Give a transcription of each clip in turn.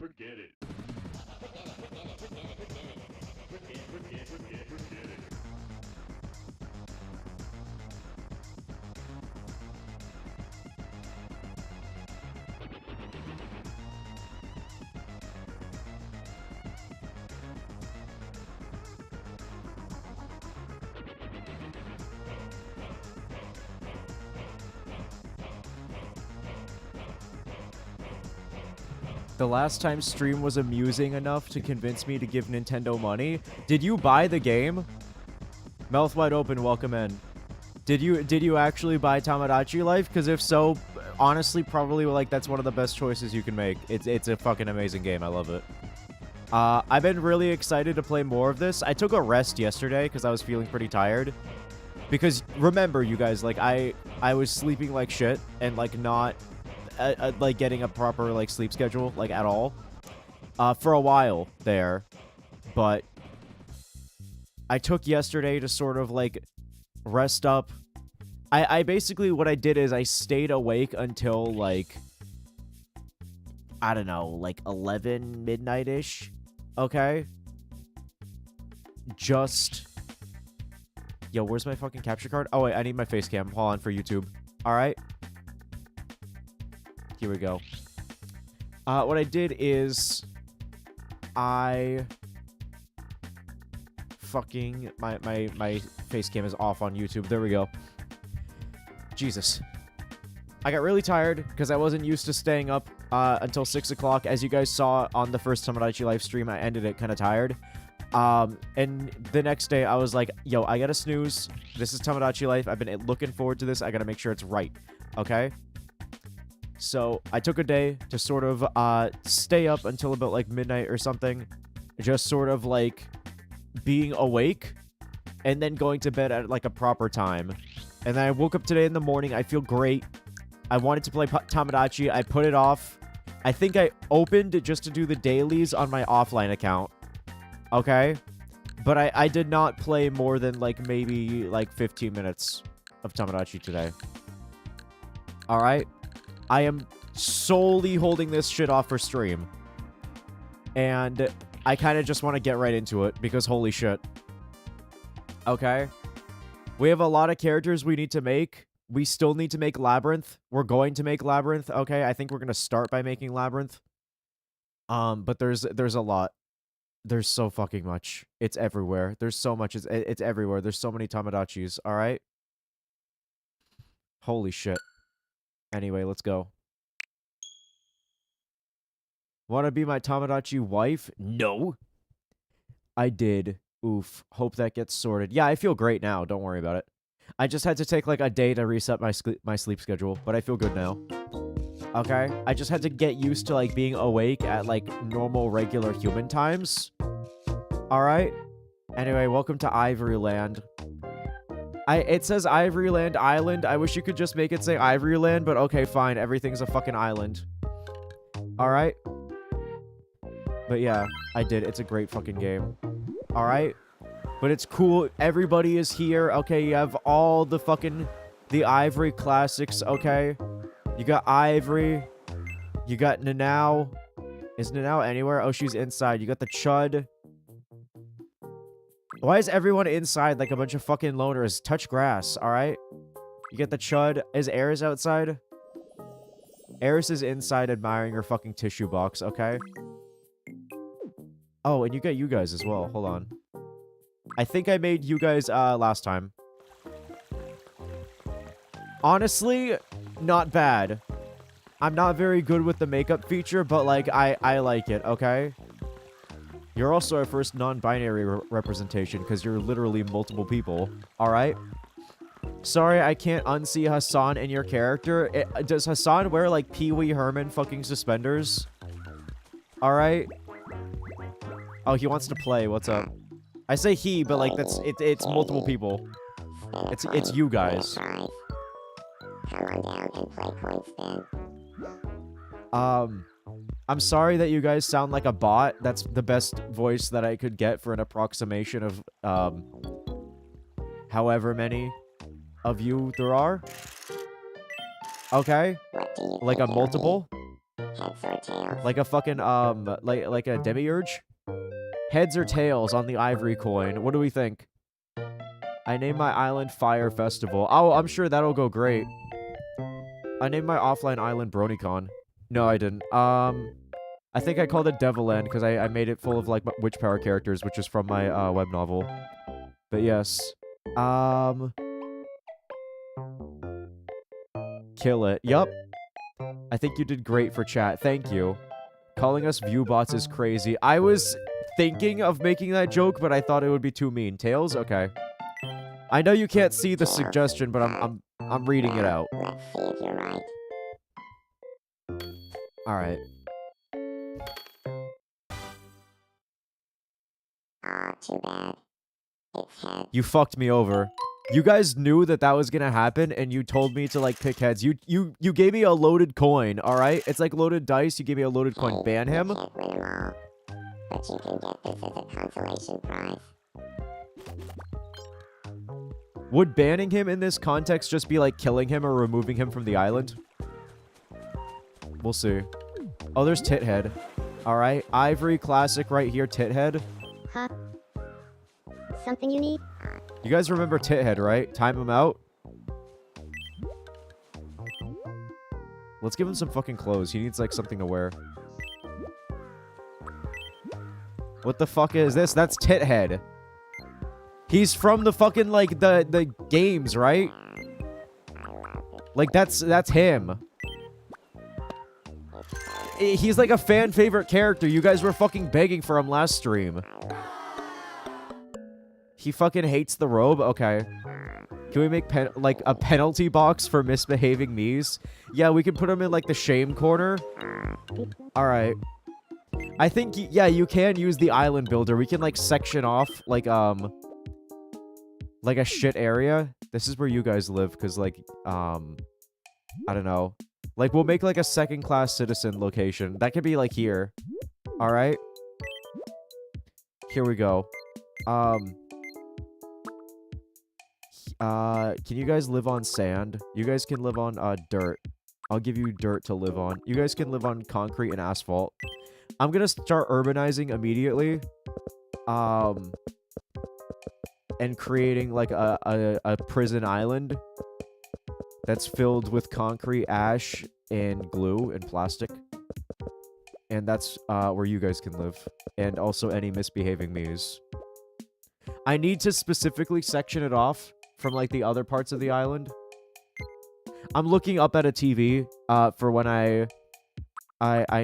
Forget it. Forget it. The last time stream was amusing enough to convince me to give Nintendo money. Did you buy the game? Mouth wide open, welcome in. Did you actually buy Tomodachi Life? Because if so, honestly, probably like that's one of the best choices you can make. It's a fucking amazing game. I love it. I've been really excited to play more of this. I took a rest yesterday because I was feeling pretty tired. Because remember, you guys, like I was sleeping like shit and like not like getting a proper like sleep schedule like at all for a while there, but I took yesterday to sort of like rest up. I basically what I did is I stayed awake until like I don't know, like 11 midnight-ish. Okay, just yo, where's my fucking capture card? Oh wait, I need my face cam. Hold on for YouTube. All right, here we go. What I did is I fucking my face cam is off on YouTube. There we go. Jesus. I got really tired because I wasn't used to staying up until 6 o'clock. As you guys saw on the first Tomodachi live stream, I ended it kind of tired. And the next day I was like, yo, I gotta snooze. This is Tomodachi Life. I've been looking forward to this. I gotta make sure it's right. Okay? So I took a day to sort of stay up until about like midnight or something. Just sort of like being awake and then going to bed at like a proper time. And then I woke up today in the morning. I feel great. I wanted to play Tomodachi. I put it off. I think I opened it just to do the dailies on my offline account. Okay? But I did not play more than like maybe like 15 minutes of Tomodachi today. Alright? I am solely holding this shit off for stream. And I kind of just want to get right into it because holy shit. Okay? We have a lot of characters we need to make. We still need to make Labyrinth. We're going to make Labyrinth. Okay, I think we're going to start by making Labyrinth. But there's a lot. There's so fucking much. It's everywhere. There's so much. It's everywhere. There's so many Tomodachi's. All right? Holy shit. Anyway, let's go. Want to be my Tomodachi wife? No. I did. Oof. Hope that gets sorted. Yeah, I feel great now. Don't worry about it. I just had to take like a day to reset my sleep schedule, but I feel good now. Okay? I just had to get used to like being awake at like normal regular human times. All right? Anyway, welcome to Ivory Land. It says Ivory Land Island. I wish you could just make it say Ivory Land, but okay, fine. Everything's a fucking island. All right? But yeah, I did. It's a great fucking game. All right? But it's cool. Everybody is here. Okay, you have all the fucking... the Ivory classics, okay? You got Ivory. You got Nanao. Is Nanao anywhere? Oh, she's inside. You got the Chud. Why is everyone inside like a bunch of fucking loners? Touch grass, alright? You get the Chud. Is Eris outside? Eris is inside admiring her fucking tissue box, okay? Oh, and you got you guys as well. Hold on. I think I made you guys last time. Honestly, not bad. I'm not very good with the makeup feature, but like I like it, okay? You're also our first non-binary representation because you're literally multiple people, alright? Sorry, I can't unsee Hassan in your character. Does Hassan wear like Pee-wee Herman fucking suspenders? Alright? Oh, he wants to play. What's up? I say he, but like that's it's multiple people. It's you guys. I'm sorry that you guys sound like a bot. That's the best voice that I could get for an approximation of however many of you there are. Okay? Like a multiple? Heads or tails? Like a fucking, like a demiurge? Heads or tails on the ivory coin? What do we think? I named my island Fire Festival. Oh, I'm sure that'll go great. I named my offline island BronyCon. No, I didn't. I think I called it Devilland because I made it full of, like, witch power characters, which is from my, web novel. But yes. Kill it. Yup. I think you did great for chat. Thank you. Calling us viewbots is crazy. I was thinking of making that joke, but I thought it would be too mean. Tails? Okay. I know you can't see the suggestion, but I'm reading it out. Let's see if you're right. Alright. Aw, too bad. It's head. You fucked me over. You guys knew that that was gonna happen, and you told me to, like, pick heads. You gave me a loaded coin, alright? It's like loaded dice. You gave me a loaded coin. Ban him? You can't win them all, but you can get this as a consolation prize. Would banning him in this context just be like killing him or removing him from the island? We'll see. Oh, there's Tithead. Alright, Ivory Classic right here, Tithead. Huh? Something you need? You guys remember Tithead, right? Time him out. Let's give him some fucking clothes. He needs, like, something to wear. What the fuck is this? That's Tithead. He's from the fucking, like, the games, right? Like, that's him. He's like a fan favorite character. You guys were fucking begging for him last stream. He fucking hates the robe? Okay. Can we make, like, a penalty box for misbehaving Miis? Yeah, we can put him in, like, the shame corner. Alright. I think, yeah, you can use the island builder. We can, like, section off, like a shit area. This is where you guys live, because, like, I don't know. Like, we'll make, like, a second-class citizen location. That could be, like, here. Alright? Here we go. Can you guys live on sand? You guys can live on, dirt. I'll give you dirt to live on. You guys can live on concrete and asphalt. I'm gonna start urbanizing immediately. And creating, like, a prison island that's filled with concrete, ash, and glue, and plastic. And that's, where you guys can live. And also any misbehaving Miis. I need to specifically section it off from, like, the other parts of the island. I'm looking up at a TV, for when I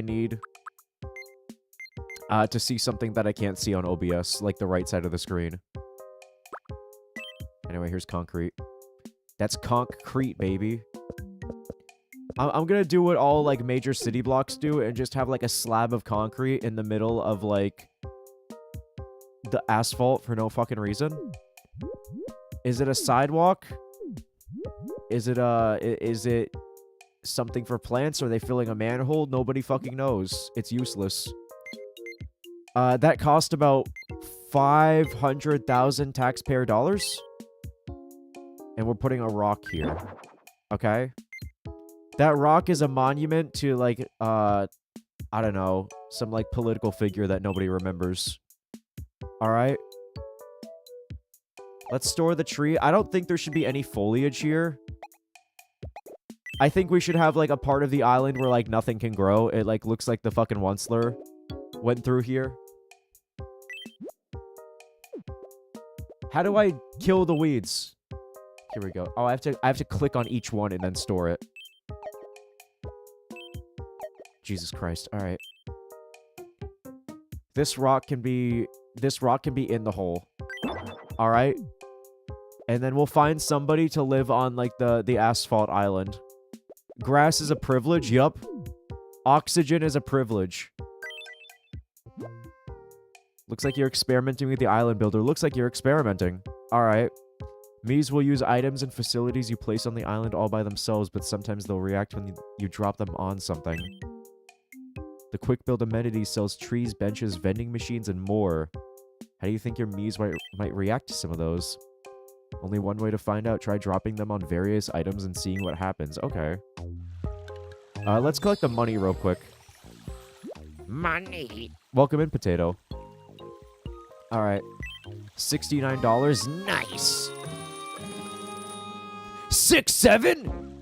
need, to see something that I can't see on OBS, like the right side of the screen. Anyway, here's concrete. That's concrete, baby. I'm gonna do what all, like, major city blocks do and just have, like, a slab of concrete in the middle of, like, the asphalt for no fucking reason. Is it a sidewalk? Is it something for plants? Are they filling a manhole? Nobody fucking knows. It's useless. That cost about 500,000 taxpayer dollars. And we're putting a rock here. Okay? That rock is a monument to, like, I don't know, some, like, political figure that nobody remembers. Alright? Let's store the tree. I don't think there should be any foliage here. I think we should have, like, a part of the island where, like, nothing can grow. It, like, looks like the fucking Onceler went through here. How do I kill the weeds? Here we go. Oh, I have to click on each one and then store it. Jesus Christ. All right. This rock can be in the hole. All right. And then we'll find somebody to live on, like, the asphalt island. Grass is a privilege. Yup. Oxygen is a privilege. Looks like you're experimenting with the island builder. Looks like you're experimenting. All right. Miis will use items and facilities you place on the island all by themselves, but sometimes they'll react when you drop them on something. The quick build amenity sells trees, benches, vending machines, and more. How do you think your Miis might react to some of those? Only one way to find out. Try dropping them on various items and seeing what happens. Okay. Let's collect the money real quick. Money. Welcome in, potato. All right. $69. Nice. 6-7?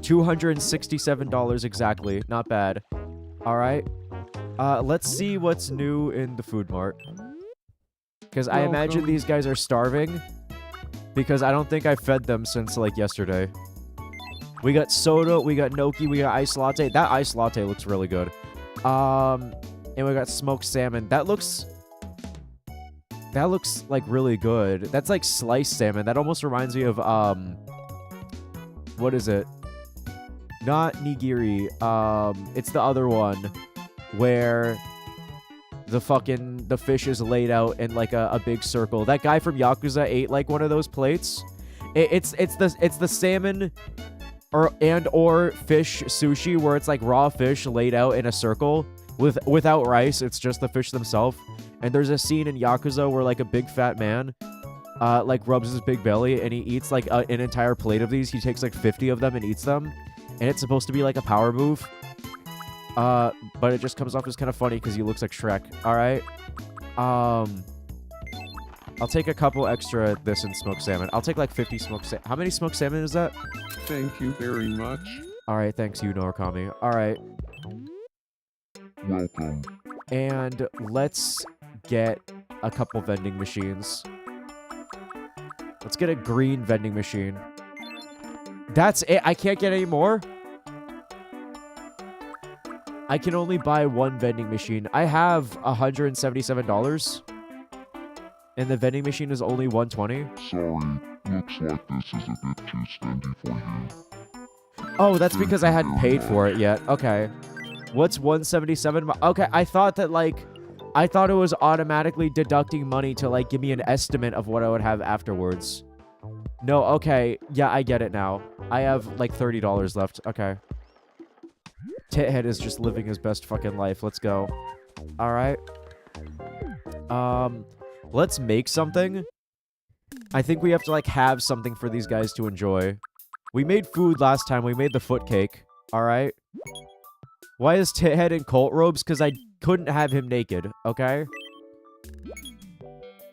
$267 exactly. Not bad. All right. Let's see what's new in the food mart. Because I imagine these guys are starving. Because I don't think I fed them since, like, yesterday. We got soda, we got gnocchi, we got iced latte. That iced latte looks really good. And we got smoked salmon. That looks like really good. That's like sliced salmon. That almost reminds me of what is it? Not nigiri. It's the other one where the fish is laid out in like a big circle. That guy from Yakuza ate like one of those plates. It's the salmon or fish sushi where it's like raw fish laid out in a circle without rice. It's just the fish themselves. And there's a scene in Yakuza where like a big fat man like rubs his big belly and he eats like an entire plate of these. He takes like 50 of them and eats them. And it's supposed to be like a power move. But it just comes off as kind of funny because he looks like Shrek. All right. I'll take a couple extra this and smoked salmon. I'll take like 50 smoked salmon. How many smoked salmon is that? Thank you very much. All right. Thanks, you, Norakami. All right. Welcome. And let's get a couple vending machines. Let's get a green vending machine. That's it. I can't get any more. I can only buy one vending machine. I have $177. And the vending machine is only $120. Sorry, looks like this is a bit too stingy for you. Oh, that's because I hadn't paid for it yet. Okay. What's 177? Okay, I thought it was automatically deducting money to like give me an estimate of what I would have afterwards. No, okay. Yeah, I get it now. I have like $30 left. Okay. Tithead is just living his best fucking life. Let's go. All right. Let's make something. I think we have to like have something for these guys to enjoy. We made food last time. We made the foot cake. All right. Why is Tithead in cult robes? Because I couldn't have him naked. Okay.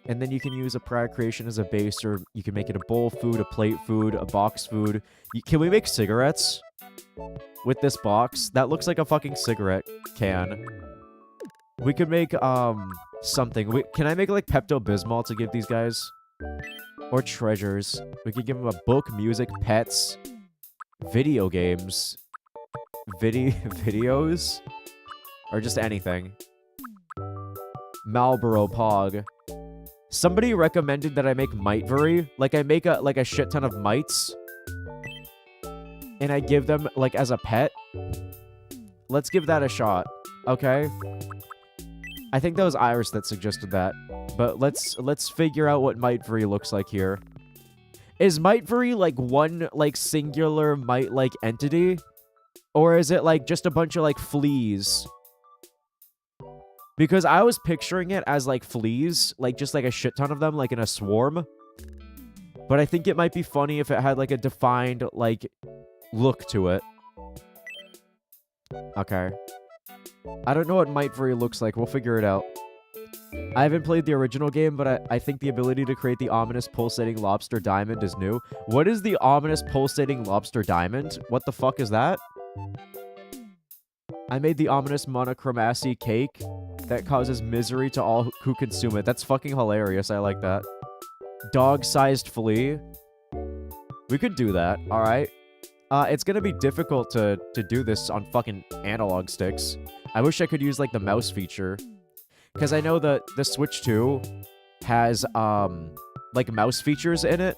And then you can use a prior creation as a base, or you can make it a bowl food, a plate food, a box food. Can we make cigarettes with this box? That looks like a fucking cigarette can. We could make, something. Can I make, like, Pepto-Bismol to give these guys? Or treasures. We could give them a book, music, pets, video games, videos, or just anything. Marlboro Pog. Somebody recommended that I make Mitevery. Like, I make a shit ton of mites. And I give them, like, as a pet. Let's give that a shot. Okay? I think that was Iris that suggested that. But let's figure out what Mitevery looks like here. Is Mitevery, like, one, like, singular mite-like entity? Or is it, like, just a bunch of, like, fleas? Because I was picturing it as, like, fleas. Like, just, like, a shit ton of them, like, in a swarm. But I think it might be funny if it had, like, a defined, like, look to it. Okay. I don't know what Mitevery looks like. We'll figure it out. I haven't played the original game, but I think the ability to create the ominous pulsating lobster diamond is new. What is the ominous pulsating lobster diamond? What the fuck is that? I made the ominous monochromacy cake that causes misery to all who consume it. That's fucking hilarious. I like that. Dog-sized flea. We could do that. All right. It's gonna be difficult to do this on fucking analog sticks. I wish I could use, like, the mouse feature. Because I know the Switch 2 has, like, mouse features in it.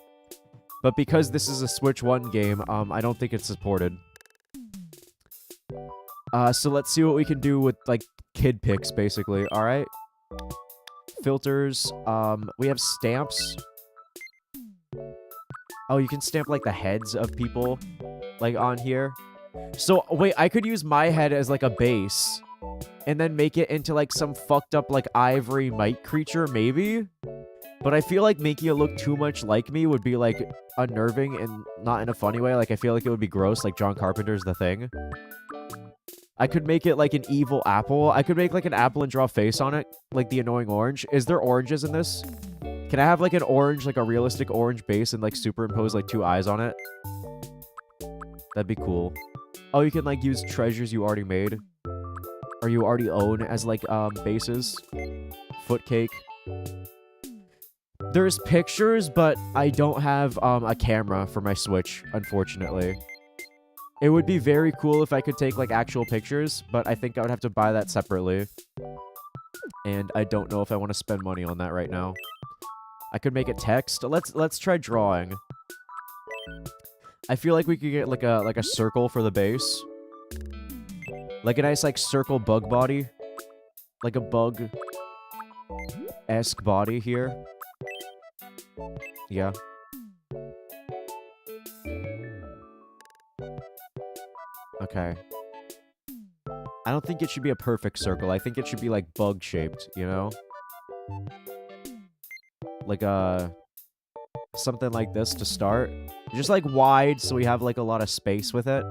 But because this is a Switch 1 game, I don't think it's supported. So let's see what we can do with, like, kid pics, basically. Alright? Filters. We have stamps. Oh, you can stamp, like, the heads of people, like, on here. So, wait, I could use my head as, like, a base. And then make it into, like, some fucked up, like, ivory mite creature, maybe? But I feel like making it look too much like me would be, like, unnerving and not in a funny way. Like, I feel like it would be gross, like John Carpenter's The Thing. I could make it like an evil apple. I could make like an apple and draw a face on it, like the annoying orange. Is there oranges in this? Can I have like an orange, like a realistic orange base and like superimpose like 2 eyes on it? That'd be cool. Oh, you can like use treasures you already made or you already own as like bases. Foot cake. There's pictures, but I don't have a camera for my Switch, unfortunately. It would be very cool if I could take like actual pictures, but I think I would have to buy that separately. And I don't know if I want to spend money on that right now. I could make it text. Let's try drawing. I feel like we could get like a circle for the base. Like a nice like circle bug body. Like a bug-esque body here. Yeah. Okay. I don't think it should be a perfect circle. I think it should be like bug-shaped, you know? Like something like this to start. Just like wide so we have like a lot of space with it.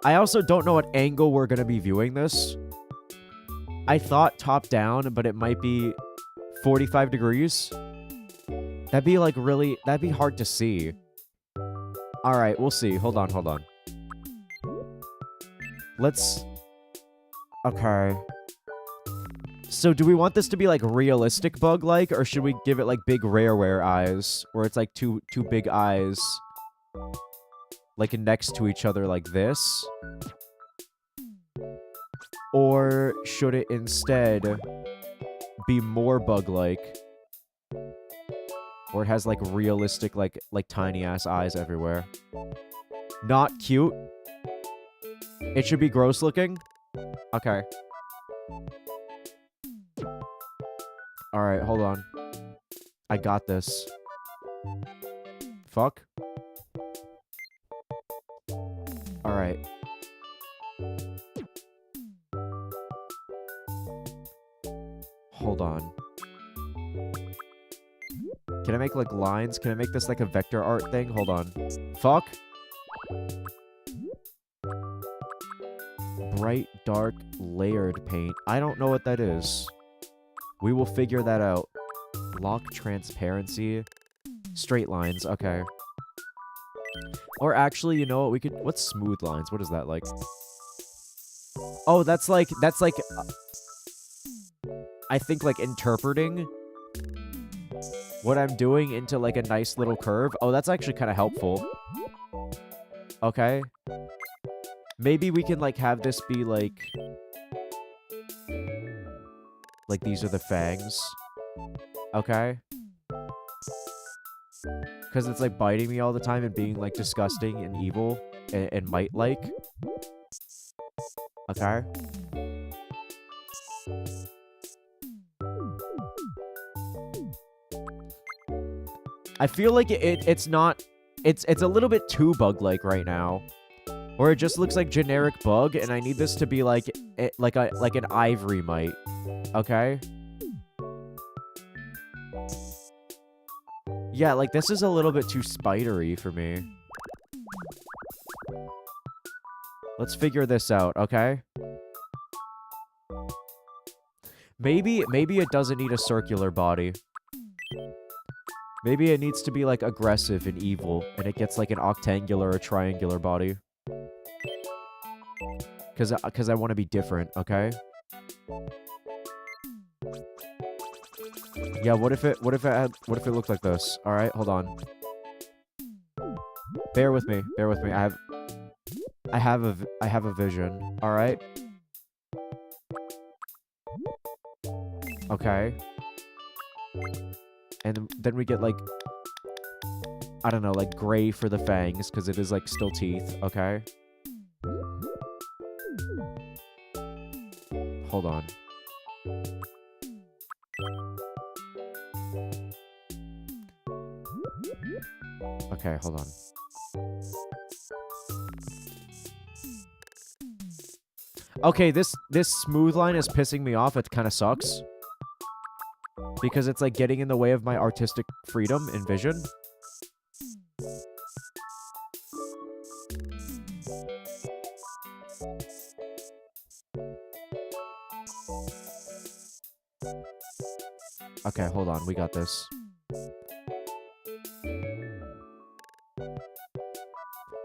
I also don't know what angle we're gonna be viewing this. I thought top down, but it might be 45 degrees. That'd be like really, that'd be hard to see. Alright, we'll see. Hold on. Let's... Okay. So do we want this to be like realistic bug-like, or should we give it like big Rareware eyes, where it's like two big eyes like next to each other like this? Or should it instead be more bug-like, where it has like realistic like tiny ass eyes everywhere? Not cute. It should be gross looking. Okay. Alright, hold on. I got this. Fuck. Alright. Hold on. Can I make like lines? Can I make this like a vector art thing? Hold on. Fuck. Bright, dark, layered paint. I don't know what that is. We will figure that out. Lock transparency. Straight lines. Okay. Or actually, you know what? We could... What's smooth lines? What is that like? Oh, that's like... I think like interpreting what I'm doing into like a nice little curve. Oh, that's actually kind of helpful. Okay. Maybe we can like have this be like these are the fangs. Okay. Because it's like biting me all the time and being like disgusting and evil and might-like. Okay. I feel like it's not... It's a little bit too bug-like right now. Or it just looks like generic bug, and I need this to be like an ivory mite. Okay? Yeah, like this is a little bit too spidery for me. Let's figure this out, okay? Maybe it doesn't need a circular body. Maybe it needs to be like aggressive and evil, and it gets like an octangular or triangular body. Cause I want to be different, okay? Yeah, what if it looked like this? All right, hold on. Bear with me. I have a vision. All right. Okay. And then we get like, I don't know, like gray for the fangs because it is like still teeth. Okay. Hold on. Okay, hold on. Okay, this smooth line is pissing me off. It kind of sucks. Because it's like getting in the way of my artistic freedom and vision. Okay, hold on. We got this.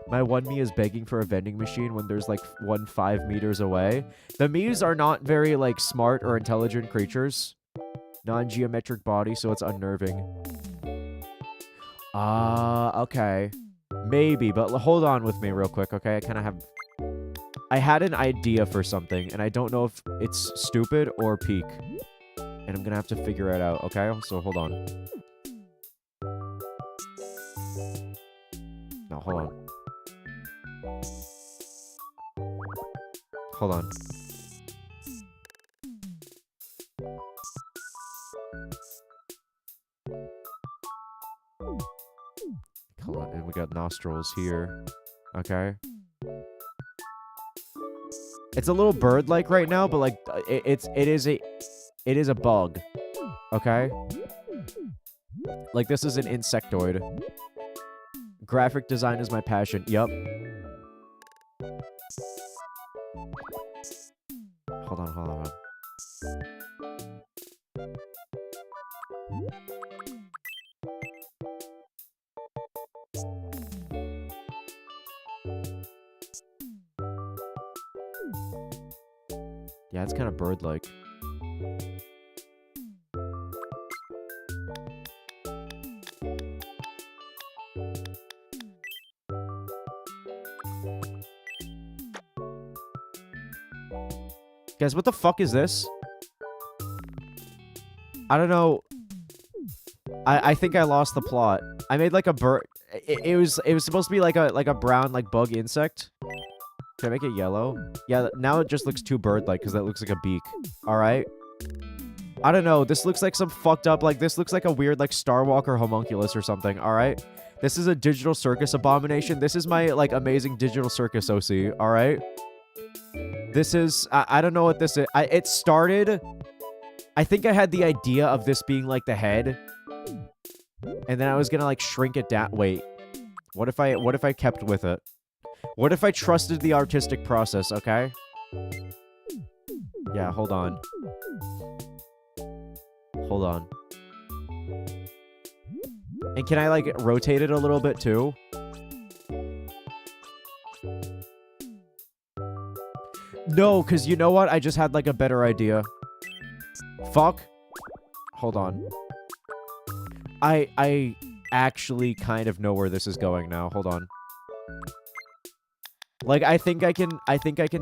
My one Mii is begging for a vending machine when there's like one 5 meters away. The Miis are not very like smart or intelligent creatures. Non-geometric body, so it's unnerving. Okay. Maybe, but hold on with me real quick, okay? I had an idea for something, and I don't know if it's stupid or peak. And I'm gonna have to figure it out, okay? So hold on. No, hold on. Hold on. Hold on, and we got nostrils here. Okay. It's a little bird-like right now, but like it is a bug. Okay? Like this is an insectoid. Graphic design is my passion. Yup. Hold on, hold on. Yeah, it's kind of bird-like. Guys, what the fuck is this? I don't know. I think I lost the plot. I made like a bird. It was supposed to be like a brown like bug insect. Can I make it yellow? Yeah, now it just looks too bird-like because that looks like a beak. All right. I don't know. This looks like some fucked up, like, this looks like a weird, like, Starwalker homunculus or something. All right. This is a digital circus abomination. This is my, like, amazing digital circus OC. All right. This is, I don't know what this is. It started, I think I had the idea of this being, like, the head. And then I was gonna, like, shrink it down. Wait. What if I kept with it? What if I trusted the artistic process, okay? Yeah, hold on. Hold on. And can I, like, rotate it a little bit, too? No, because you know what? I just had, like, a better idea. Fuck. Hold on. I actually kind of know where this is going now. Hold on. Like, I think I can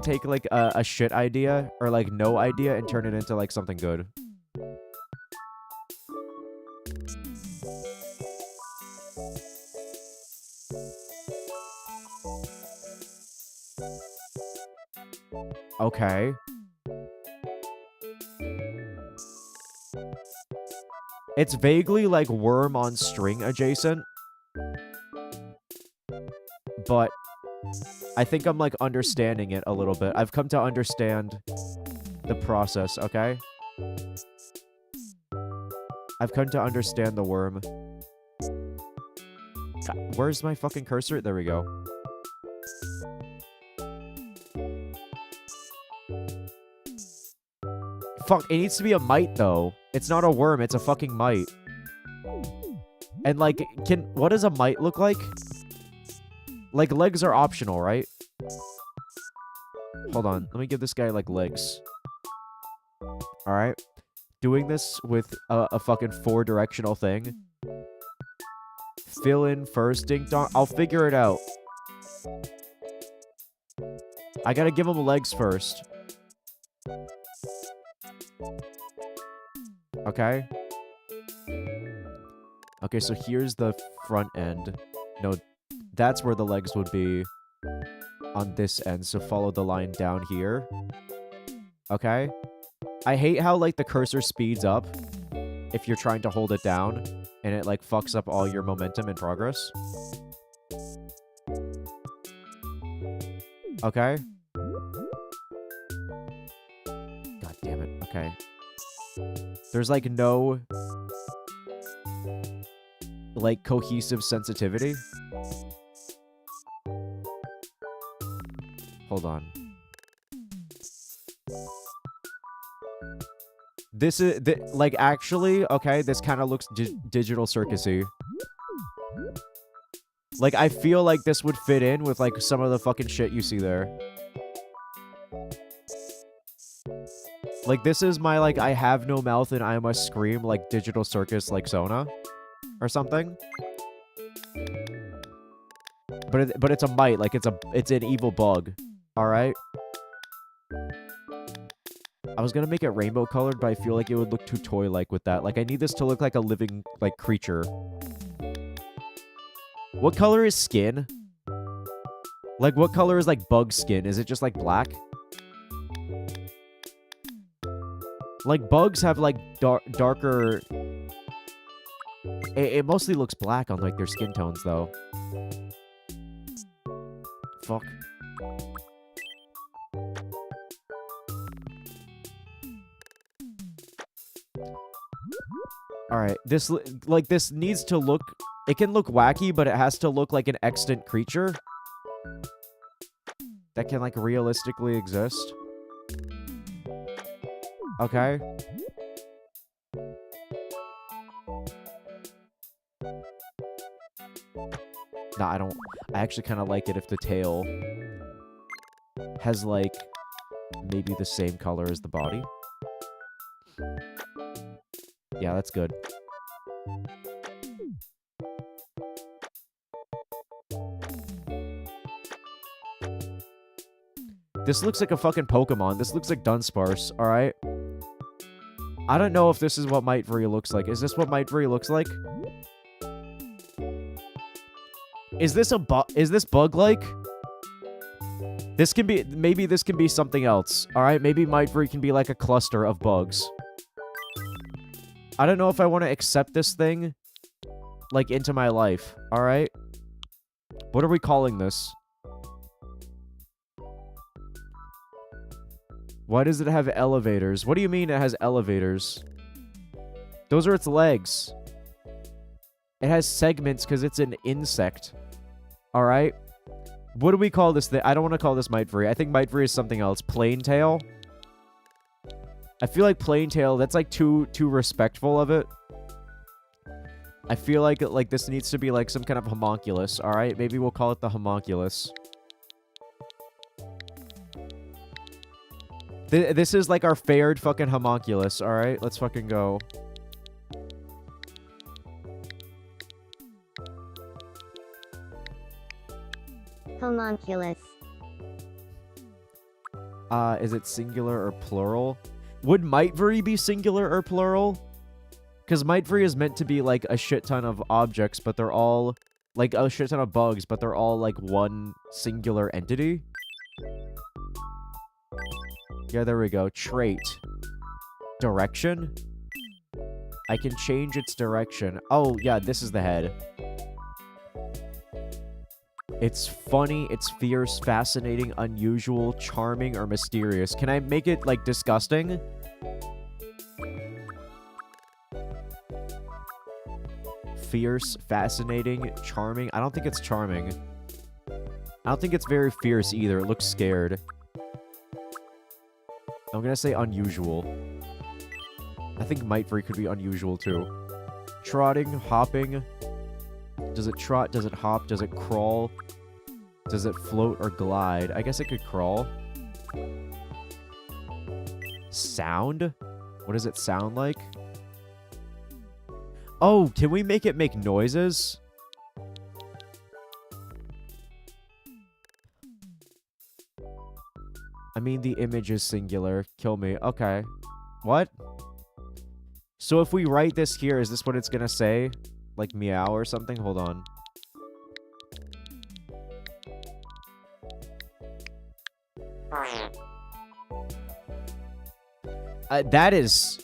take, like, a shit idea, or, like, no idea, and turn it into, like, something good. Okay. It's vaguely, like, worm on string adjacent. But I think I'm, like, understanding it a little bit. I've come to understand the process, okay? I've come to understand the worm. Where's my fucking cursor? There we go. Fuck, it needs to be a mite, though. It's not a worm, it's a fucking mite. And, like, what does a mite look like? Like, legs are optional, right? Hold on. Let me give this guy, like, legs. Alright. Doing this with a fucking 4-directional thing. Fill in first, ding dong. I'll figure it out. I gotta give him legs first. Okay. Okay, so here's the front end. No, that's where the legs would be on this end, so follow the line down here. Okay. I hate how, like, the cursor speeds up if you're trying to hold it down, and it, like, fucks up all your momentum and progress. Okay. God damn it. Okay. There's, like, no, like, cohesive sensitivity. Hold on. This is, like, actually, okay, this kind of looks digital circus-y. Like, I feel like this would fit in with, like, some of the fucking shit you see there. Like, this is my, like, I have no mouth and I must scream, like, digital circus, like, Sona. Or something. But it's a mite, like, it's an evil bug. Alright? I was gonna make it rainbow colored, but I feel like it would look too toy-like with that. Like, I need this to look like a living, like, creature. What color is skin? Like, what color is, like, bug skin? Is it just, like, black? Like, bugs have, like, darker... It mostly looks black on, like, their skin tones, though. Fuck. Alright, this needs to look... It can look wacky, but it has to look like an extant creature that can, like, realistically exist. Okay. Nah, I don't... I actually kind of like it if the tail has, like, maybe the same color as the body. Yeah, that's good. This looks like a fucking Pokemon. This looks like Dunsparce, alright? I don't know if this is what Mightvary looks like. Is this what Mightvary looks like? Is this bug-like? This can be... Maybe this can be something else, alright? Maybe Mightvary can be like a cluster of bugs. I don't know if I want to accept this thing, like, into my life, alright? What are we calling this? Why does it have elevators? What do you mean it has elevators? Those are its legs. It has segments because it's an insect. Alright? What do we call this thing? I don't want to call this Mightvary. I think Mightvary is something else. Plaintail? I feel like Plaintail, that's like too respectful of it. I feel like this needs to be like some kind of homunculus. Alright? Maybe we'll call it the homunculus. This is like our fared fucking homunculus, alright? Let's fucking go. Homunculus. Is it singular or plural? Would Mightvary be singular or plural? Because Mightvary is meant to be like a shit ton of objects, but they're all... Like a shit ton of bugs, but they're all like one singular entity. Yeah, there we go. Trait. Direction? I can change its direction. Oh, yeah, this is the head. It's funny, it's fierce, fascinating, unusual, charming, or mysterious. Can I make it, like, disgusting? Fierce, fascinating, charming. I don't think it's charming. I don't think it's very fierce either. It looks scared. I'm gonna say unusual. I think Mightvary could be unusual too. Trotting, hopping. Does it trot? Does it hop? Does it crawl? Does it float or glide? I guess it could crawl. Sound? What does it sound like? Oh, can we make it make noises? I mean, the image is singular. Kill me. Okay. What? So if we write this here, is this what it's gonna say? Like meow or something? Hold on. That is...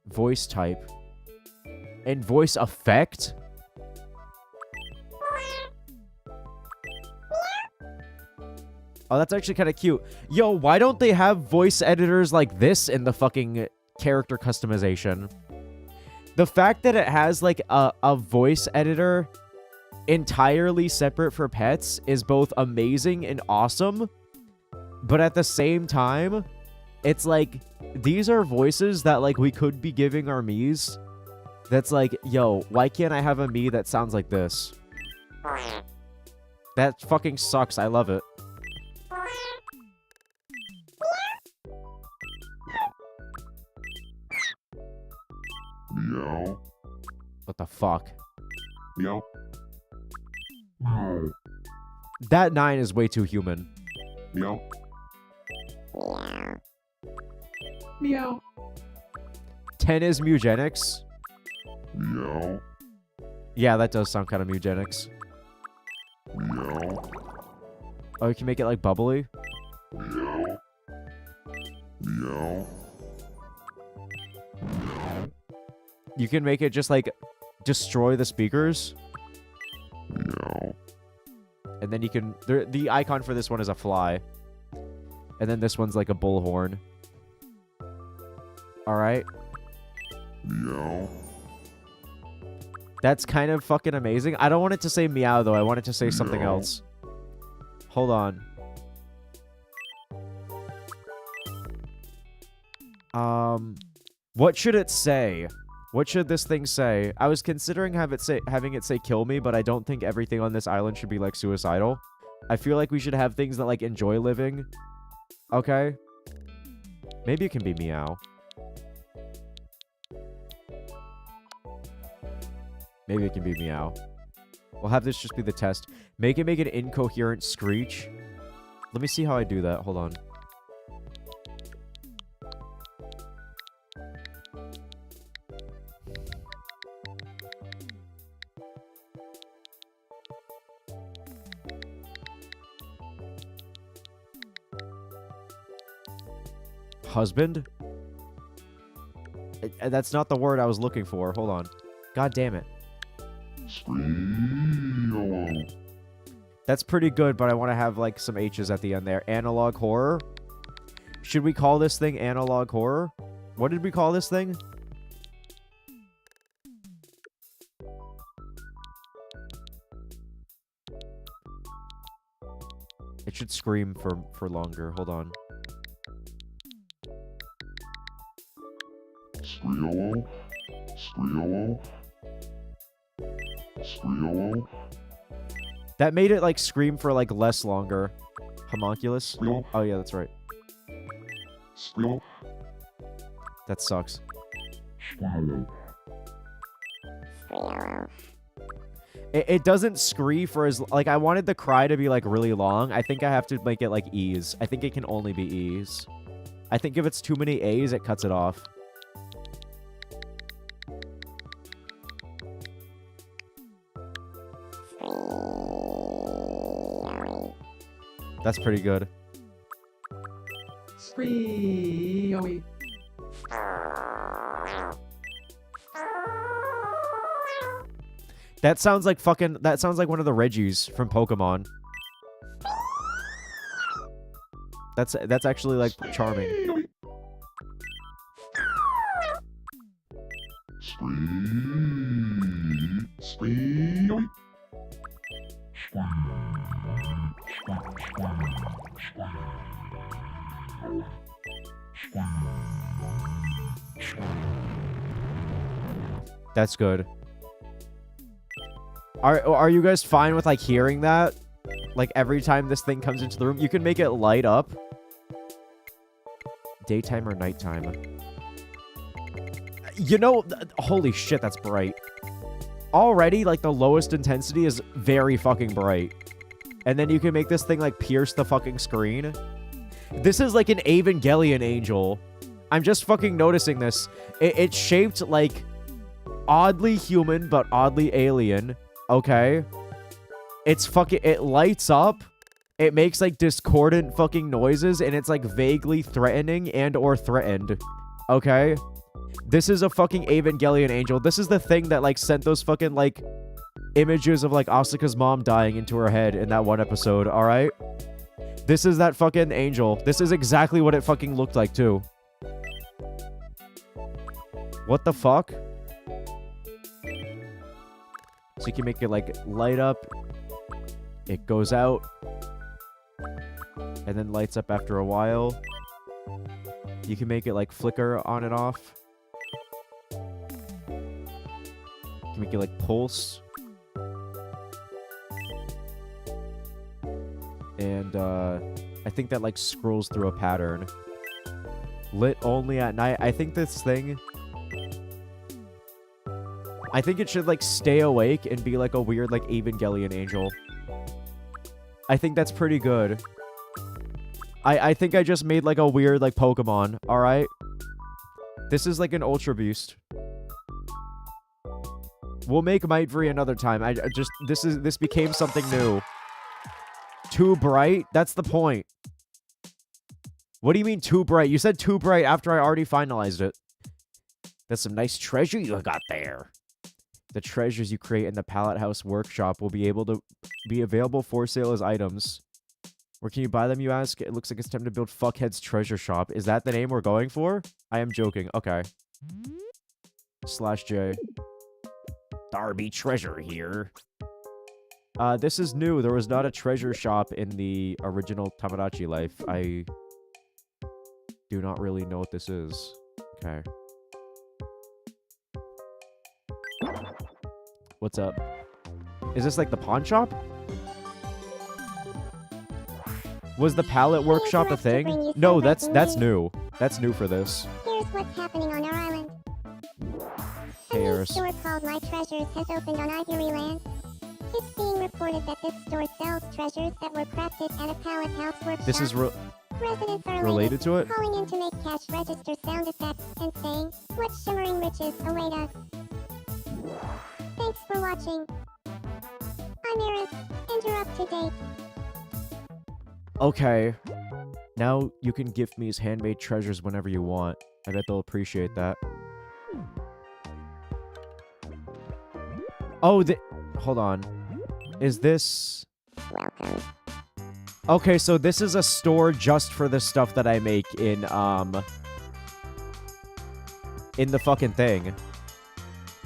voice type. And voice effect? Oh, that's actually kind of cute. Yo, why don't they have voice editors like this in the fucking character customization? The fact that it has, like, a voice editor entirely separate for pets is both amazing and awesome. But at the same time, It's like, these are voices that, like, we could be giving our Miis. That's like, yo, why can't I have a Mii that sounds like this? That fucking sucks. I love it. Meow. What the fuck? Meow. Meow. That 9 is way too human. Meow. Meow. Meow. 10 is Mugenics. Meow. Yeah, that does sound kind of Mugenics. Meow. Oh, you can make it like bubbly? Meow. Meow. Meow. You can make it just like destroy the speakers. Meow. And then you can... The icon for this one is a fly. And then this one's like a bullhorn. Alright. Meow. That's kind of fucking amazing. I don't want it to say meow, though. I want it to say something Meow. else. Hold on. What should it say? What should this thing say? I was considering having it say kill me, but I don't think everything on this island should be, like, suicidal. I feel like we should have things that, like, enjoy living. Okay? Maybe it can be meow. Maybe it can be meow. We'll have this just be the test. Make an incoherent screech. Let me see how I do that. Hold on. Husband? That's not the word I was looking for. Hold on. God damn it. Scream. That's pretty good, but I want to have, like, some H's at the end there. Analog horror? Should we call this thing analog horror? What did we call this thing? It should scream for longer. Hold on. Screolo. Screolo. Screolo. That made it, like, scream for, like, less longer. Homunculus? Squeal. Oh, yeah, that's right. Squeal. That sucks. Squeal. Squeal. It doesn't scree for as... Like, I wanted the cry to be, like, really long. I think I have to make it, like, E's. I think it can only be E's. I think if it's too many A's, it cuts it off. That's pretty good. Squealy. That sounds like fucking... That sounds like one of the Reggies from Pokemon. That's actually, like, charming. Scream. Scream. That's good. Are you guys fine with, like, hearing that? Like, every time this thing comes into the room, you can make it light up. Daytime or nighttime? You know, holy shit, that's bright. Already, like, the lowest intensity is very fucking bright. And then you can make this thing, like, pierce the fucking screen. This is like an Evangelion angel. I'm just fucking noticing this. It's shaped, like, oddly human, but oddly alien. Okay? It's fucking... It lights up. It makes, like, discordant fucking noises, and it's, like, vaguely threatening and or threatened. Okay? This is a fucking Evangelion angel. This is the thing that, like, sent those fucking, like, images of, like, Asuka's mom dying into her head in that one episode, alright? This is that fucking angel. This is exactly what it fucking looked like, too. What the fuck? So you can make it, like, light up. It goes out. And then lights up after a while. You can make it like flicker on and off. You can make it like pulse. And I think that like scrolls through a pattern. Lit only at night. I think this thing... I think it should like stay awake and be like a weird like Evangelion angel. I think that's pretty good. I think I just made like a weird like Pokemon, alright? This is like an Ultra Beast. We'll make Mightvry another time. I just this became something new. Too bright? That's the point. What do you mean too bright? You said too bright after I already finalized it. That's some nice treasure you got there. The treasures you create in the Pallet House workshop will be able to be available for sale as items. Where can you buy them, you ask? It looks like it's time to build Fuckhead's Treasure Shop. Is that the name we're going for? I am joking. Okay. /J. Darby Treasure here. This is new. There was not a treasure shop in the original Tomodachi life. I do not really know what this is. Okay. What's up? Is this like the pawn shop? Was the pallet workshop a thing? No, that's new. That's new for this. Here's what's happening on our island. A new store called My Treasures has opened on Ivory Land. It's being reported that this store sells treasures that were crafted at a Pallet House workshop. This is Residents are related to it? calling in to make cash register sound effects and saying, what shimmering riches await us. Thanks for watching. I'm Iris. Enter up to date. Okay. Now you can gift me his handmade treasures whenever you want. I bet they'll appreciate that. Oh, hold on. Is this... Welcome. Okay, so this is a store just for the stuff that I make in the fucking thing.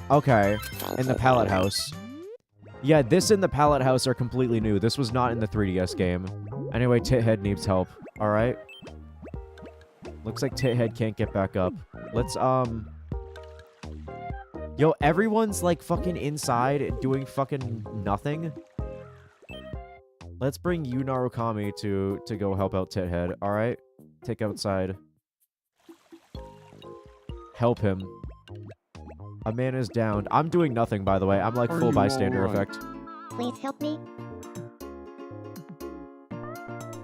Okay. In the Pallet House. Yeah, this and the Pallet House are completely new. This was not in the 3DS game. Anyway, Tithead needs help. Alright. Looks like Tithead can't get back up. Let's, Yo, everyone's, like, fucking inside doing fucking nothing. Let's bring Yu Narukami to go help out Tithead. Alright? Take outside. Help him. A man is downed. I'm doing nothing, by the way. I'm like full bystander effect. Please help me.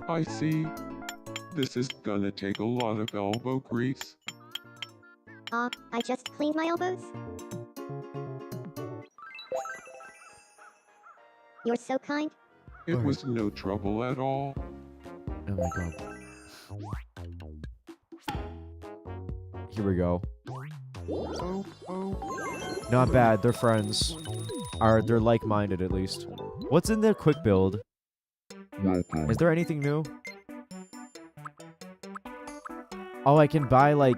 I see. This is gonna take a lot of elbow grease. I just cleaned my elbows. You're so kind. It was no trouble at all. Oh my god. Here we go. Not bad. They're friends. They're like-minded, at least. What's in the quick build? Welcome. Is there anything new? Oh, I can buy, like,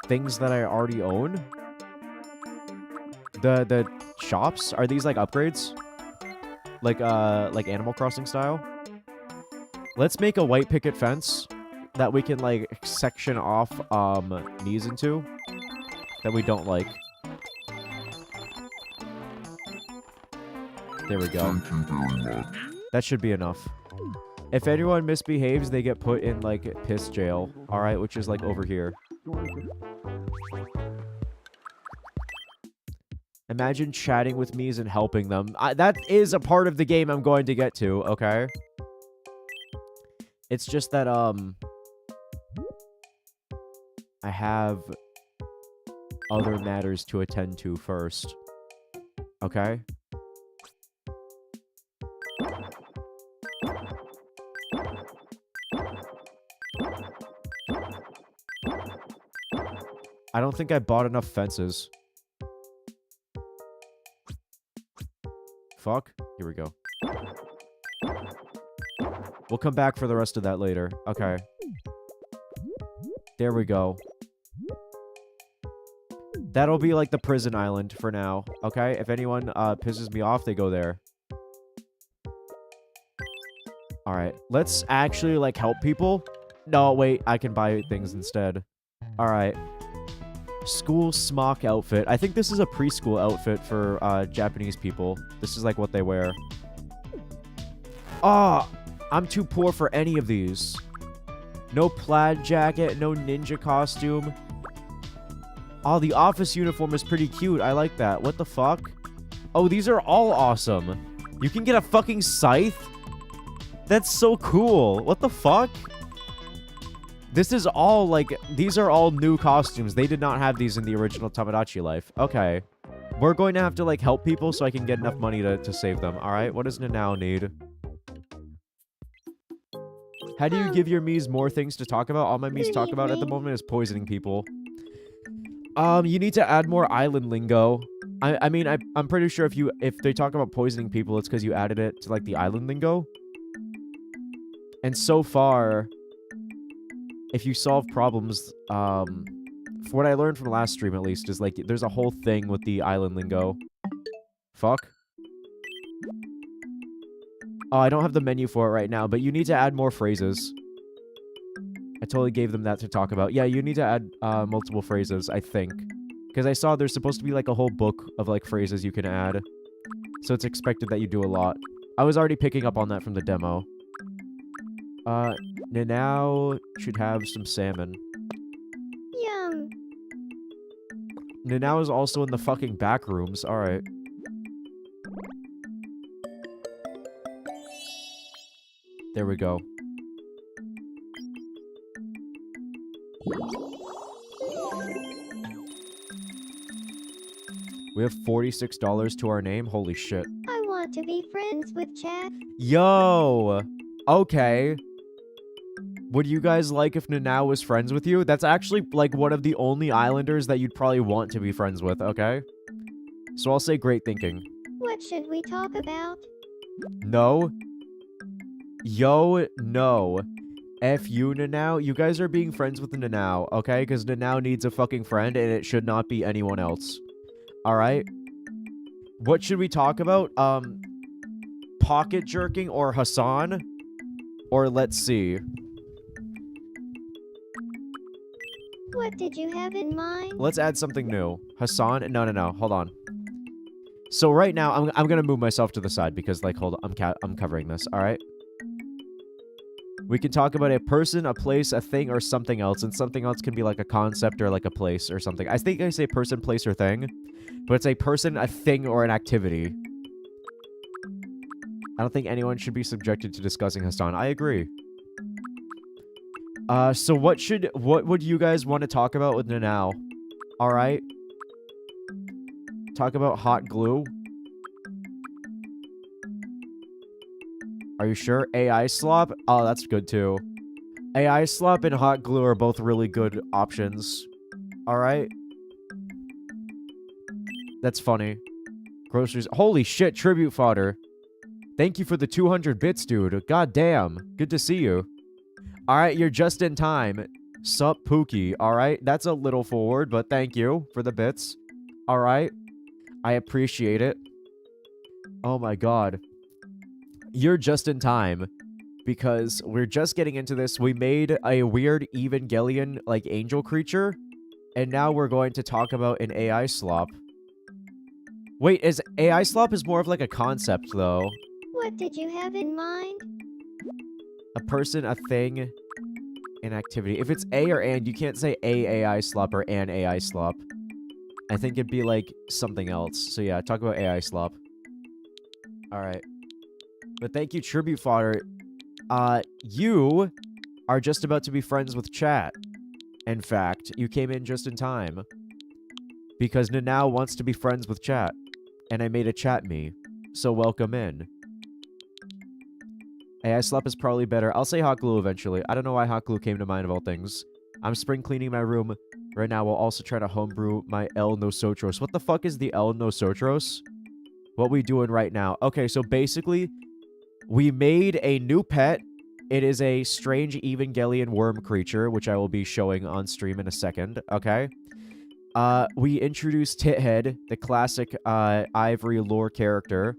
things that I already own? The shops? Are these, like, upgrades? Like Animal Crossing style? Let's make a white picket fence that we can, like, section off, knees into. That we don't like. There we go. Thank you very much. That should be enough. If anyone misbehaves, they get put in, like, piss jail. Alright, which is, like, over here. Imagine chatting with me and helping them. That is a part of the game I'm going to get to, okay? It's just that, I have other matters to attend to first. Okay? I don't think I bought enough fences. Fuck. Here we go. We'll come back for the rest of that later. Okay. There we go. That'll be like the prison island for now. Okay? If anyone pisses me off, they go there. Alright. Let's actually, like, help people. No, wait. I can buy things instead. Alright. School smock outfit. I think this is a preschool outfit for Japanese people. This is like what they wear. Ah, I'm too poor for any of these. No plaid jacket, no ninja costume. Oh, the office uniform is pretty cute. I like that. What the fuck? Oh, these are all awesome. You can get a fucking scythe? That's so cool. What the fuck? This is all, like, these are all new costumes. They did not have these in the original Tomodachi life. Okay. We're going to have to, like, help people so I can get enough money to save them. Alright, what does Nanao need? How do you give your Miis more things to talk about? All my Miis talk about at the moment is poisoning people. You need to add more island lingo. I mean, I'm pretty sure if they talk about poisoning people, it's because you added it to, like, the island lingo. And so far, if you solve problems, for what I learned from the last stream at least, is, like, there's a whole thing with the island lingo. Fuck. Oh, I don't have the menu for it right now, but you need to add more phrases. I totally gave them that to talk about. Yeah, you need to add multiple phrases, I think. Because I saw there's supposed to be, like, a whole book of, like, phrases you can add. So it's expected that you do a lot. I was already picking up on that from the demo. Nanao should have some salmon. Yum. Nanao is also in the fucking back rooms. Alright. There we go. We have $46 to our name? Holy shit. I want to be friends with Chat. Yo! Okay. Would you guys like if Nanao was friends with you? That's actually, like, one of the only islanders that you'd probably want to be friends with, okay? So I'll say great thinking. What should we talk about? No. Yo, no. F you, Nanao. You guys are being friends with Nanao, okay? Because Nanao needs a fucking friend, and it should not be anyone else. Alright? What should we talk about? Pocket jerking or Hassan? Or let's see. What did you have in mind? Let's add something new. Hassan? No. Hold on. So right now, I'm gonna move myself to the side because, like, hold on. I'm covering this, alright? We can talk about a person, a place, a thing, or something else. And something else can be like a concept or like a place or something. I think I say person, place, or thing. But it's a person, a thing, or an activity. I don't think anyone should be subjected to discussing Hassan. I agree. So what would you guys want to talk about with Nanao? Alright? Talk about hot glue? Are you sure? AI slop? Oh, that's good too. AI slop and hot glue are both really good options. Alright? That's funny. Groceries. Holy shit, tribute fodder. Thank you for the 200 bits, dude. God damn. Good to see you. Alright, you're just in time. Sup, Pookie. Alright, that's a little forward, but thank you for the bits. Alright. I appreciate it. Oh my god. You're just in time. Because we're just getting into this. We made a weird Evangelion, like, angel creature. And now we're going to talk about an AI slop. Wait, is AI slop is more of like a concept, though. What did you have in mind? A person, a thing, an activity. If it's a or and, you can't say a AI slop or an AI slop. I think it'd be like something else. So yeah, talk about AI slop. Alright. But thank you, Tribute Fodder. You are just about to be friends with chat. In fact, you came in just in time. Because Nanao wants to be friends with chat. And I made a chat me. So welcome in. AI slop is probably better. I'll say hot glue eventually. I don't know why hot glue came to mind of all things. I'm spring cleaning my room right now while also trying to homebrew my El Nosotros. What the fuck is the El Nosotros? What we doing right now? Okay, so basically, we made a new pet. It is a strange Evangelion worm creature, which I will be showing on stream in a second, okay? We introduced Tithead, the classic Ivory lore character.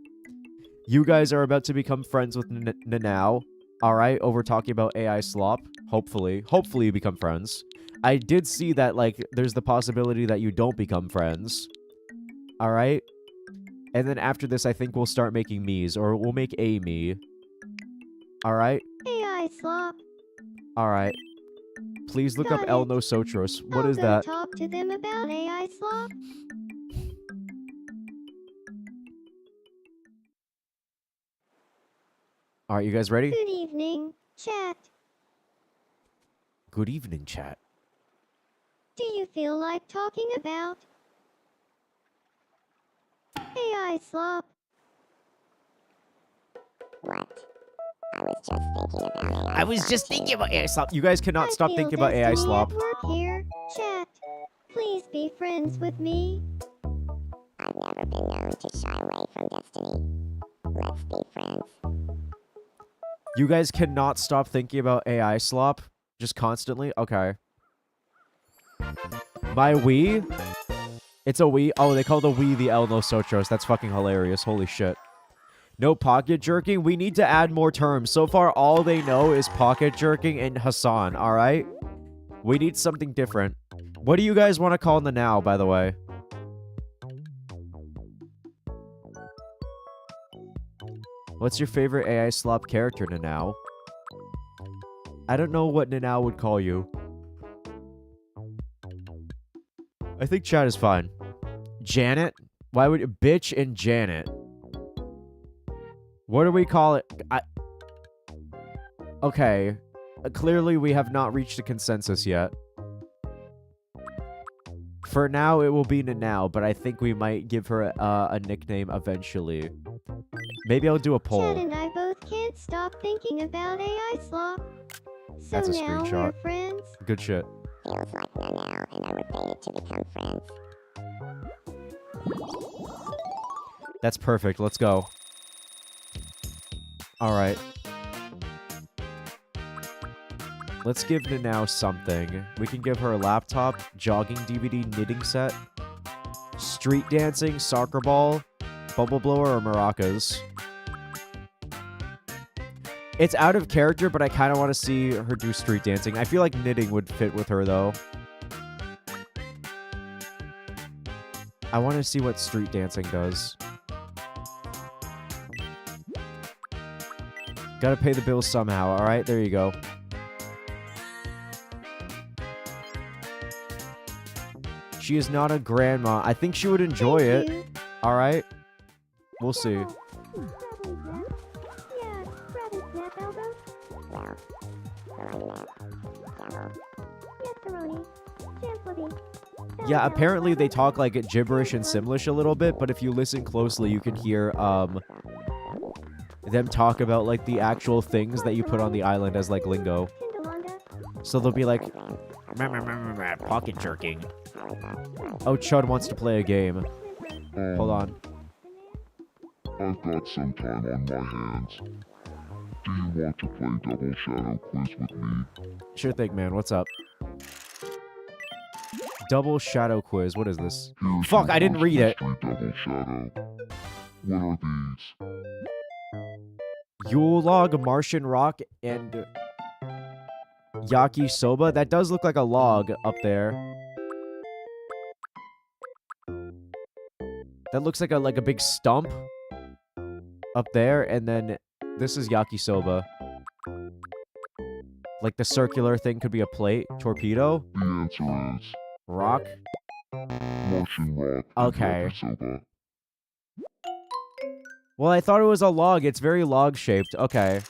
You guys are about to become friends with Nanao, Alright, over talking about AI slop. Hopefully you become friends. I did see that, like, there's the possibility that you don't become friends. Alright? And then after this, I think we'll start making me's, or we'll make a me. Alright? AI slop. Alright. Please look up Got El it. Nosotros. What I'll is go that? talk to them about AI slop. Alright, you guys ready? Good evening, chat. Good evening, chat. Do you feel like talking about AI slop? What? I was just thinking about AI slop. You guys cannot stop thinking about AI slop. At work here, chat. Please be friends with me. I've never been known to shy away from destiny. Let's be friends. You guys cannot stop thinking about AI slop? Just constantly? Okay. My Wii? It's a Wii? Oh, they call the Wii the El Nosotros. That's fucking hilarious. Holy shit. No pocket jerking? We need to add more terms. So far, all they know is pocket jerking and Hassan, alright? We need something different. What do you guys want to call the now, by the way? What's your favorite AI slop character, Nanao? I don't know what Nanao would call you. I think chat is fine. Janet? Why would... Bitch and Janet. What do we call it? Okay. Clearly, we have not reached a consensus yet. For now, it will be Nanao, but I think we might give her a nickname eventually. Maybe I'll do a poll. Chad and I both can't stop thinking about AI slop. So That's a now screenshot. we're friends. Good shit. Feels like now, and I would fated to become friends. That's perfect. Let's go. Alright. Let's give Nanao something. We can give her a laptop, jogging DVD knitting set, street dancing, soccer ball, bubble blower, or maracas. It's out of character, but I kind of want to see her do street dancing. I feel like knitting would fit with her, though. I want to see what street dancing does. Gotta pay the bills somehow, alright? There you go. She is not a grandma. I think she would enjoy Thank it. you. Alright? We'll see. Yeah, apparently they talk like gibberish and Simlish a little bit, but if you listen closely, you can hear them talk about like the actual things that you put on the island as like lingo. So they'll be like, pocket jerking. Oh, Chud wants to play a game. Hold on. I've got some time on my hands. Do you want to play Double Shadow Quiz with me? Sure thing, man. What's up? Double Shadow Quiz. What is this? Here's Fuck, your I didn't first read it. mystery Double Shadow. What are these? Yule log, Martian rock, and yakisoba. That does look like a log up there. That looks like a big stump up there, and then this is yakisoba. Like the circular thing could be a plate, torpedo, The answer is rock. Martian Rock and Okay. Yakisoba. Well, I thought it was a log. It's very log shaped. Okay.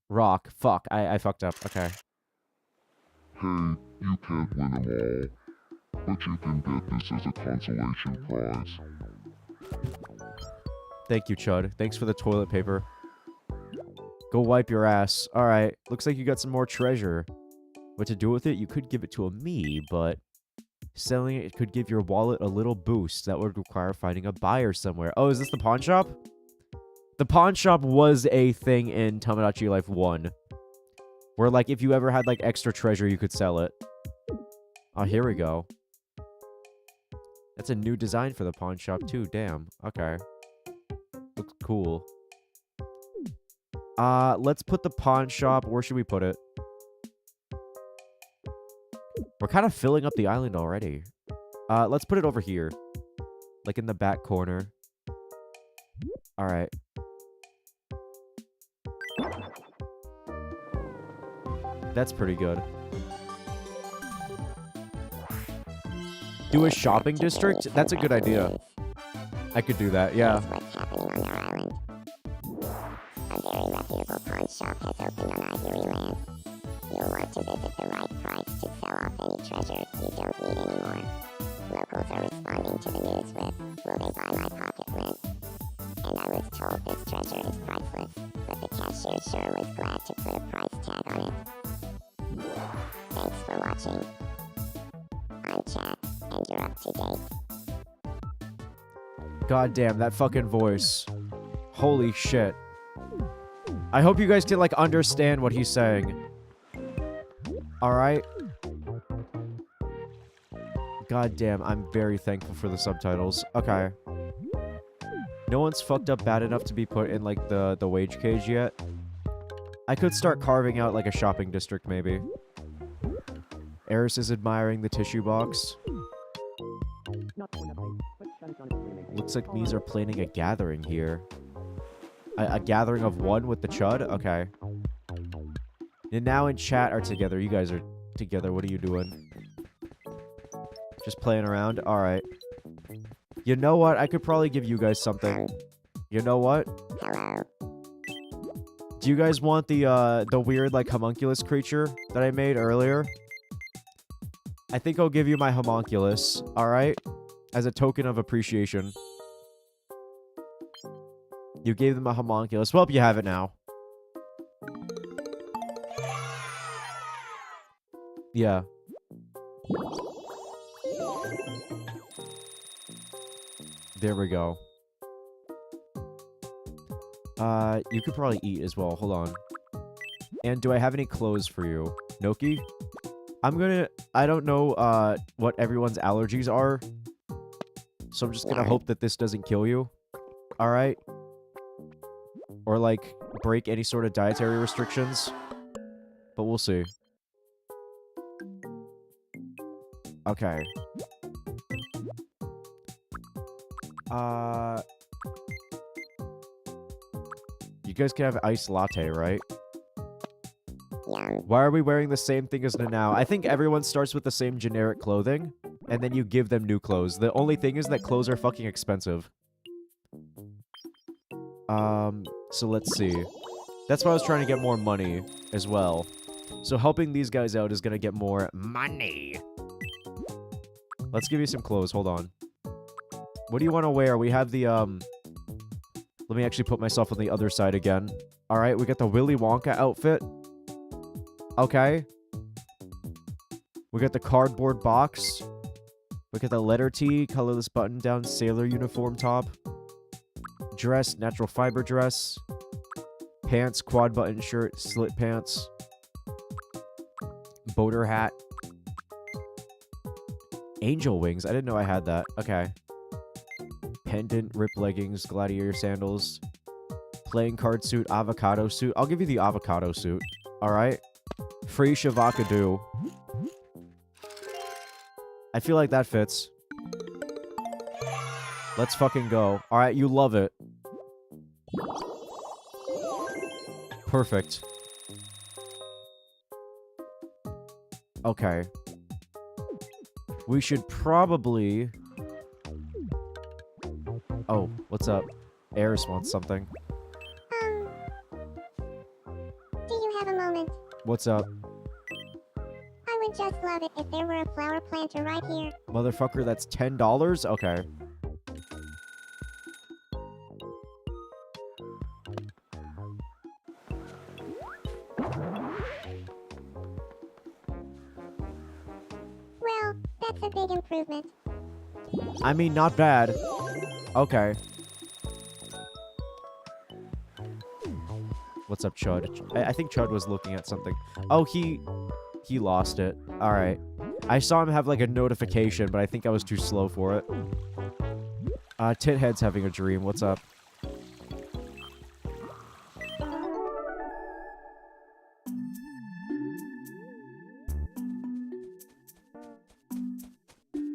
Rock. Fuck. I fucked up. Okay. Hey, you can't win them all, but you can get this as a consolation prize. Thank you, Chud. Thanks for the toilet paper. Go wipe your ass. Alright. Looks like you got some more treasure. What to do with it? You could give it to a me, but selling it could give your wallet a little boost. That would require finding a buyer somewhere. Oh, is this the pawn shop? The pawn shop was a thing in Tomodachi Life 1. Where, like, if you ever had, like, extra treasure, you could sell it. Oh, here we go. That's a new design for the pawn shop, too. Damn. Okay. Looks cool. Let's put the pawn shop. Where should we put it? We're kind of filling up the island already. Let's put it over here. Like in the back corner. Alright. That's pretty good. Do a shopping district? That's a good idea. I could do that, yeah. Here's what's happening on our island. A very reputable pawn shop has opened on Ivory Land. You'll want to visit the right price to sell off any treasure you don't need anymore. Locals are responding to the news with, will they buy my pocket lint? And I was told this treasure is priceless, but the cashier sure was glad to put a price tag on it. Thanks for watching. I'm Chat, and you're up to date. God damn, that fucking voice. Holy shit. I hope you guys can, like, understand what he's saying. Alright? God damn, I'm very thankful for the subtitles. Okay. No one's fucked up bad enough to be put in, like, the wage cage yet. I could start carving out, like, a shopping district, maybe. Eris is admiring the tissue box. Looks like Mies are planning a gathering here. A gathering of one with the Chud? Okay. And now in chat are together. You guys are together. What are you doing? Just playing around? Alright. You know what? I could probably give you guys something. You know what? Hello. Do you guys want the weird, like, homunculus creature that I made earlier? I think I'll give you my homunculus. Alright? As a token of appreciation. You gave them a homunculus. Well, you have it now. Yeah. There we go. You could probably eat as well. Hold on. And do I have any clothes for you? Noki? I don't know, what everyone's allergies are. So I'm just gonna hope that this doesn't kill you. Alright? Or, like, break any sort of dietary restrictions. But we'll see. Okay. You guys can have iced latte, right? Yum. Why are we wearing the same thing as now? I think everyone starts with the same generic clothing, and then you give them new clothes. The only thing is that clothes are fucking expensive. So let's see. That's why I was trying to get more money as well. So helping these guys out is gonna get more money. Let's give you some clothes. Hold on. What do you want to wear? We have the, let me actually put myself on the other side again. Alright, we got the Willy Wonka outfit. Okay. We got the cardboard box. We got the letter T, colorless button-down sailor uniform top. Dress, natural fiber dress. Pants, quad button shirt, slit pants. Boater hat. Angel wings. I didn't know I had that. Okay. Pendant, rip leggings, gladiator sandals. Playing card suit, avocado suit. I'll give you the avocado suit. Alright? Free Shavakadu. I feel like that fits. Let's fucking go. Alright, you love it. Perfect. Okay. We should probably... Oh, what's up? Eris wants something. Do you have a moment? What's up? I would just love it if there were a flower planter right here. Motherfucker, that's $10? Okay. Well, that's a big improvement. I mean, not bad. Okay. What's up, Chud? I think Chud was looking at something. Oh, he lost it. Alright. I saw him have, like, a notification, but I think I was too slow for it. Tithead's having a dream. What's up?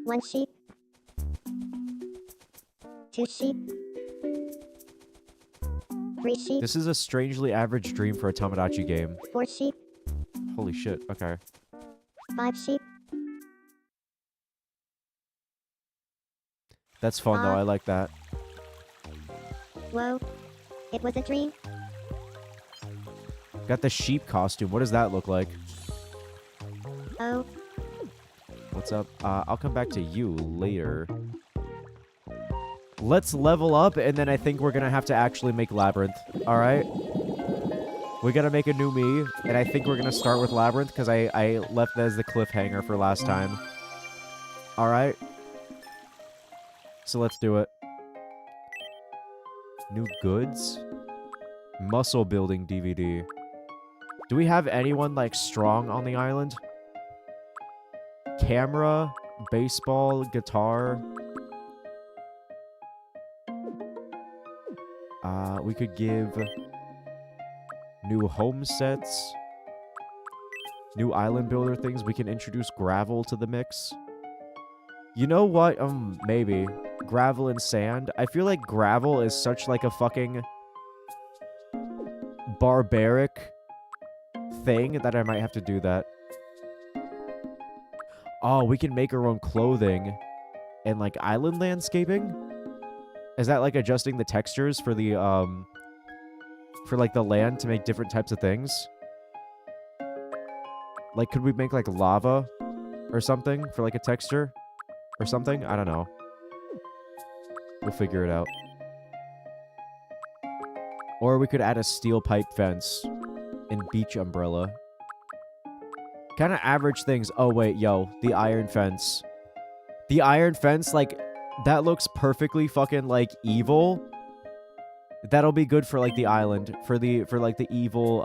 1 sheep. 2 sheep. 3 sheep. This is a strangely average dream for a Tomodachi game. 4 sheep. Holy shit, okay. 5 sheep. That's fun though, I like that. Whoa. It was a dream. Got the sheep costume. What does that look like? Oh. What's up? I'll come back to you later. Let's level up, and then I think we're gonna have to actually make Labyrinth. Alright? We gotta make a new me, and I think we're gonna start with Labyrinth, because I left that as the cliffhanger for last time. Alright? So let's do it. New goods? Muscle building DVD. Do we have anyone, like, strong on the island? Camera, baseball, guitar. We could give new home sets, new island builder things. We can introduce gravel to the mix. You know what? Maybe gravel and sand. I feel like gravel is such like a fucking barbaric thing that I might have to do that. Oh, we can make our own clothing and like island landscaping. Is that like adjusting the textures for the for like the land to make different types of things? Like, could we make like lava or something for like a texture or something? I don't know. We'll figure it out. Or we could add a steel pipe fence and beach umbrella. Kind of average things. Oh, wait, yo. The iron fence. The iron fence, like, that looks perfectly fucking, like, evil. That'll be good for, like, the island. For like, the evil,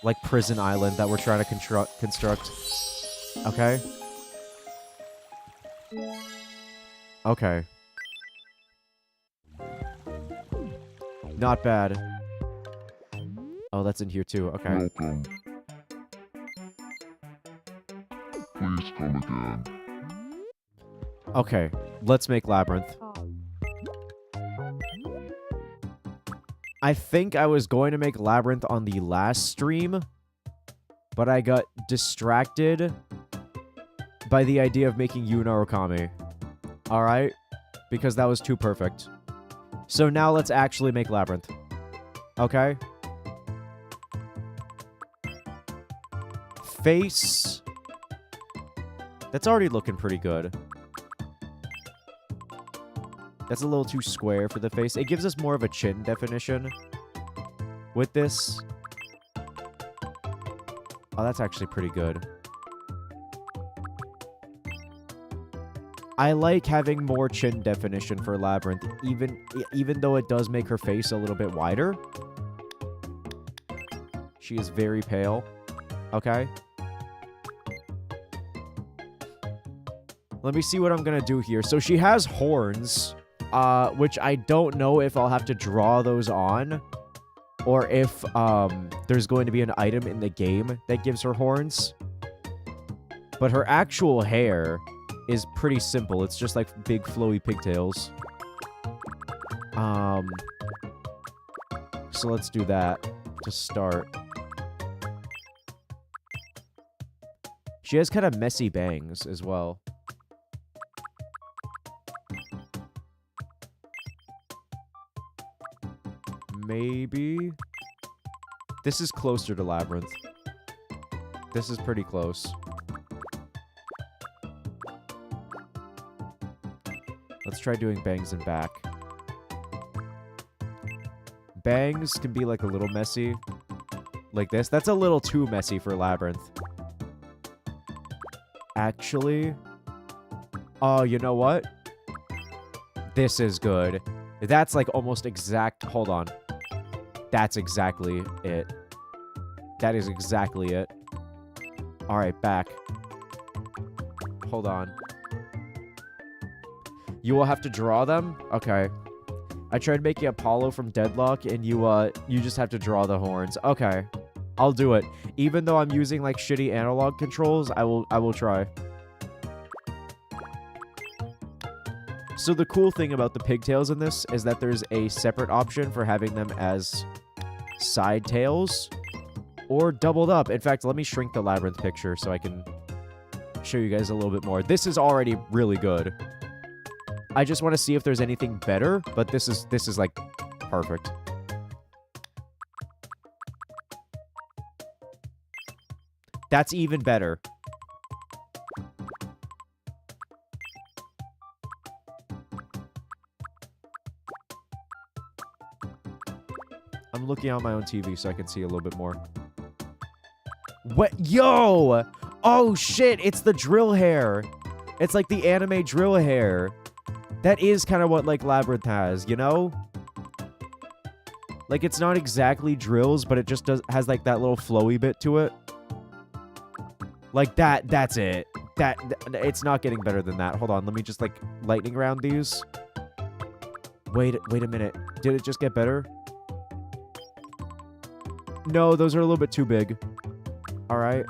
like, prison island that we're trying to construct. Okay? Okay. Not bad. Oh, that's in here, too. Okay. Welcome. Please come again. Okay, let's make Labyrinth. I think I was going to make Labyrinth on the last stream, but I got distracted by the idea of making Yuna Okami. Alright? Because that was too perfect. So now let's actually make Labyrinth. Okay? Face. That's already looking pretty good. That's a little too square for the face. It gives us more of a chin definition with this. Oh, that's actually pretty good. I like having more chin definition for Labyrinth, even though it does make her face a little bit wider. She is very pale. Okay. Let me see what I'm gonna do here. So she has horns, which I don't know if I'll have to draw those on, or if there's going to be an item in the game that gives her horns. But her actual hair is pretty simple. It's just like big flowy pigtails. So let's do that to start. She has kind of messy bangs as well. Maybe. This is closer to Labyrinth. This is pretty close. Let's try doing bangs and back. Bangs can be like a little messy. Like this. That's a little too messy for Labyrinth. Actually. Oh, you know what? This is good. That's like almost exact. Hold on. That's exactly it. That is exactly it. Alright, back. Hold on. You will have to draw them? Okay. I tried making Apollo from Deadlock, and you just have to draw the horns. Okay. I'll do it. Even though I'm using, like, shitty analog controls, I will try. So the cool thing about the pigtails in this is that there's a separate option for having them as side tails or doubled up. In fact, let me shrink the labyrinth picture so I can show you guys a little bit more. This is already really good. I just want to see if there's anything better, but this is like perfect. That's even better. I'm looking on my own TV so I can see a little bit more. What? Yo! Oh, shit! It's the drill hair! It's like the anime drill hair. That is kind of what, like, Labyrinth has, you know? Like, it's not exactly drills, but it just has, like, that little flowy bit to it. Like, that's it. It's not getting better than that. Hold on, let me just, like, lightning round these. Wait a minute. Did it just get better? No, those are a little bit too big. Alright.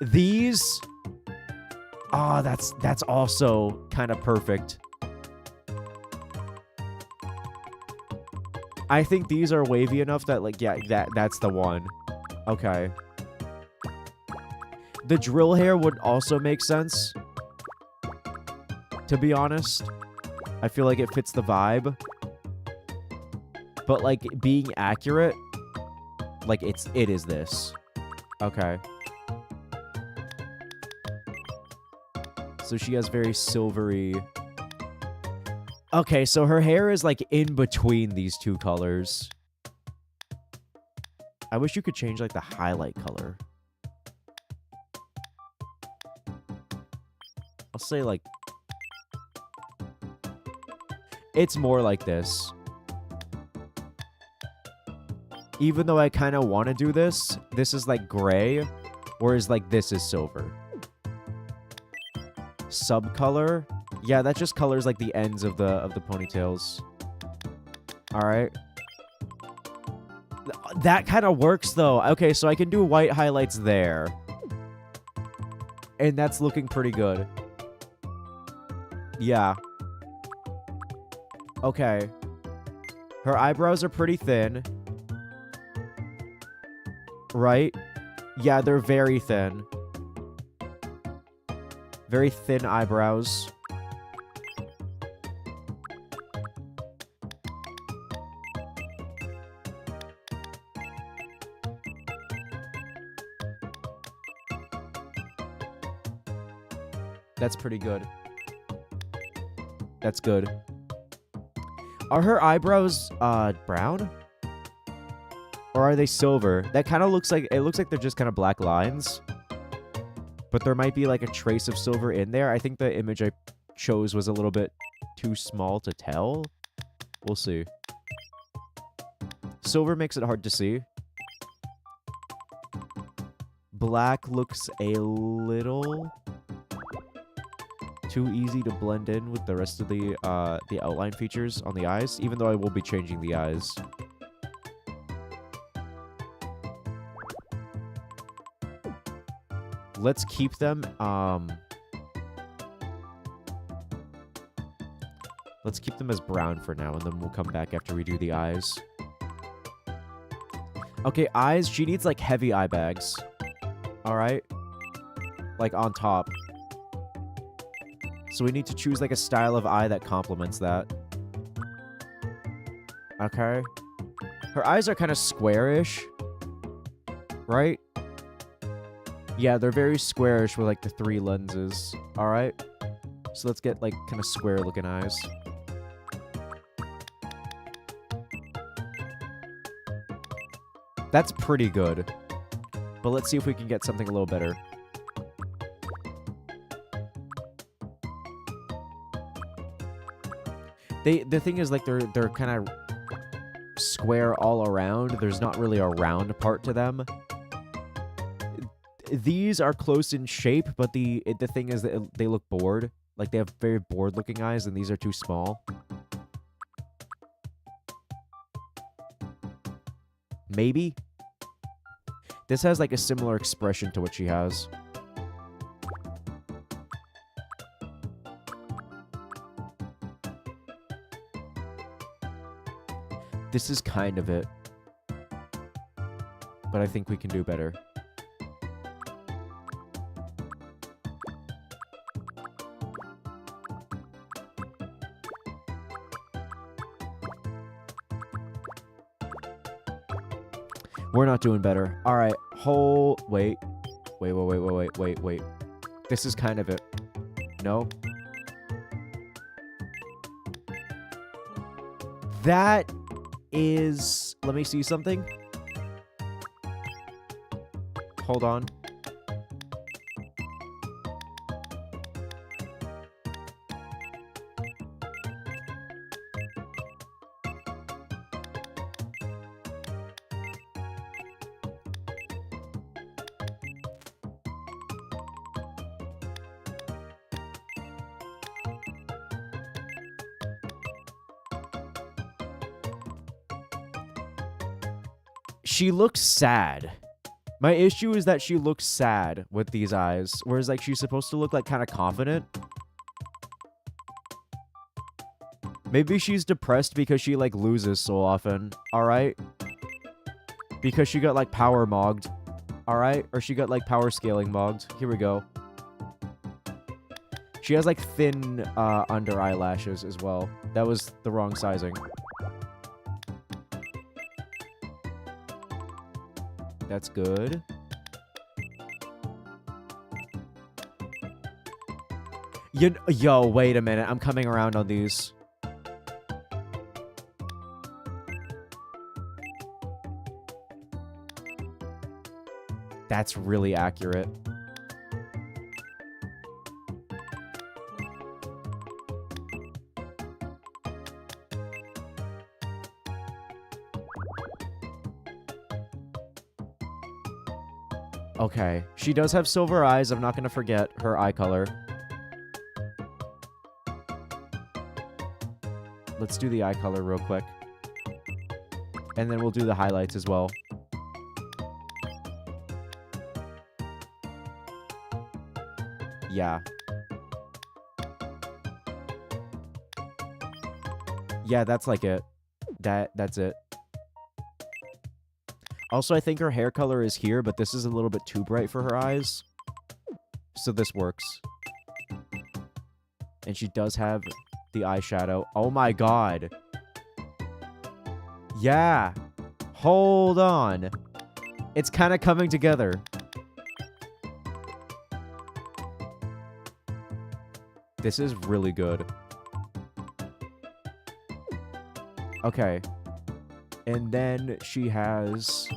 These... Ah, that's also kind of perfect. I think these are wavy enough that, like, yeah, that's the one. Okay. The drill hair would also make sense. To be honest. I feel like it fits the vibe. But, like, being accurate, like, it is this. Okay. So she has very silvery... Okay, so her hair is, like, in between these two colors. I wish you could change, like, the highlight color. I'll say, like... It's more like this. Even though I kind of want to do this, this is, like, gray, whereas, like, this is silver. Subcolor. Yeah, that just colors, like, the ends of the ponytails. Alright. That kind of works, though. Okay, so I can do white highlights there. And that's looking pretty good. Yeah. Okay. Her eyebrows are pretty thin. Right? Yeah, they're very thin. Very thin eyebrows. That's pretty good. That's good. Are her eyebrows, brown? Or are they silver? That kind of looks like... It looks like they're just kind of black lines. But there might be, like, a trace of silver in there. I think the image I chose was a little bit too small to tell. We'll see. Silver makes it hard to see. Black looks a little... too easy to blend in with the rest of the outline features on the eyes, even though I will be changing the eyes. Let's keep them, let's keep them as brown for now, and then we'll come back after we do the eyes. Okay, eyes, she needs, like, heavy eye bags. Alright? Like, on top. So we need to choose, like, a style of eye that complements that. Okay. Her eyes are kind of squarish. Right? Yeah, they're very squarish with, like, the 3 lenses. Alright. So let's get, like, kind of square-looking eyes. That's pretty good. But let's see if we can get something a little better. The thing is, like, they're kind of square all around. There's not really a round part to them. These are close in shape, but the thing is that they look bored. Like, they have very bored-looking eyes, and these are too small. Maybe? This has, like, a similar expression to what she has. This is kind of it. But I think we can do better. We're not doing better. All right. Wait. Wait. This is kind of it. No. That is... Let me see something. Hold on. She looks sad. My issue is that she looks sad with these eyes, whereas like she's supposed to look like kind of confident. Maybe she's depressed because she like loses so often, alright? Because she got like power mogged, alright? Or she got like power scaling mogged. Here we go. She has like thin under eyelashes as well. That was the wrong sizing. That's good. Yo, wait a minute. I'm coming around on these. That's really accurate. Okay. She does have silver eyes. I'm not going to forget her eye color. Let's do the eye color real quick. And then we'll do the highlights as well. Yeah. Yeah, that's like it. That's it. Also, I think her hair color is here, but this is a little bit too bright for her eyes. So this works. And she does have the eyeshadow. Oh my god. Yeah. Hold on. It's kind of coming together. This is really good. Okay. And then she has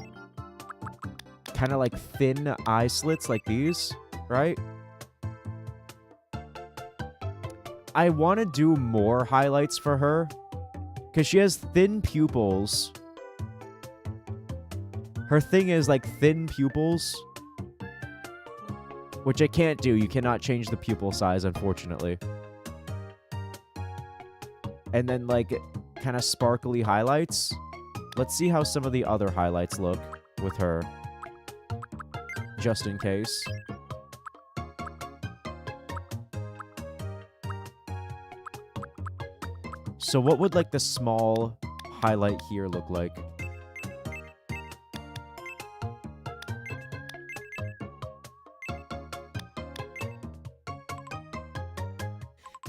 kind of like thin eye slits like these, right? I want to do more highlights for her because she has thin pupils. Her thing is like thin pupils, which I can't do. You cannot change the pupil size, unfortunately. And then like kind of sparkly highlights. Let's see how some of the other highlights look with her. Just in case. So what would like the small highlight here look like?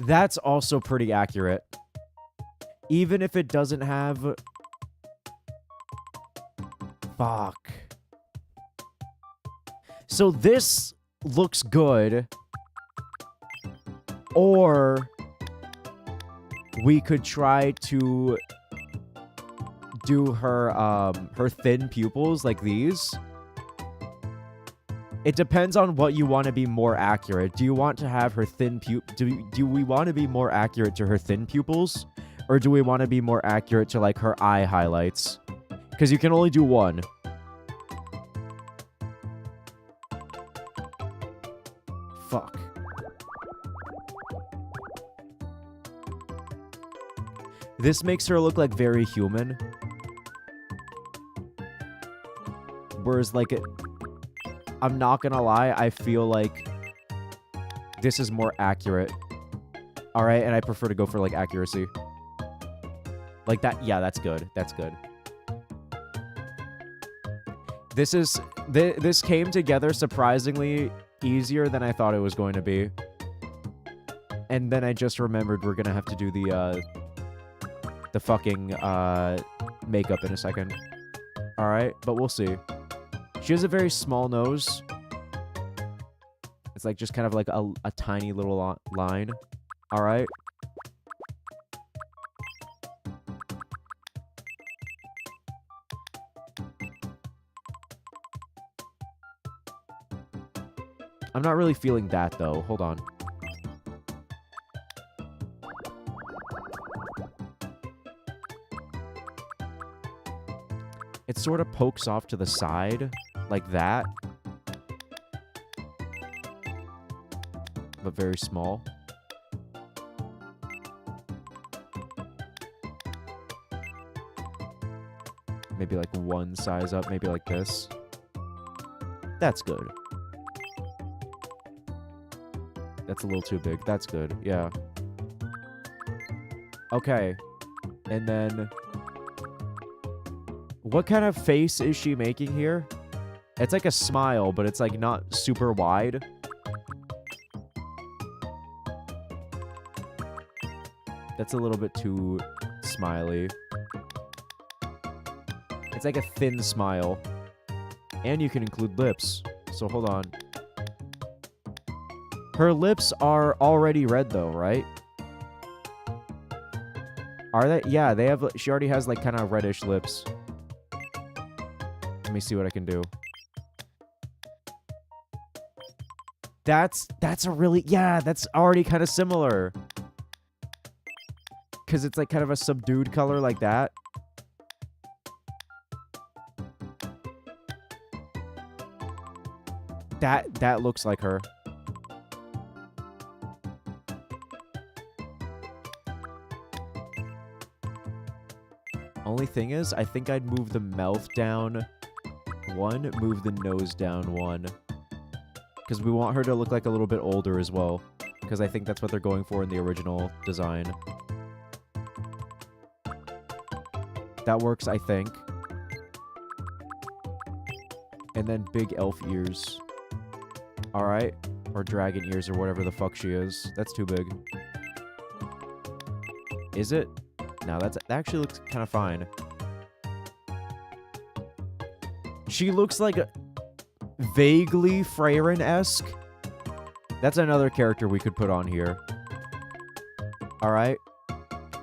That's also pretty accurate. Even if it doesn't have... Fuck. So this looks good. Or we could try to do her her thin pupils like these. It depends on what you want to be more accurate. Do you want to have her thin do we want to be more accurate to her thin pupils? Or do we want to be more accurate to like her eye highlights? Because you can only do one. Fuck. This makes her look like very human. Whereas like I'm not gonna lie, I feel like this is more accurate. Alright, and I prefer to go for like accuracy. Like that. Yeah, that's good. That's good. This came together surprisingly easier than I thought it was going to be. And then I just remembered we're gonna have to do the fucking makeup in a second. Alright, but we'll see. She has a very small nose. It's like just kind of like a tiny little line. Alright. I'm not really feeling that, though. Hold on. It sort of pokes off to the side, like that. But very small. Maybe like one size up, maybe like this. That's good. That's a little too big. That's good. Yeah. Okay. And then... what kind of face is she making here? It's like a smile, but it's like not super wide. That's a little bit too smiley. It's like a thin smile. And you can include lips. So hold on. Her lips are already red though, right? Are they? Yeah, they have... she already has like kind of reddish lips. Let me see what I can do. That's a really... yeah, that's already kind of similar. Because it's like kind of a subdued color like that. That looks like her. Only thing is, I think I'd move the mouth down one, move the nose down one. Because we want her to look like a little bit older as well. Because I think that's what they're going for in the original design. That works, I think. And then big elf ears. Alright. Or dragon ears or whatever the fuck she is. That's too big. Is it? No, that actually looks kind of fine. She looks like a vaguely Freyren-esque. That's another character we could put on here. Alright.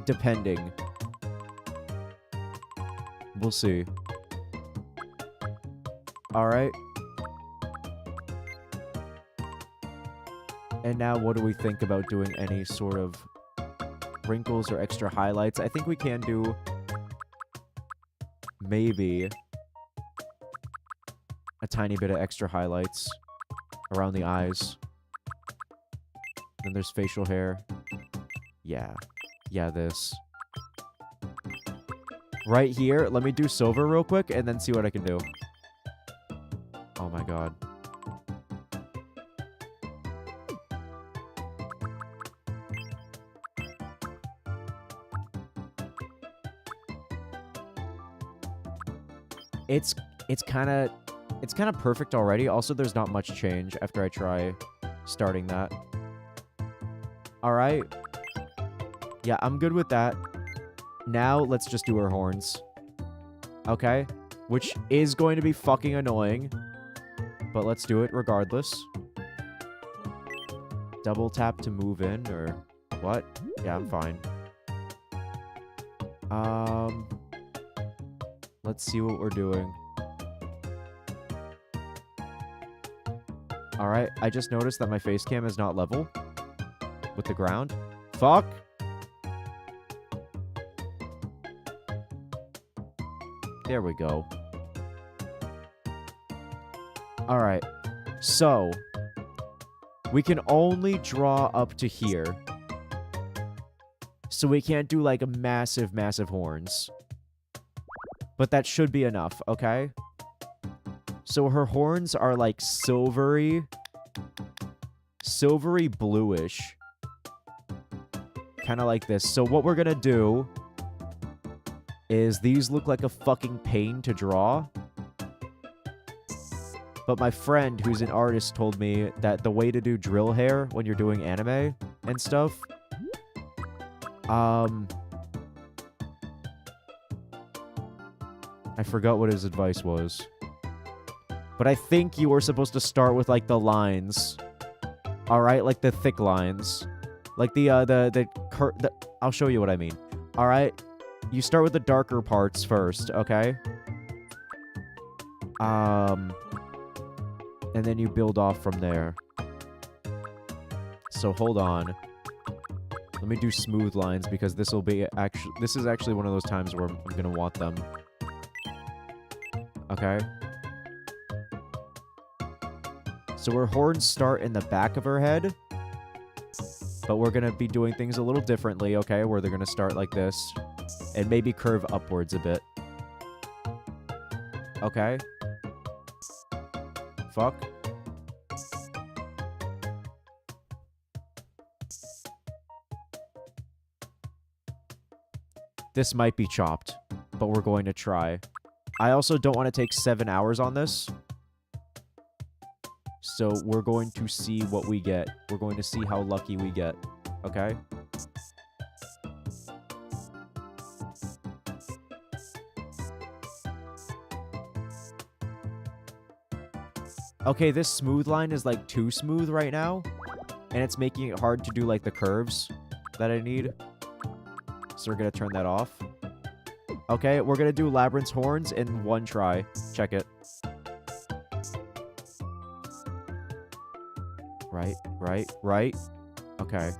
Depending. We'll see. Alright. And now what do we think about doing any sort of wrinkles or extra highlights? I think we can do maybe a tiny bit of extra highlights around the eyes. Then there's facial hair. Yeah. Yeah, this. Right here, let me do silver real quick and then see what I can do. Oh my god. It's kind of perfect already. Also, there's not much change after I try starting that. All right. Yeah, I'm good with that. Now, let's just do her horns. Okay? Which is going to be fucking annoying. But let's do it regardless. Double tap to move in, or what? Yeah, I'm fine. Let's see what we're doing. Alright, I just noticed that my face cam is not level with the ground. Fuck! There we go. Alright, so we can only draw up to here. So we can't do like a massive horns. But that should be enough, okay? So her horns are like silvery bluish. Kind of like this. So what we're gonna do is these look like a fucking pain to draw. But my friend, who's an artist, told me that the way to do drill hair when you're doing anime and stuff, I forgot what his advice was. But I think you were supposed to start with, like, the lines. Alright? Like, the thick lines. Like, I'll show you what I mean. Alright? You start with the darker parts first, okay? And then you build off from there. So, hold on. Let me do smooth lines, because this will be this is actually one of those times where I'm gonna want them. Okay? So her horns start in the back of her head. But we're gonna be doing things a little differently, okay? Where they're gonna start like this. And maybe curve upwards a bit. Okay? Fuck. This might be chopped, but we're going to try. I also don't want to take 7 hours on this. So we're going to see what we get. We're going to see how lucky we get. Okay? Okay, this smooth line is like too smooth right now. And it's making it hard to do like the curves that I need. So we're going to turn that off. Okay, we're going to do Labyrinth's horns in one try. Check it. Right. Okay.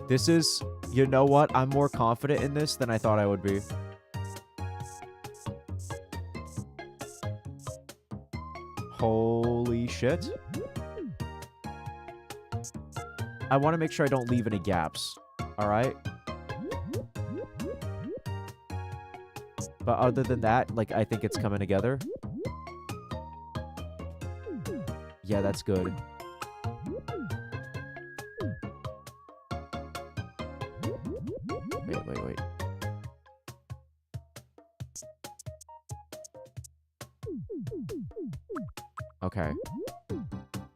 This is... You know what? I'm more confident in this than I thought I would be. Holy shit. I want to make sure I don't leave any gaps. Alright? But other than that, like, I think it's coming together. Yeah, that's good. Wait. Okay.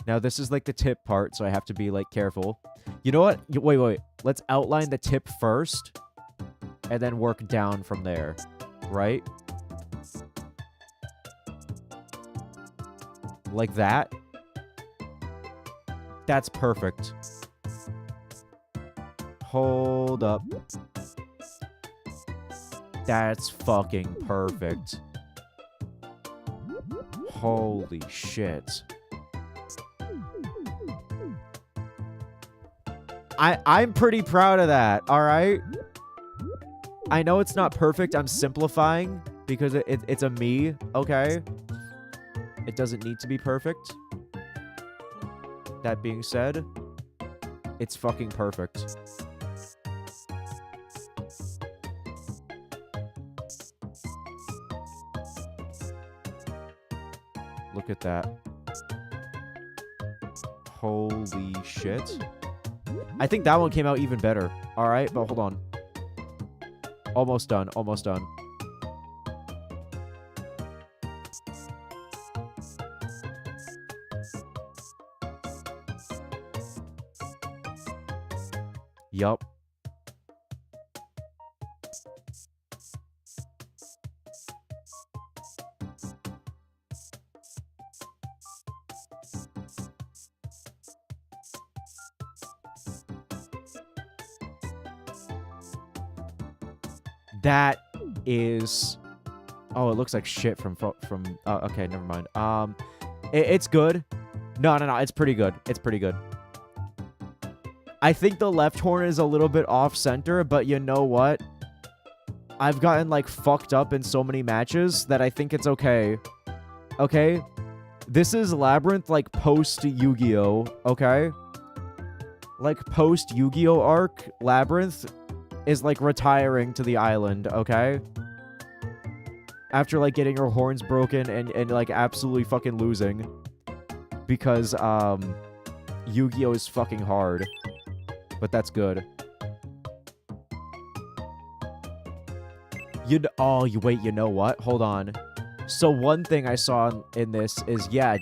Now, this is, like, the tip part, so I have to be, like, careful. You know what? Wait. Let's outline the tip first, and then work down from there. Right? Like that? That's perfect. Hold up. That's fucking perfect. Holy shit. I'm pretty proud of that, alright? I know it's not perfect. I'm simplifying because it's a me, okay? It doesn't need to be perfect. That being said, it's fucking perfect. Look at that. Holy shit. I think that one came out even better. Alright, but hold on. Almost done. Yup. That is... Oh, it looks like shit from okay, never mind. It's good. No, it's pretty good. I think the left horn is a little bit off-center, but you know what? I've gotten, like, fucked up in so many matches that I think it's okay. Okay? This is Labyrinth, like, post-Yu-Gi-Oh! Okay? Like, post-Yu-Gi-Oh! Arc, Labyrinth is, like, retiring to the island, okay? After, like, getting her horns broken and like, absolutely fucking losing. Because, Yu-Gi-Oh! Is fucking hard. but that's good. Wait, you know what? Hold on. So one thing I saw in this is, yeah,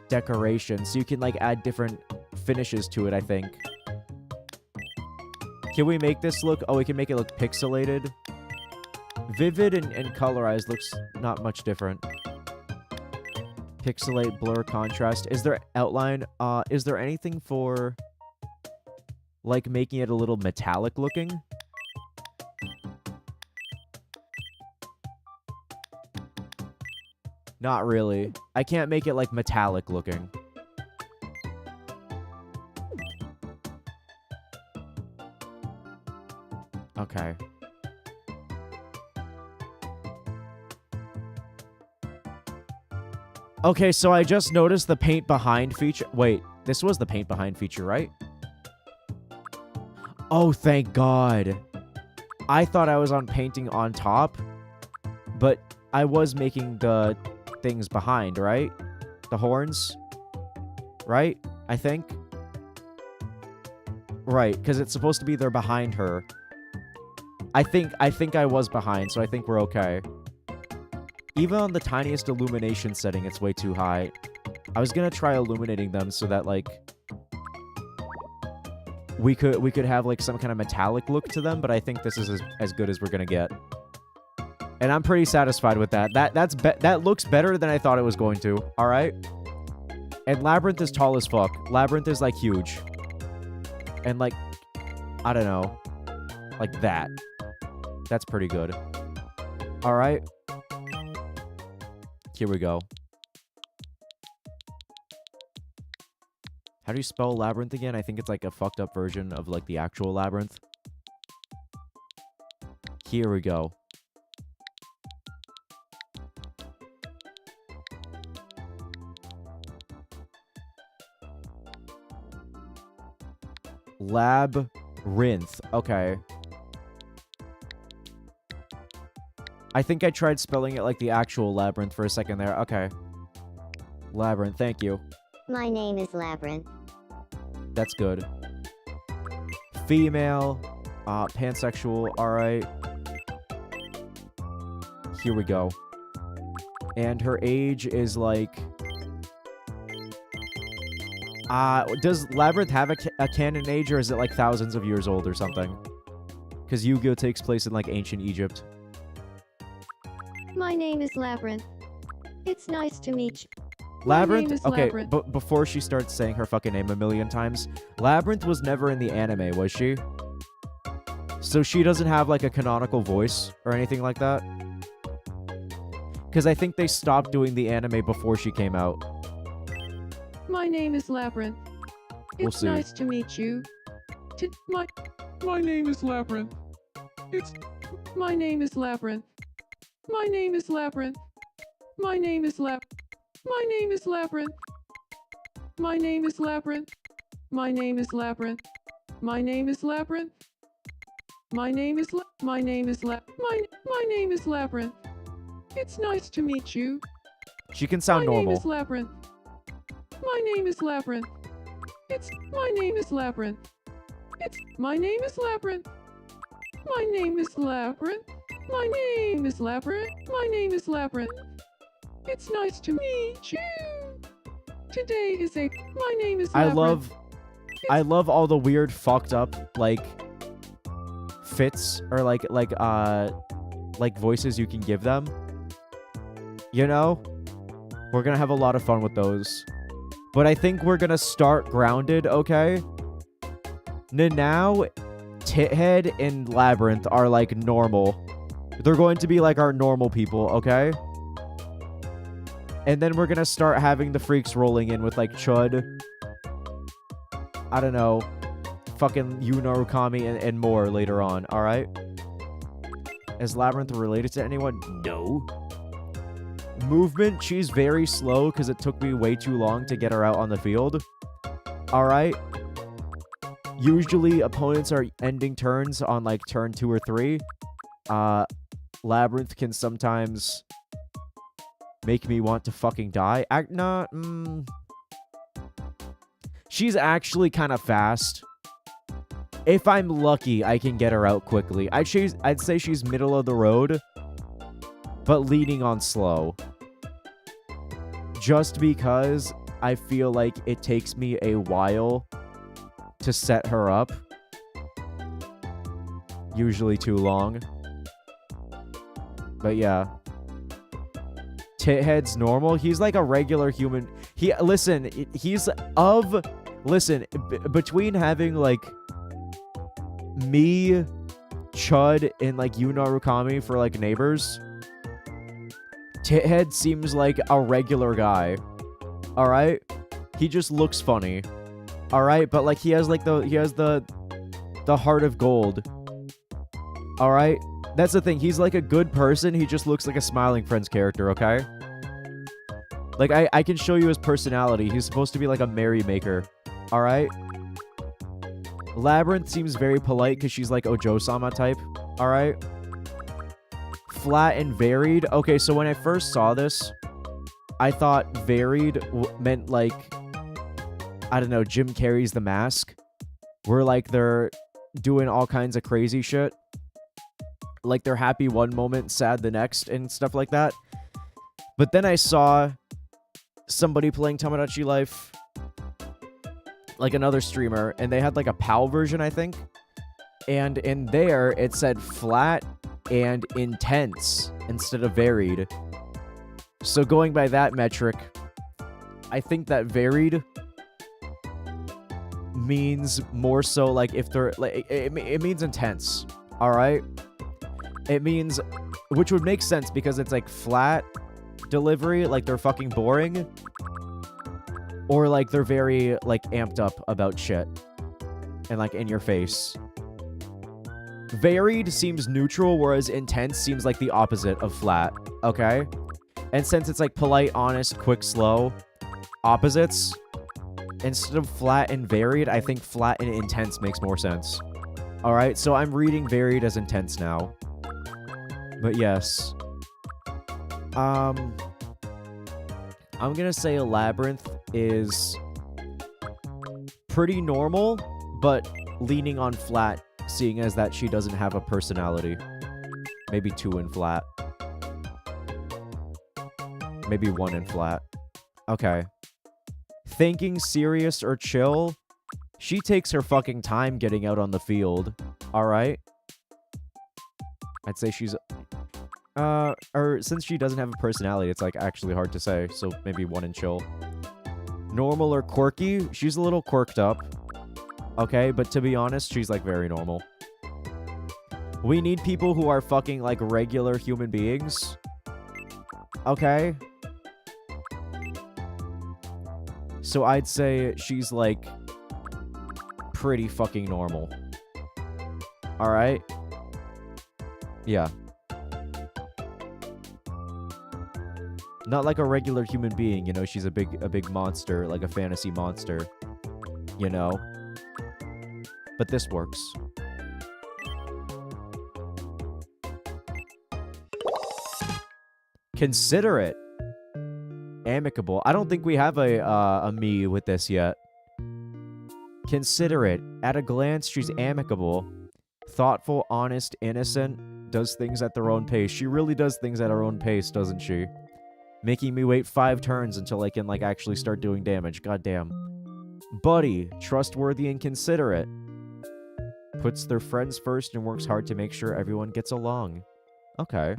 decoration. So you can, like, add different finishes to it, I think. Can we make this look... Oh, we can make it look pixelated. Vivid and colorized looks not much different. Pixelate, blur, contrast. Is there outline? Is there anything for, like, making it a little metallic looking? Not really. I can't make it, like, metallic looking. Okay. Okay, so I just noticed the paint behind feature. Wait, this was the paint behind feature, right? Oh, thank God. I thought I was on painting on top, but I was making the things behind, right? The horns, right? I think. Right, because it's supposed to be they're behind her. I think I was behind, so I think we're okay. Even on the tiniest illumination setting, it's way too high. I was gonna try illuminating them so that, like, we could have, like, some kind of metallic look to them, but I think this is as good as we're gonna get. And I'm pretty satisfied with that. That looks better than I thought it was going to. All right. And Labyrinth is tall as fuck. Labyrinth is, like, huge. And, like, I don't know, like that. That's pretty good. All right. Here we go. How do you spell Labyrinth again? I think it's like a fucked up version of, like, the actual Labyrinth. Here we go. Labyrinth. Okay. I think I tried spelling it like the actual Labyrinth for a second there. Okay. Labyrinth, thank you. My name is Labyrinth. That's good. Female. Pansexual. Alright. Here we go. And her age is like... does Labyrinth have a canon age, or is it like thousands of years old or something? Because Yu-Gi-Oh! Takes place in, like, ancient Egypt. My name is Labyrinth. It's nice to meet you. Labyrinth? My name is Okay, Labyrinth. but before she starts saying her fucking name a million times, Labyrinth was never in the anime, was she? So she doesn't have, like, a canonical voice or anything like that? Because I think they stopped doing the anime before she came out. My name is Labyrinth. We'll It's see. nice to meet you. My name is Labyrinth. My name is Labyrinth. My name is Labyrinth. My name is My name is Labyrinth. My name is Labyrinth. My name is Labyrinth. My name is Labyrinth. My name is My name is My name is Labyrinth. It's nice to meet you. She can sound My name normal. is Labyrinth. My name is Labyrinth. My name is Labyrinth. My name is Labyrinth. My name is Labyrinth. My name is Labyrinth. My name is Labyrinth. It's nice to meet you. Today is My name is Labyrinth. I love all the weird fucked up, like, fits or like voices you can give them. You know? We're gonna have a lot of fun with those. But I think we're gonna start grounded, okay? Now, Tithead and Labyrinth are, like, normal. They're going to be, like, our normal people, okay? And then we're gonna start having the freaks rolling in with, like, Chud. I don't know. Fucking Yunarukami and more later on, alright? Is Labyrinth related to anyone? No. Movement, she's very slow because it took me way too long to get her out on the field. Alright. Usually, opponents are ending turns on, like, turn 2 or 3. Labyrinth can sometimes make me want to fucking die. She's actually kind of fast. If I'm lucky, I can get her out quickly. I'd say she's middle of the road, but leaning on slow. Just because I feel like it takes me a while to set her up. Usually too long. But yeah. Tithead's normal. He's like a regular human. Listen, between having like me, Chud, and like Yu Narukami for like neighbors, Tithead seems like a regular guy. Alright? He just looks funny. Alright? But like he has the heart of gold. Alright? That's the thing. He's like a good person. He just looks like a Smiling Friends character, okay? Like, I can show you his personality. He's supposed to be like a merrymaker. Alright? Labyrinth seems very polite because she's like Ojo-sama type. Alright? Flat and varied. Okay, so when I first saw this, I thought varied meant like, I don't know, Jim Carrey's The Mask. Where like they're doing all kinds of crazy shit. Like they're happy one moment, sad the next, and stuff like that. But then I saw somebody playing Tomodachi Life, like another streamer, and they had like a PAL version, I think. And in there, it said flat and intense instead of varied. So going by that metric, I think that varied means more so like if they're like it means intense. All right. It means, which would make sense because it's like flat delivery, like they're fucking boring, or like they're very like amped up about shit and like in your face. Varied seems neutral, whereas intense seems like the opposite of flat, okay? And since it's like polite, honest, quick, slow, opposites, instead of flat and varied, I think flat and intense makes more sense. Alright, so I'm reading varied as intense now. But yes. I'm gonna say Labyrinth is pretty normal, but leaning on flat, seeing as that she doesn't have a personality. Maybe 2 in flat. Maybe 1 in flat. Okay. Thinking serious or chill? She takes her fucking time getting out on the field. Alright? I'd say she's... or since she doesn't have a personality, it's like actually hard to say, so maybe 1 in chill. Normal or quirky? She's a little quirked up. Okay, but to be honest, she's like very normal. We need people who are fucking like regular human beings. Okay? So I'd say she's like pretty fucking normal. Alright? Yeah. Not like a regular human being, you know, she's a big monster, like a fantasy monster. You know? But this works. Considerate. Amicable. I don't think we have a me with this yet. Considerate. At a glance, she's amicable. Thoughtful, honest, innocent. Does things at their own pace. She really does things at her own pace, doesn't she? Making me wait 5 turns until I can, like, actually start doing damage. Goddamn. Buddy. Trustworthy and considerate. Puts their friends first and works hard to make sure everyone gets along. Okay.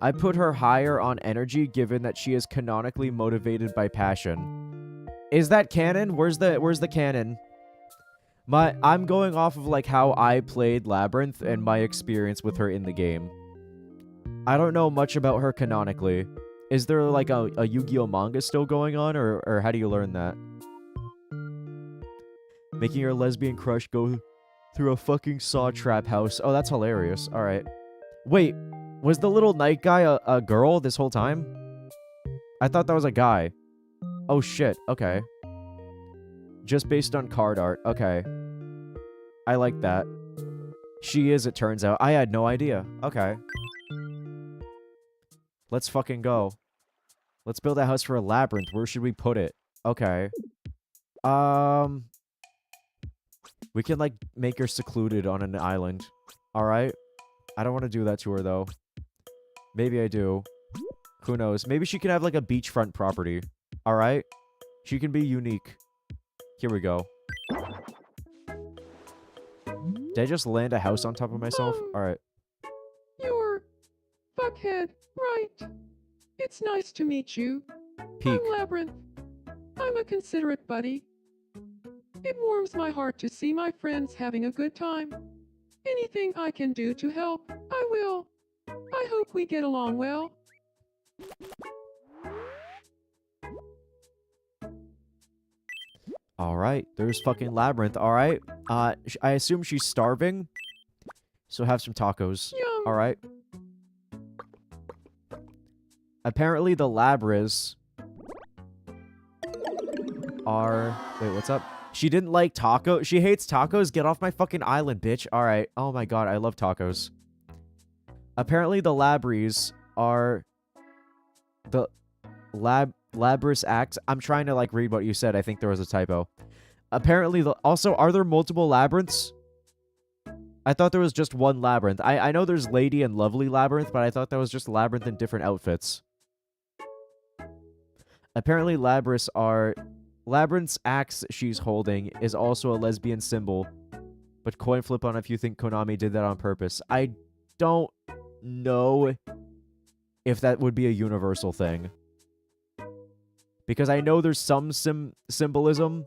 I put her higher on energy given that she is canonically motivated by passion. Is that canon? Where's the canon? I'm going off of like how I played Labyrinth and my experience with her in the game. I don't know much about her canonically. Is there like a Yu-Gi-Oh manga still going on, or how do you learn that? Making your lesbian crush go through a fucking saw trap house. Oh, that's hilarious. Alright. Wait, was the little knight guy a girl this whole time? I thought that was a guy. Oh shit, okay. Just based on card art. Okay. I like that. She is, it turns out. I had no idea. Okay. Let's fucking go. Let's build a house for a labyrinth. Where should we put it? Okay. We can, like, make her secluded on an island. Alright? I don't want to do that to her, though. Maybe I do. Who knows? Maybe she can have, like, a beachfront property. Alright? She can be unique. Here we go. Did I just land a house on top of myself? Alright. You're Buckhead, right? It's nice to meet you. Peek. I'm Labyrinth. I'm a considerate buddy. It warms my heart to see my friends having a good time. Anything I can do to help, I will. I hope we get along well. Alright, there's fucking Labyrinth, alright? I assume she's starving. So have some tacos. Yum. Alright. Apparently the Labras are... Wait, what's up? She didn't like taco. She hates tacos? Get off my fucking island, bitch. Alright. Oh my god, I love tacos. Apparently the Labries are... The... Labrys Act. I'm trying to, like, read what you said. I think there was a typo. Apparently, also, are there multiple labyrinths? I thought there was just one labyrinth. I know there's Lady and Lovely Labyrinth, but I thought that was just Labyrinth in different outfits. Apparently, Labrys are... Labyrinth's axe she's holding is also a lesbian symbol. But coin flip on if you think Konami did that on purpose. I don't know if that would be a universal thing. Because I know there's some symbolism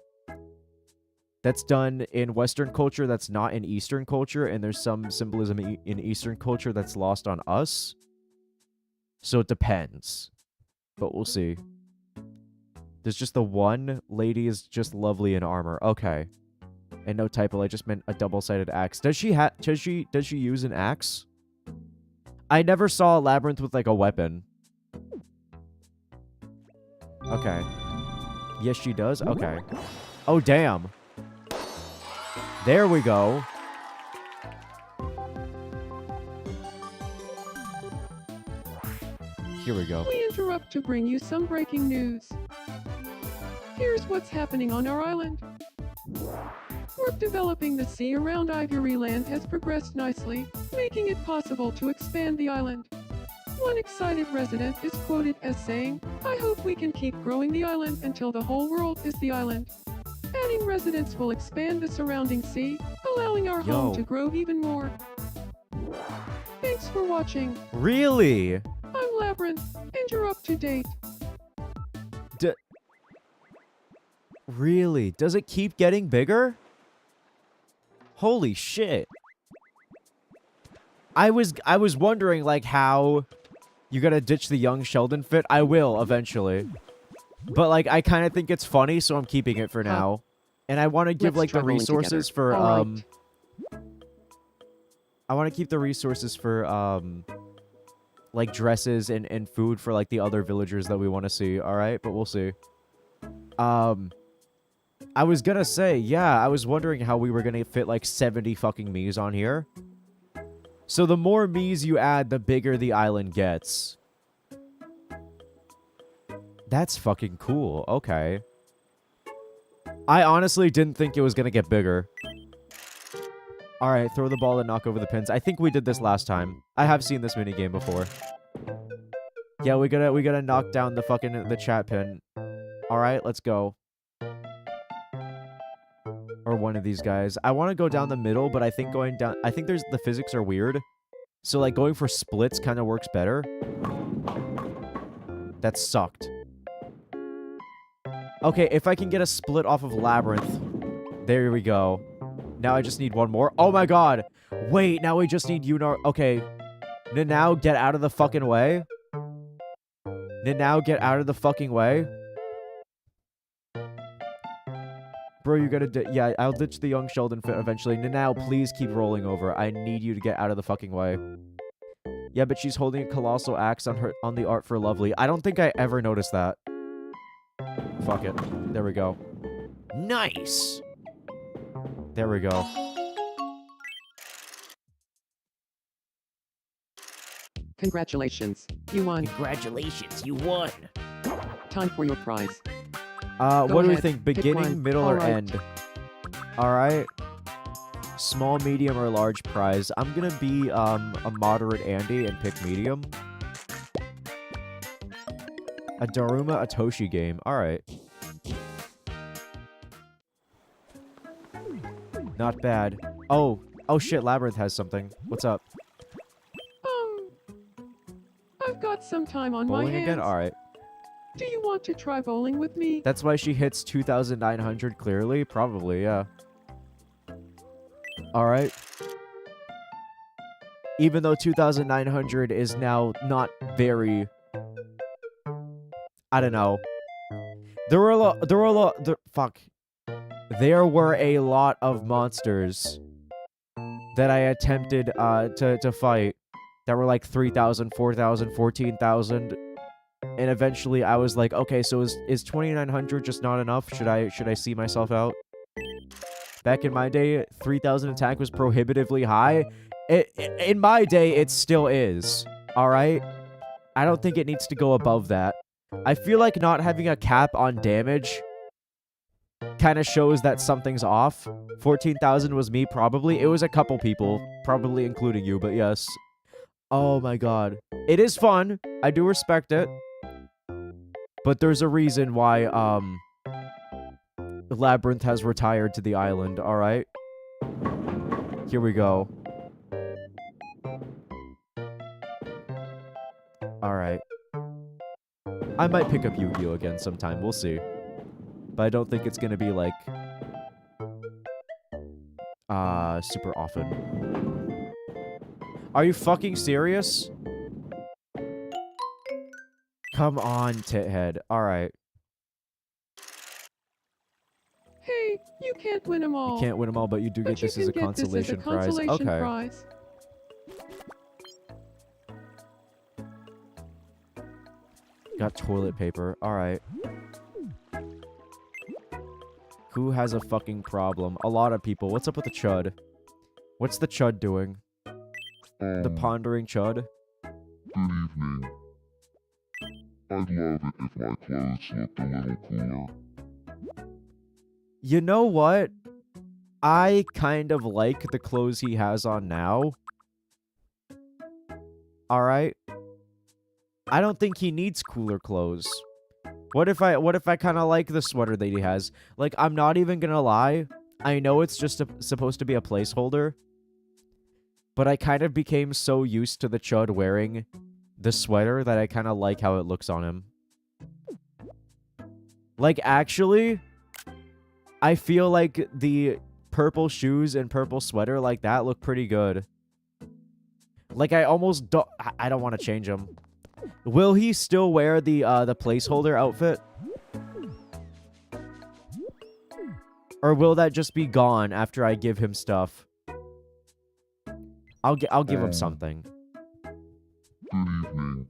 that's done in Western culture that's not in Eastern culture, and there's some symbolism in Eastern culture that's lost on us. So it depends. But we'll see. There's just the one lady is just lovely in armor. Okay. And no typo, I just meant a double-sided axe. Does she use an axe? I never saw a labyrinth with, like, a weapon. Okay. Yes, she does? Okay. Oh, damn. There we go. Here we go. We interrupt to bring you some breaking news. Here's what's happening on our island. Work developing the sea around Ivory Land has progressed nicely, making it possible to expand the island. One excited resident is quoted as saying, "I hope we can keep growing the island until the whole world is the island." Adding residents will expand the surrounding sea, allowing our home to grow even more. Thanks for watching. Really? I'm Labyrinth, and you're up to date. Really? Does it keep getting bigger? Holy shit. I was wondering, like, how you gotta ditch the young Sheldon fit. I will eventually. But, like, I kind of think it's funny, so I'm keeping it for now. And I want to give, like, the resources for, right. I want to keep the resources for, like, dresses and food for, like, the other villagers that we want to see, alright? But we'll see. I was gonna say, yeah, I was wondering how we were gonna fit, like, 70 fucking Miis on here. So the more Miis you add, the bigger the island gets. That's fucking cool. Okay. I honestly didn't think it was gonna get bigger. Alright, throw the ball and knock over the pins. I think we did this last time. I have seen this minigame before. Yeah, we gotta knock down the fucking the chat pin. Alright, let's go. Or one of these guys. I want to go down the middle, but I think going down... I think the physics are weird. So, like, going for splits kind of works better. That sucked. Okay, if I can get a split off of Labyrinth. There we go. Now I just need one more. Oh my god! Wait, now we just need Yunar... Okay. Now get out of the fucking way. Now get out of the fucking way. Bro, you gotta... Yeah, I'll ditch the young Sheldon fit eventually. Now, please keep rolling over. I need you to get out of the fucking way. Yeah, but she's holding a colossal axe on the art for Lovely. I don't think I ever noticed that. Fuck it. There we go. Nice! There we go. Congratulations, you won. Congratulations, you won! Time for your prize. What do we ahead, think? pick Beginning, one. middle, or Alright. end? Alright. Small, medium, or large prize. I'm gonna be a moderate Andy and pick medium. A Daruma Atoshi game. Alright. Not bad. Oh shit, Labyrinth has something. What's up? I've got some time on my Bowling hands. again? Alright. Do you want to try bowling with me? That's why she hits 2,900 clearly? Probably, yeah. Alright. Even though 2,900 is now not very... I don't know. There were a lot... Fuck. There were a lot of monsters that I attempted to fight that were like 3,000, 4,000, 14,000. And eventually I was like, okay, so is 2,900 just not enough? Should I see myself out? Back in my day, 3,000 attack was prohibitively high. In my day, it still is. Alright? I don't think it needs to go above that. I feel like not having a cap on damage kind of shows that something's off. 14,000 was me, probably. It was a couple people, probably including you, but yes. Oh my god. It is fun. I do respect it. But there's a reason why, Labyrinth has retired to the island, alright? Here we go. Alright. I might pick up Yu-Gi-Oh! Again sometime, we'll see. But I don't think it's gonna be, like... super often. Are you fucking serious? Come on, tithead. Alright. Hey, you can't win them all. You can't win them all, but you do get this as a consolation prize. Okay. Got toilet paper. Alright. Who has a fucking problem? A lot of people. What's up with the chud? What's the chud doing? The pondering chud? Good evening. I'd love it if my clothes looked a little cooler. You know what? I kind of like the clothes he has on now. Alright? I don't think he needs cooler clothes. What if I kind of like the sweater that he has? Like, I'm not even gonna lie. I know it's just supposed to be a placeholder. But I kind of became so used to the chud wearing the sweater that I kind of like how it looks on him. Like, actually, I feel like the purple shoes and purple sweater like that look pretty good. Like, I almost don't... I don't want to change them. Will he still wear the placeholder outfit? Or will that just be gone after I give him stuff? I'll give him something. Good evening.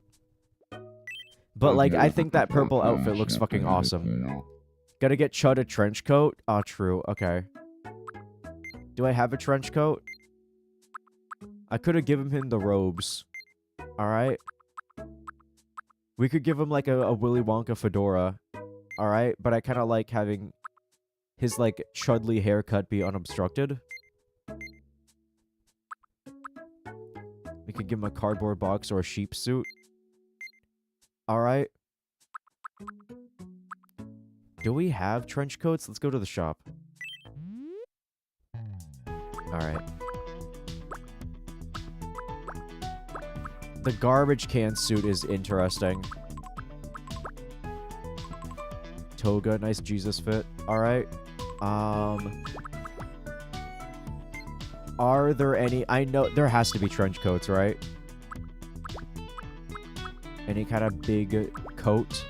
But, like, I think that purple outfit looks fucking awesome. Gotta get Chud a trench coat? Oh, true. Okay. Do I have a trench coat? I could have given him the robes. Alright. We could give him, like, a Willy Wonka fedora. Alright? But I kind of like having his, like, Chudley haircut be unobstructed. We could give him a cardboard box or a sheep suit. Alright. Do we have trench coats? Let's go to the shop. Alright. The garbage can suit is interesting. Toga, nice Jesus fit. Alright. Are there any... I know there has to be trench coats, right? Any kind of big coat?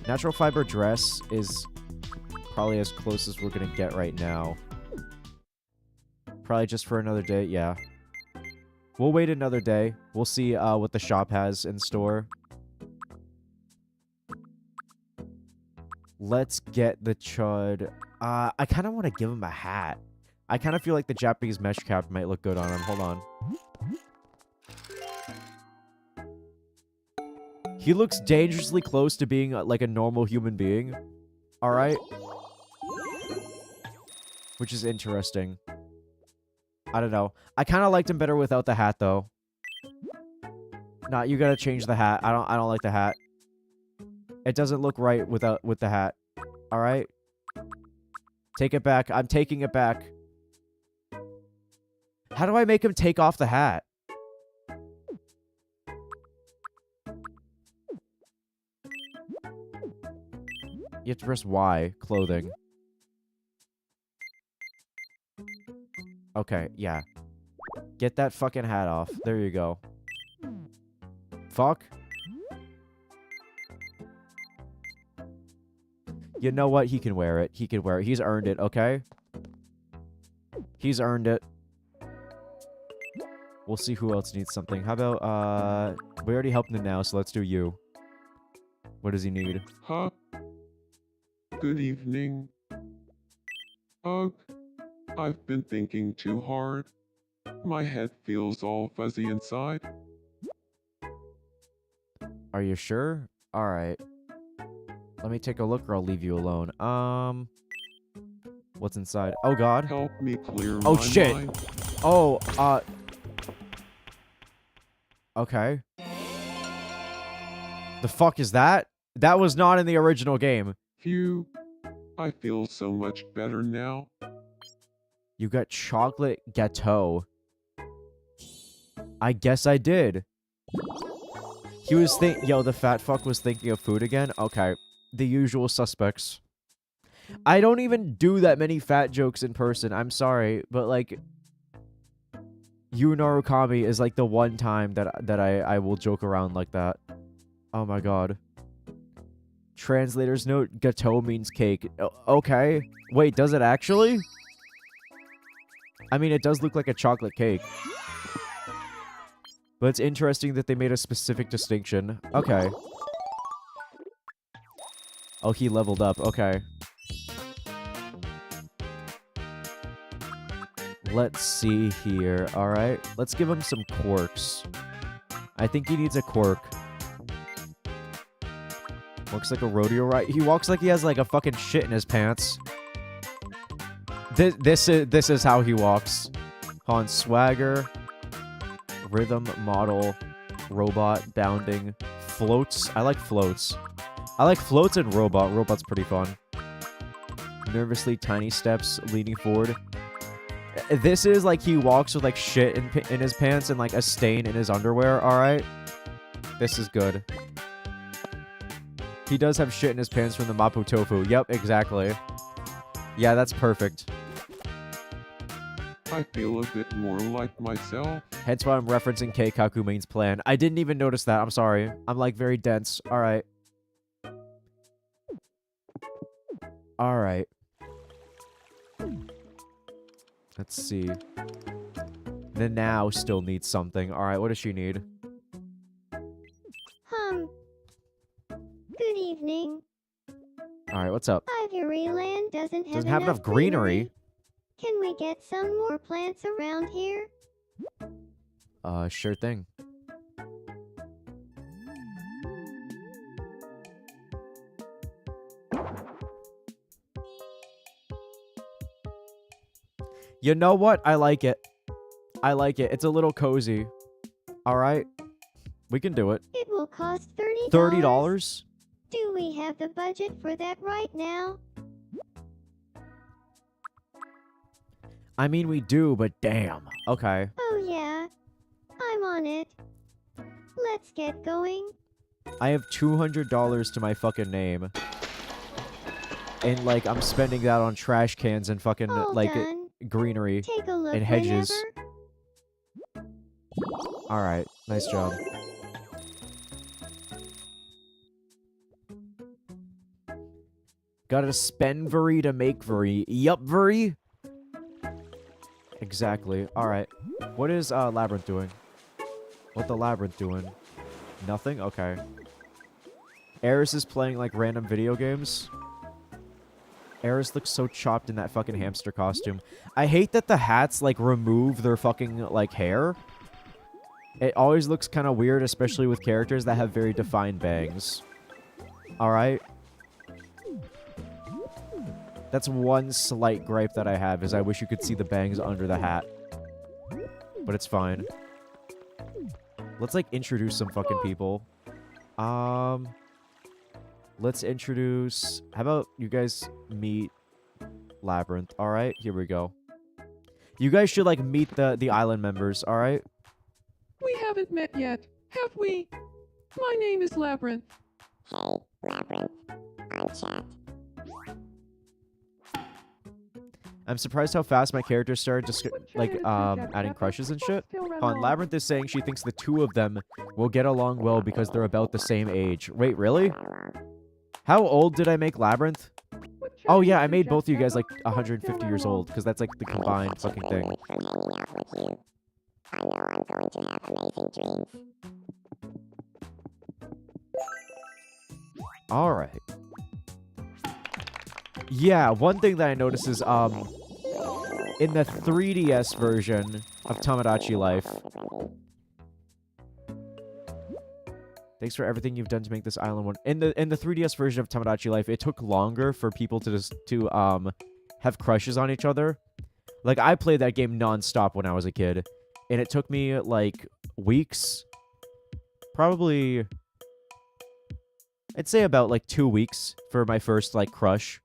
Natural fiber dress is probably as close as we're gonna get right now. Probably just for another day, yeah. We'll wait another day. We'll see what the shop has in store. Let's get the chud. I kind of want to give him a hat. I kind of feel like the Japanese mesh cap might look good on him. Hold on. He looks dangerously close to being like a normal human being. Alright. which is interesting. I don't know. I kind of liked him better without the hat, though. Nah, you gotta change the hat. I don't like the hat. It doesn't look right with the hat. All right? Take it back. I'm taking it back. How do I make him take off the hat? You have to press Y. Clothing. Okay, yeah. Get that fucking hat off. There you go. Fuck. You know what? He can wear it. He can wear it. He's earned it, okay? He's earned it. We'll see who else needs something. How about, we already helped him now, so let's do you. What does he need? Huh? Good evening. Ugh. I've been thinking too hard. My head feels all fuzzy inside. Are you sure? Alright. Let me take a look or I'll leave you alone. What's inside? Oh god. Help me clear Oh my shit. mind. Oh, okay. The fuck is that? That was not in the original game. Phew. I feel so much better now. You got chocolate gâteau. I guess I did. He was yo, the fat fuck was thinking of food again? Okay. The usual suspects. I don't even do that many fat jokes in person. I'm sorry, but like Yu Narukami is like the one time that I will joke around like that. Oh my god. Translator's note, gâteau means cake. Okay. Wait, does it actually? I mean, it does look like a chocolate cake. But it's interesting that they made a specific distinction. Okay. Oh, he leveled up. Okay. Let's see here. Alright. Let's give him some quirks. I think he needs a quirk. Looks like a rodeo ride. He walks like he has like a fucking shit in his pants. This is how he walks. On swagger, rhythm, model, robot, bounding, floats. I like floats. I like floats and robot. Robot's pretty fun. Nervously tiny steps, leaning forward. This is like he walks with like shit in his pants and like a stain in his underwear. All right, this is good. He does have shit in his pants from the Mapo Tofu. Yep, exactly. Yeah, that's perfect. I feel a bit more like myself. Hence why I'm referencing Keikaku Main's plan. I didn't even notice that. I'm sorry. I'm like very dense. All right. All right. Let's see. The now still needs something. All right, what does she need? Good evening. All right, what's up? Ivoryland doesn't Have enough greenery. Can we get some more plants around here? Sure thing. You know what? I like it. I like it. It's a little cozy. All right. We can do it. It will cost $30. $30? Do we have the budget for that right now? I mean, we do, but damn. Okay. Oh yeah, I'm on it. Let's get going. I have $200 to my fucking name. And, like, I'm spending that on trash cans and fucking, All like, done. greenery. Take a look and hedges. whenever. Alright, nice job. Gotta spend very to make very. Yup, very. Exactly. Alright. What is Labyrinth doing? What the Labyrinth doing? Nothing? Okay. Eris is playing like random video games. Eris looks so chopped in that fucking hamster costume. I hate that the hats like remove their fucking like hair. It always looks kind of weird, especially with characters that have very defined bangs. Alright. That's one slight gripe that I have, is I wish you could see the bangs under the hat. But it's fine. Let's, like, introduce some fucking people. Let's introduce... How about you guys meet Labyrinth? Alright, here we go. You guys should, like, meet the island members, alright? We haven't met yet, have we? My name is Labyrinth. Hey, Labyrinth. I'm Chat. I'm surprised how fast my characters started adding crushes and shit. Labyrinth is saying she thinks the two of them will get along well because they're about the same age. Wait, really? How old did I make Labyrinth? Oh yeah, I made both of you guys like 150 years old, because that's like the combined fucking thing. From hanging out with you. I know I'm going to have amazing dreams. Alright. Yeah, one thing that I noticed is, in the 3DS version of Tomodachi Life... Thanks for everything you've done to make this island one. In the 3DS version of Tomodachi Life, it took longer for people to have crushes on each other. Like, I played that game non-stop when I was a kid, and it took me, like, weeks. Probably... I'd say about, like, 2 weeks for my first, like, crush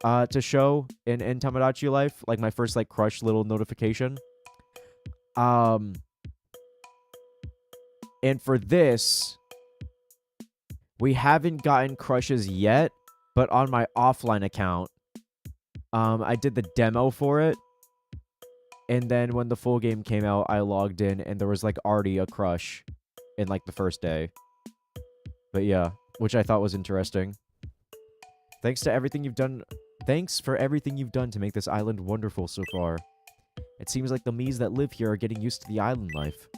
to show in Tomodachi Life. Like, my first, like, crush little notification. And for this, we haven't gotten crushes yet, but on my offline account, I did the demo for it. And then when the full game came out, I logged in and there was, like, already a crush in, like, the first day. But yeah, which I thought was interesting. Thanks for everything you've done to make this island wonderful so far. It seems like the Miis that live here are getting used to the island life.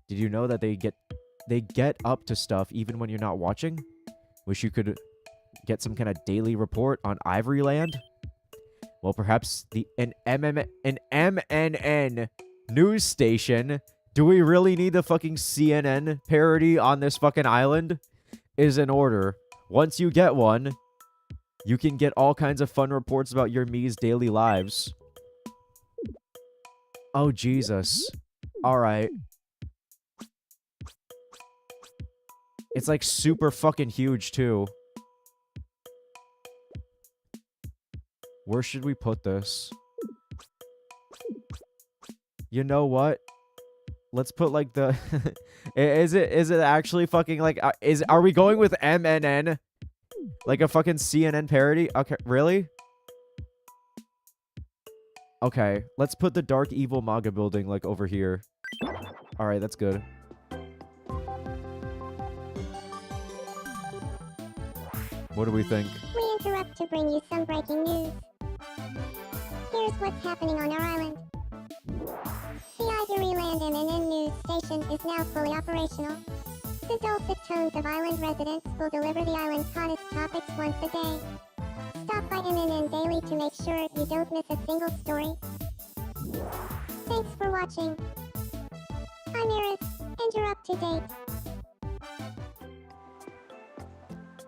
Did you know that they get up to stuff even when you're not watching? Wish you could get some kind of daily report on Ivory Land? Well, perhaps an MNN news station. Do we really need the fucking CNN parody on this fucking island? Is in order. Once you get one, you can get all kinds of fun reports about your Mii's daily lives. Oh, Jesus. Alright. It's like super fucking huge too. Where should we put this? You know what? Let's put like the is it actually fucking like are we going with MNN? Like a fucking CNN parody? Okay, really? Okay, let's put the Dark Evil Manga building like over here. All right, that's good. What do we think? We interrupt to bring you some breaking news. Here's what's happening on our island. The Ivory Land MNN news station is now fully operational. The dulcet tones of island residents will deliver the island's hottest topics once a day. Stop by MNN Daily to make sure you don't miss a single story. Thanks for watching. I'm Iris, and you're up to date.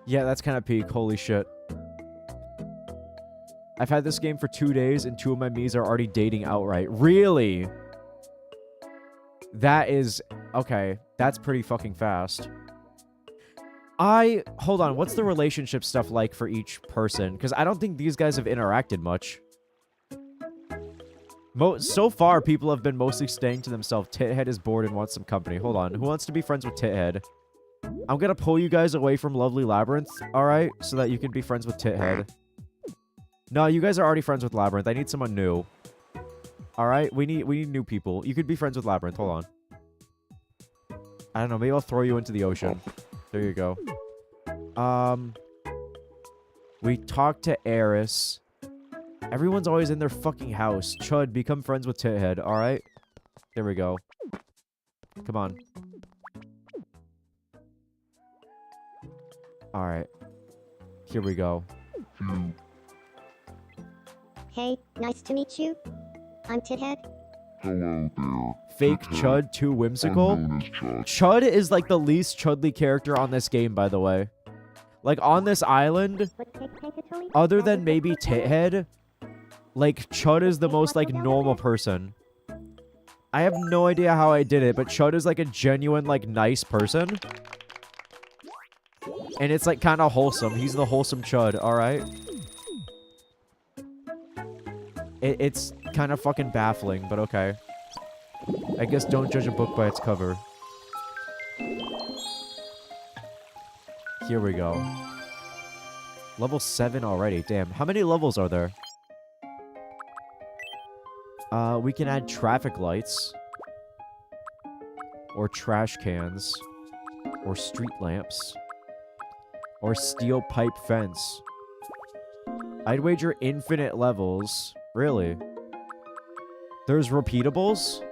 Yeah, that's kind of peak. Holy shit. I've had this game for 2 days, and 2 of my Miis are already dating outright. Really? That is... Okay, that's pretty fucking fast. Hold on, what's the relationship stuff like for each person? Because I don't think these guys have interacted much. So far, people have been mostly staying to themselves. Tithead is bored and wants some company. Hold on, who wants to be friends with Tithead? I'm gonna pull you guys away from Lovely Labyrinth, alright? So that you can be friends with Tithead. No, you guys are already friends with Labyrinth. I need someone new. Alright? We need new people. You could be friends with Labyrinth. Hold on. I don't know. Maybe I'll throw you into the ocean. There you go. We talked to Eris. Everyone's always in their fucking house. Chud, become friends with Tithead, alright? There we go. Come on. Alright. Here we go. Hey, nice to meet you. I'm Tithead. Hello there. Fake Chud, too whimsical. I'm known as Chud. Chud is like the least Chudly character on this game, by the way. Like, on this island, other than maybe Tithead, like, Chud is the most, like, normal person. I have no idea how I did it, but Chud is, like, a genuine, like, nice person. And it's, like, kind of wholesome. He's the wholesome Chud, alright? It's kind of fucking baffling, but okay. I guess don't judge a book by its cover. Here we go. Level 7 already. Damn. How many levels are there? We can add traffic lights. Or trash cans. Or street lamps. Or steel pipe fence. I'd wager infinite levels. Really? There's repeatables?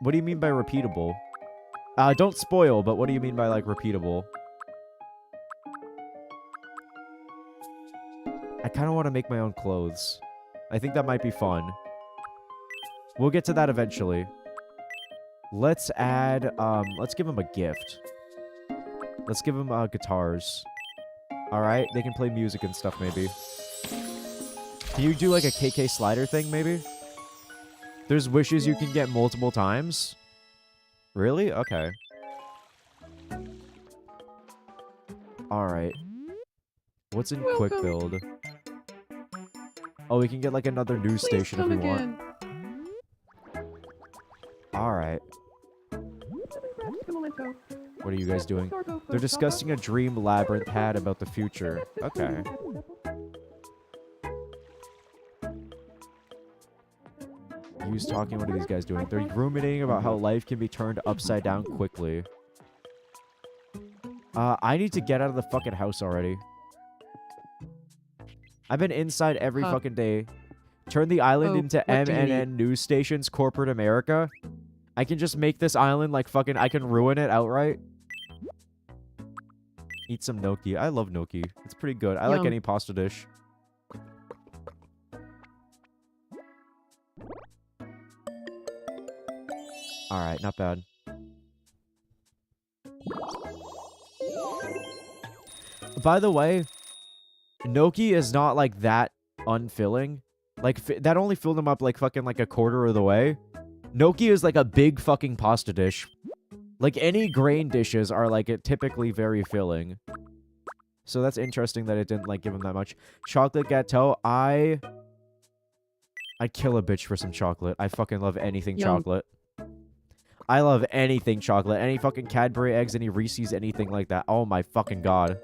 What do you mean by repeatable? Don't spoil, but what do you mean by, like, repeatable? I kind of want to make my own clothes. I think that might be fun. We'll get to that eventually. Let's add, let's give him a gift. Let's give him, guitars. Alright, they can play music and stuff, maybe. Can you do, like, a KK slider thing, maybe? There's wishes you can get multiple times? Really? Okay. Alright. What's in quick build? Oh, we can get, like, another news station if we want. Alright. What are you guys doing? They're discussing a dream Labyrinth had about the future. Okay. Who's talking? What are these guys doing? They're ruminating about how life can be turned upside down quickly. I need to get out of the fucking house already. I've been inside every fucking day. Turn the island into MNN news stations, corporate America. I can just make this island like fucking... I can ruin it outright. Eat some gnocchi. I love gnocchi. It's pretty good. I like any pasta dish. Alright, not bad. By the way, gnocchi is not, like, that unfilling. Like, that only filled them up, like, fucking, like, a quarter of the way. Gnocchi is, like, a big fucking pasta dish. Like, any grain dishes are, like, typically very filling. So that's interesting that it didn't, like, give them that much. Chocolate gâteau, I'd kill a bitch for some chocolate. I fucking love anything chocolate. I love anything chocolate. Any fucking Cadbury eggs, any Reese's, anything like that. Oh my fucking god.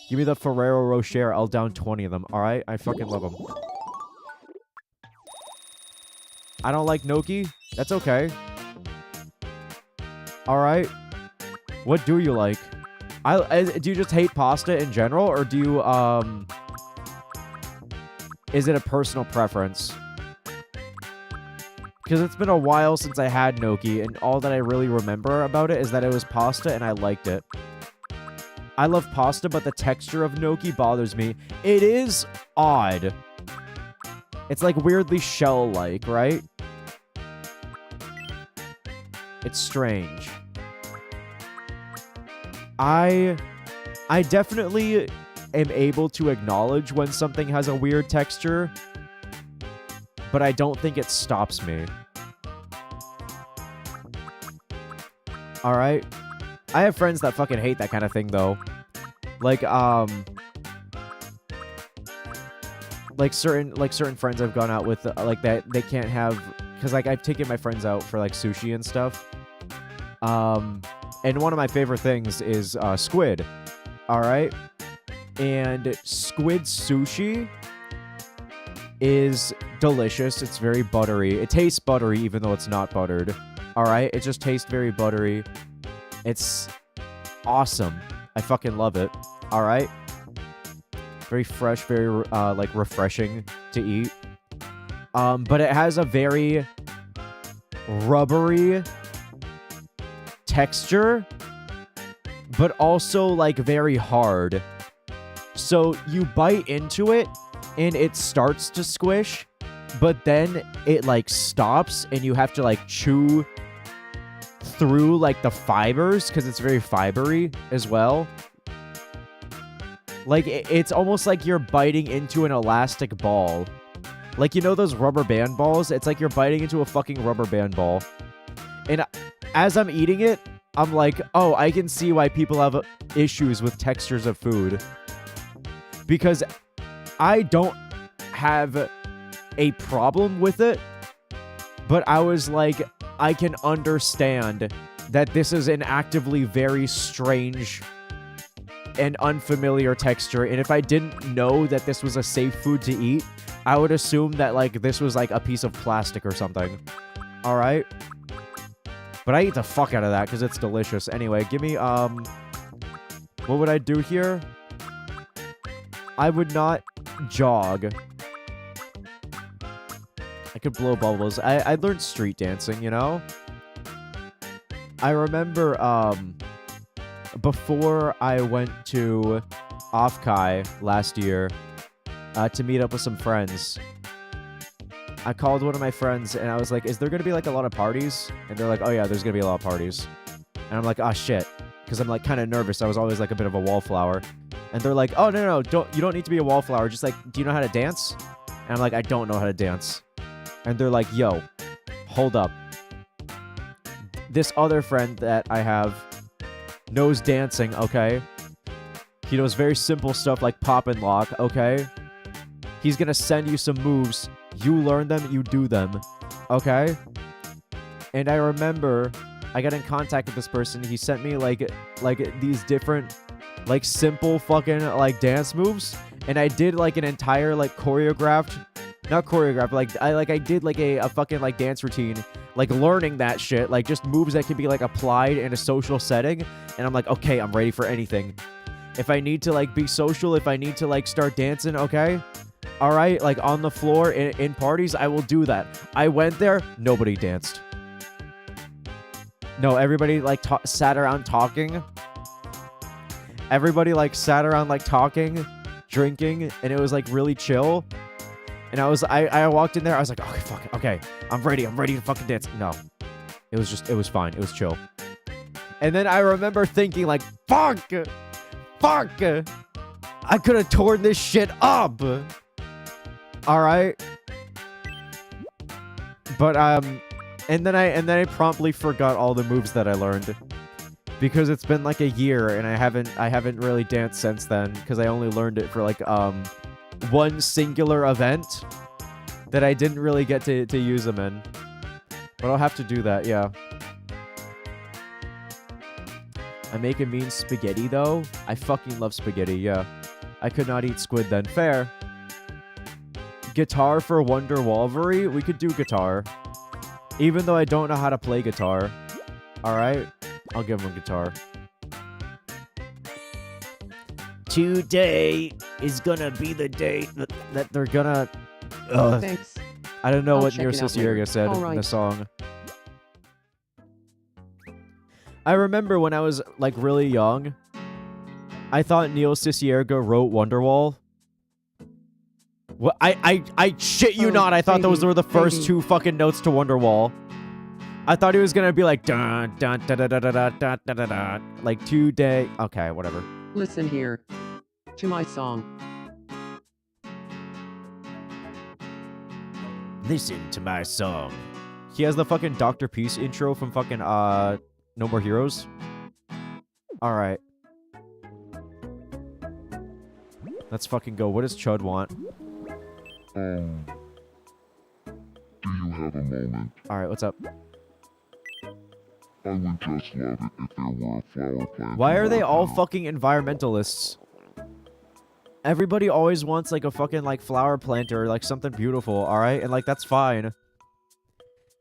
Give me the Ferrero Rocher. I'll down 20 of them. Alright? I fucking love them. I don't like gnocchi. That's okay. Alright. What do you like? Do you just hate pasta in general? Or do you, is it a personal preference? Because it's been a while since I had gnocchi, and all that I really remember about it is that it was pasta, and I liked it. I love pasta, but the texture of gnocchi bothers me. It is odd. It's like weirdly shell-like, right? It's strange. I definitely am able to acknowledge when something has a weird texture, but I don't think it stops me. Alright? I have friends that fucking hate that kind of thing, though. Like certain friends I've gone out with, like, that they can't have... Because, like, I've taken my friends out for, like, sushi and stuff. And one of my favorite things is, squid. Alright? And squid sushi is delicious. It's very buttery. It tastes buttery even though it's not buttered. Alright? It just tastes very buttery. It's awesome. I fucking love it. Alright? Very fresh, very, like, refreshing to eat. But it has a very rubbery texture, but also, like, very hard. So you bite into it, and it starts to squish, but then it, like, stops, and you have to, like, chew through like the fibers because it's very fibery as well. Like it's almost like you're biting into an elastic ball. Like, you know those rubber band balls? It's like you're biting into a fucking rubber band ball. And as I'm eating it, I'm like, oh, I can see why people have issues with textures of food. Because I don't have a problem with it, but I was like, I can understand that this is an actively very strange and unfamiliar texture, and if I didn't know that this was a safe food to eat, I would assume that, like, this was, like, a piece of plastic or something. Alright? But I eat the fuck out of that, because it's delicious. Anyway, give me, what would I do here? I would not jog. I could blow bubbles. I learned street dancing, you know? I remember, before I went to Offkai last year to meet up with some friends, I called one of my friends and I was like, is there going to be like a lot of parties? And they're like, oh yeah, there's going to be a lot of parties. And I'm like, oh shit. Because I'm like kind of nervous. I was always like a bit of a wallflower. And they're like, oh no, you don't need to be a wallflower. Just like, do you know how to dance? And I'm like, I don't know how to dance. And they're like, yo, hold up. This other friend that I have knows dancing, okay? He knows very simple stuff like pop and lock, okay? He's gonna send you some moves. You learn them, you do them, okay? And I remember I got in contact with this person. He sent me like these different like simple fucking like dance moves, and I did like an entire like choreographed, not choreographed, like I did like a fucking like dance routine, like learning that shit, like just moves that can be like applied in a social setting. And I'm like, okay, I'm ready for anything. If I need to like be social, if I need to like start dancing, okay, all right, like on the floor in parties, I will do that. I went there, nobody danced. No, everybody like sat around talking. Everybody like sat around like talking, drinking, and it was like really chill. And I walked in there, I was like, okay, fuck it, okay, I'm ready to fucking dance. No, it was fine, it was chill. And then I remember thinking like, fuck, I could have torn this shit up. All right. But and then I promptly forgot all the moves that I learned, because it's been like a year and I haven't really danced since then, because I only learned it for like one singular event that I didn't really get to use them in. But I'll have to do that, yeah. I make a mean spaghetti though. I fucking love spaghetti, yeah. I could not eat squid then. Fair. Guitar for Wonder Wolverine? We could do guitar. Even though I don't know how to play guitar. Alright? I'll give him a guitar. Today is gonna be the day that they're gonna... Thanks. I don't know I'll what check Neo it out Cicierega later. said in Alright. the song. I remember when I was, like, really young, I thought Neo Cicierega wrote Wonderwall. Well, I shit you Oh, not, I thought those baby, were the first baby. two fucking notes to Wonderwall. I thought he was gonna be like, dun, dun, da, da, da, da, da, da, da, da, da. Like, today. Okay, whatever. Listen here to my song. Listen to my song. He has the fucking Dr. Peace intro from fucking, No More Heroes. Alright. Let's fucking go. What does Chud want? Do you have a moment? Alright, what's up? I would just love it if there were a flower plant. Why are they right all here. fucking environmentalists? Everybody always wants, like, a fucking, like, flower planter, like, something beautiful, alright? And, like, that's fine.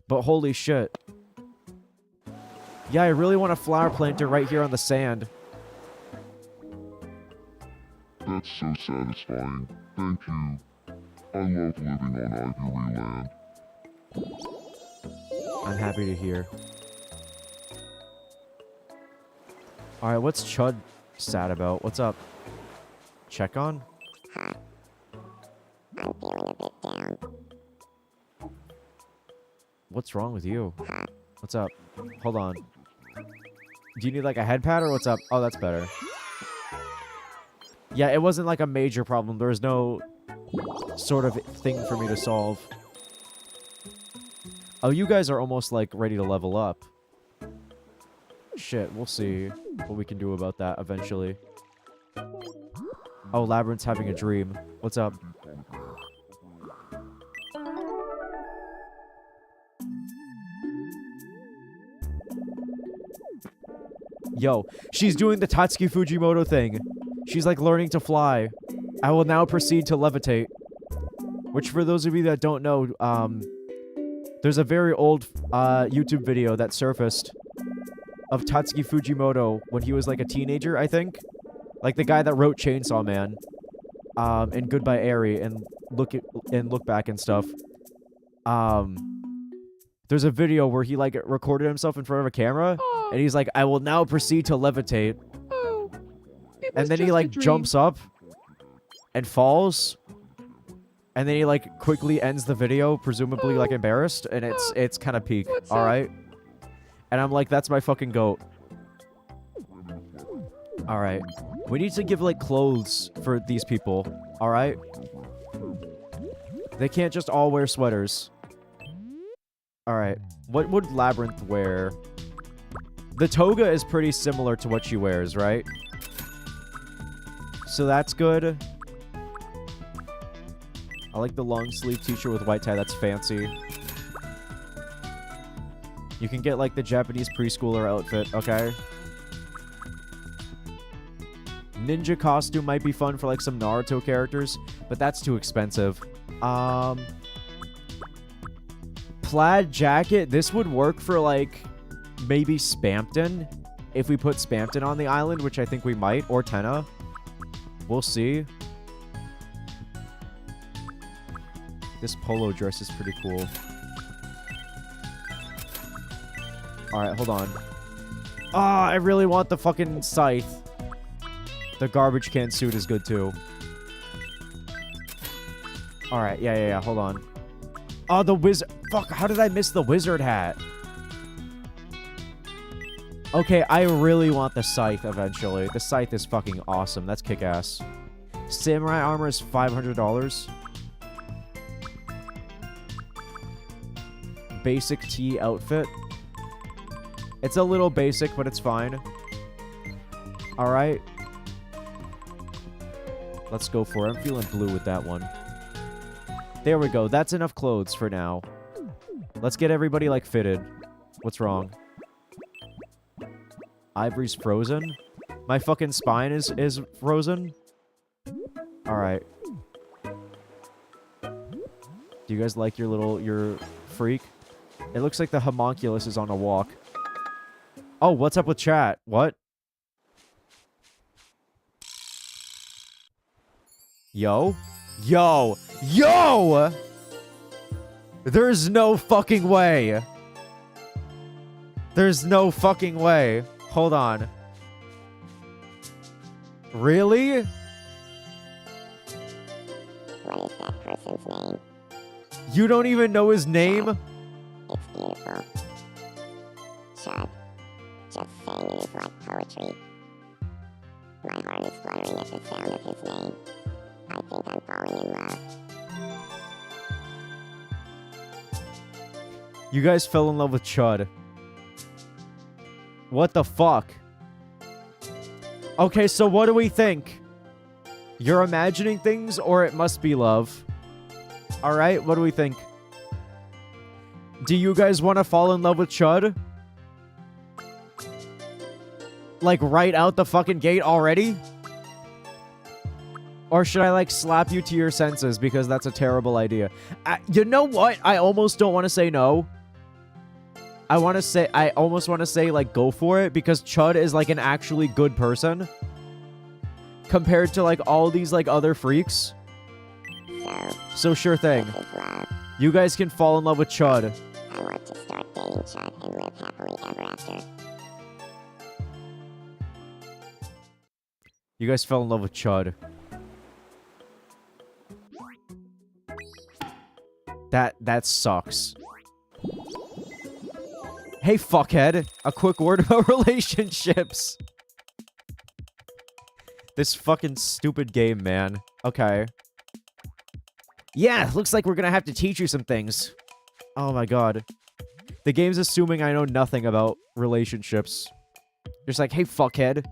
But holy shit. Yeah, I really want a flower planter right here on the sand. That's so satisfying. Thank you. I love living on Ivory Land. I'm happy to hear. Alright, what's Chud sad about? What's up? Check on? I'm feeling a bit down. What's wrong with you? What's up? Hold on. Do you need like a head pad or what's up? Oh, that's better. Yeah, it wasn't like a major problem. There was no sort of thing for me to solve. Oh, you guys are almost like ready to level up. Shit, we'll see what we can do about that eventually. Oh, Labyrinth's having a dream. What's up? Yo, she's doing the Tatsuki Fujimoto thing. She's like learning to fly. I will now proceed to levitate. Which, for those of you that don't know, there's a very old YouTube video that surfaced of Tatsuki Fujimoto when he was like a teenager, I think. Like the guy that wrote Chainsaw Man, and Goodbye Eri, and Look Back and stuff. There's a video where he like recorded himself in front of a camera, and he's like, "I will now proceed to levitate," and then he like jumps up and falls, and then he like quickly ends the video, presumably like embarrassed, and it's kind of peak. All right, and I'm like, that's my fucking goat. All right, we need to give like clothes for these people. All right, they can't just all wear sweaters. All right, what would Labyrinth wear? The toga is pretty similar to what she wears, right? So that's good. I like the long sleeve t-shirt with white tie. That's fancy. You can get like the Japanese preschooler outfit, okay? Ninja costume might be fun for like some Naruto characters, but that's too expensive. Plaid jacket. This would work for like maybe Spampton. If we put Spampton on the island, which I think we might, or Tenna. We'll see. This polo dress is pretty cool. Alright, hold on. Ah, I really want the fucking scythe. The garbage can suit is good too. Alright, yeah, hold on. Oh, the wizard. Fuck, how did I miss the wizard hat? Okay, I really want the scythe eventually. The scythe is fucking awesome. That's kick-ass. Samurai armor is $500. Basic tee outfit. It's a little basic, but it's fine. Alright. Let's go for it. I'm feeling blue with that one. There we go. That's enough clothes for now. Let's get everybody, like, fitted. What's wrong? Ivory's frozen? My fucking spine is frozen? Alright. Do you guys like your freak? It looks like the homunculus is on a walk. Oh, what's up with chat? What? Yo? Yo! Yo! There's no fucking way. There's no fucking way. Hold on. Really? What is that person's name? You don't even know his name? It's beautiful. Chad. Just saying it is like poetry. My heart is fluttering at the sound of his name. I think I'm falling in love. You guys fell in love with Chud. What the fuck? Okay, so what do we think? You're imagining things, or it must be love? Alright, what do we think? Do you guys want to fall in love with Chud? Like, right out the fucking gate already? Or should I, like, slap you to your senses because that's a terrible idea? You know what? I almost don't want to say no. I almost want to say, like, go for it because Chud is, like, an actually good person. Compared to, like, all these, like, other freaks. So sure thing. This is love. You guys can fall in love with Chud. I want to start dating Chad and live happily ever after. You guys fell in love with Chud. That sucks. Hey, fuckhead. A quick word about relationships. This fucking stupid game, man. Okay. Yeah, looks like we're gonna have to teach you some things. Oh my god. The game's assuming I know nothing about relationships. Just like, hey, fuckhead.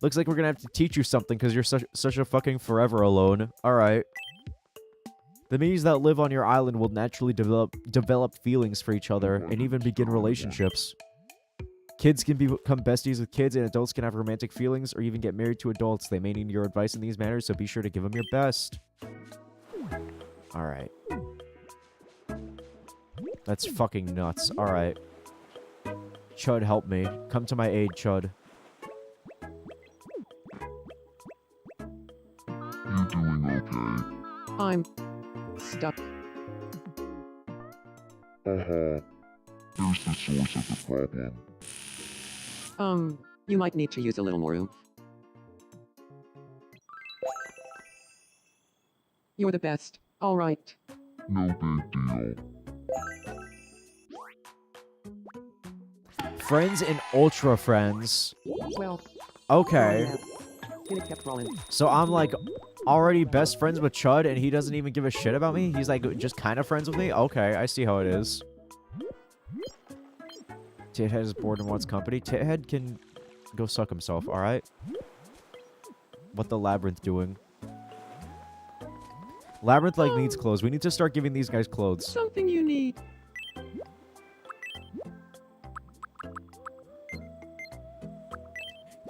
Looks like we're gonna have to teach you something because you're such a fucking forever alone. Alright. The meanies that live on your island will naturally develop feelings for each other and even begin relationships. Kids can become besties with kids, and adults can have romantic feelings or even get married to adults. They may need your advice in these matters, so be sure to give them your best. Alright. That's fucking nuts. Alright. Chud, help me. Come to my aid, Chud. You doing okay? I'm stuck. There's the source of the problem. You might need to use a little more oomph. You're the best. All right. No big deal. Friends and ultra friends. Well, Okay. it kept rolling. So I'm like already best friends with Chud and he doesn't even give a shit about me? He's like just kind of friends with me? Okay, I see how it is. Tithead is bored and wants company. Tithead can go suck himself, alright? What the Labyrinth doing? Labyrinth like needs clothes. We need to start giving these guys clothes. Something you need.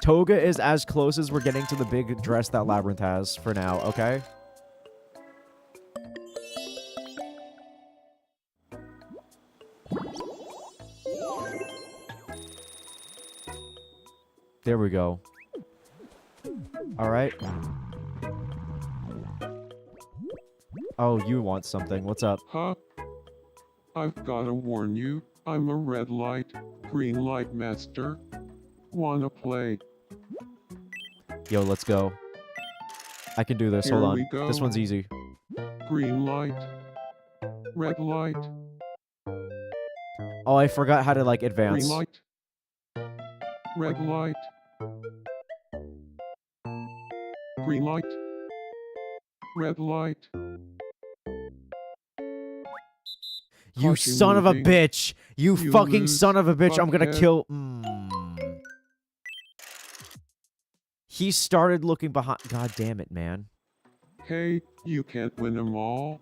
Toga is as close as we're getting to the big dress that Labyrinth has for now, okay? There we go. Alright. Oh, you want something. What's up? Huh? I've gotta warn you, I'm a red light, green light master. Wanna play? Yo, let's go. I can do this. Here Hold on. we go. This one's easy. Green light. Red light. Oh, I forgot how to, like, Green advance. light. Red light. Green light. Red light. You Caution son of a moving. bitch! You You fucking lose, son of a bitch! I'm gonna fuckhead. kill. He started looking behind. God damn it, man. Hey, you can't win them all.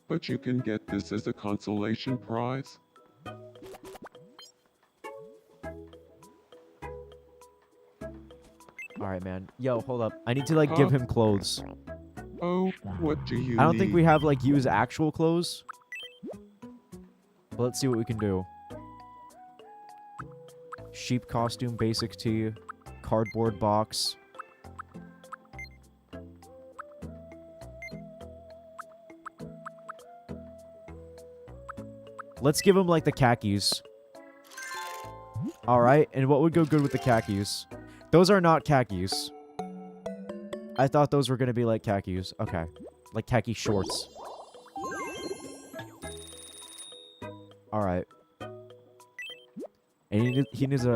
But you can get this as a consolation prize. Alright, man. Yo, hold up. I need to, like, give Huh? him clothes. Oh, what do you I don't think we need? have, like, use actual clothes. But let's see what we can do. Sheep costume, basic tee, cardboard box. Let's give him, like, the khakis. Alright, and what would go good with the khakis? Those are not khakis. I thought those were gonna be, like, khakis. Okay. Like khaki shorts. Alright. And he needs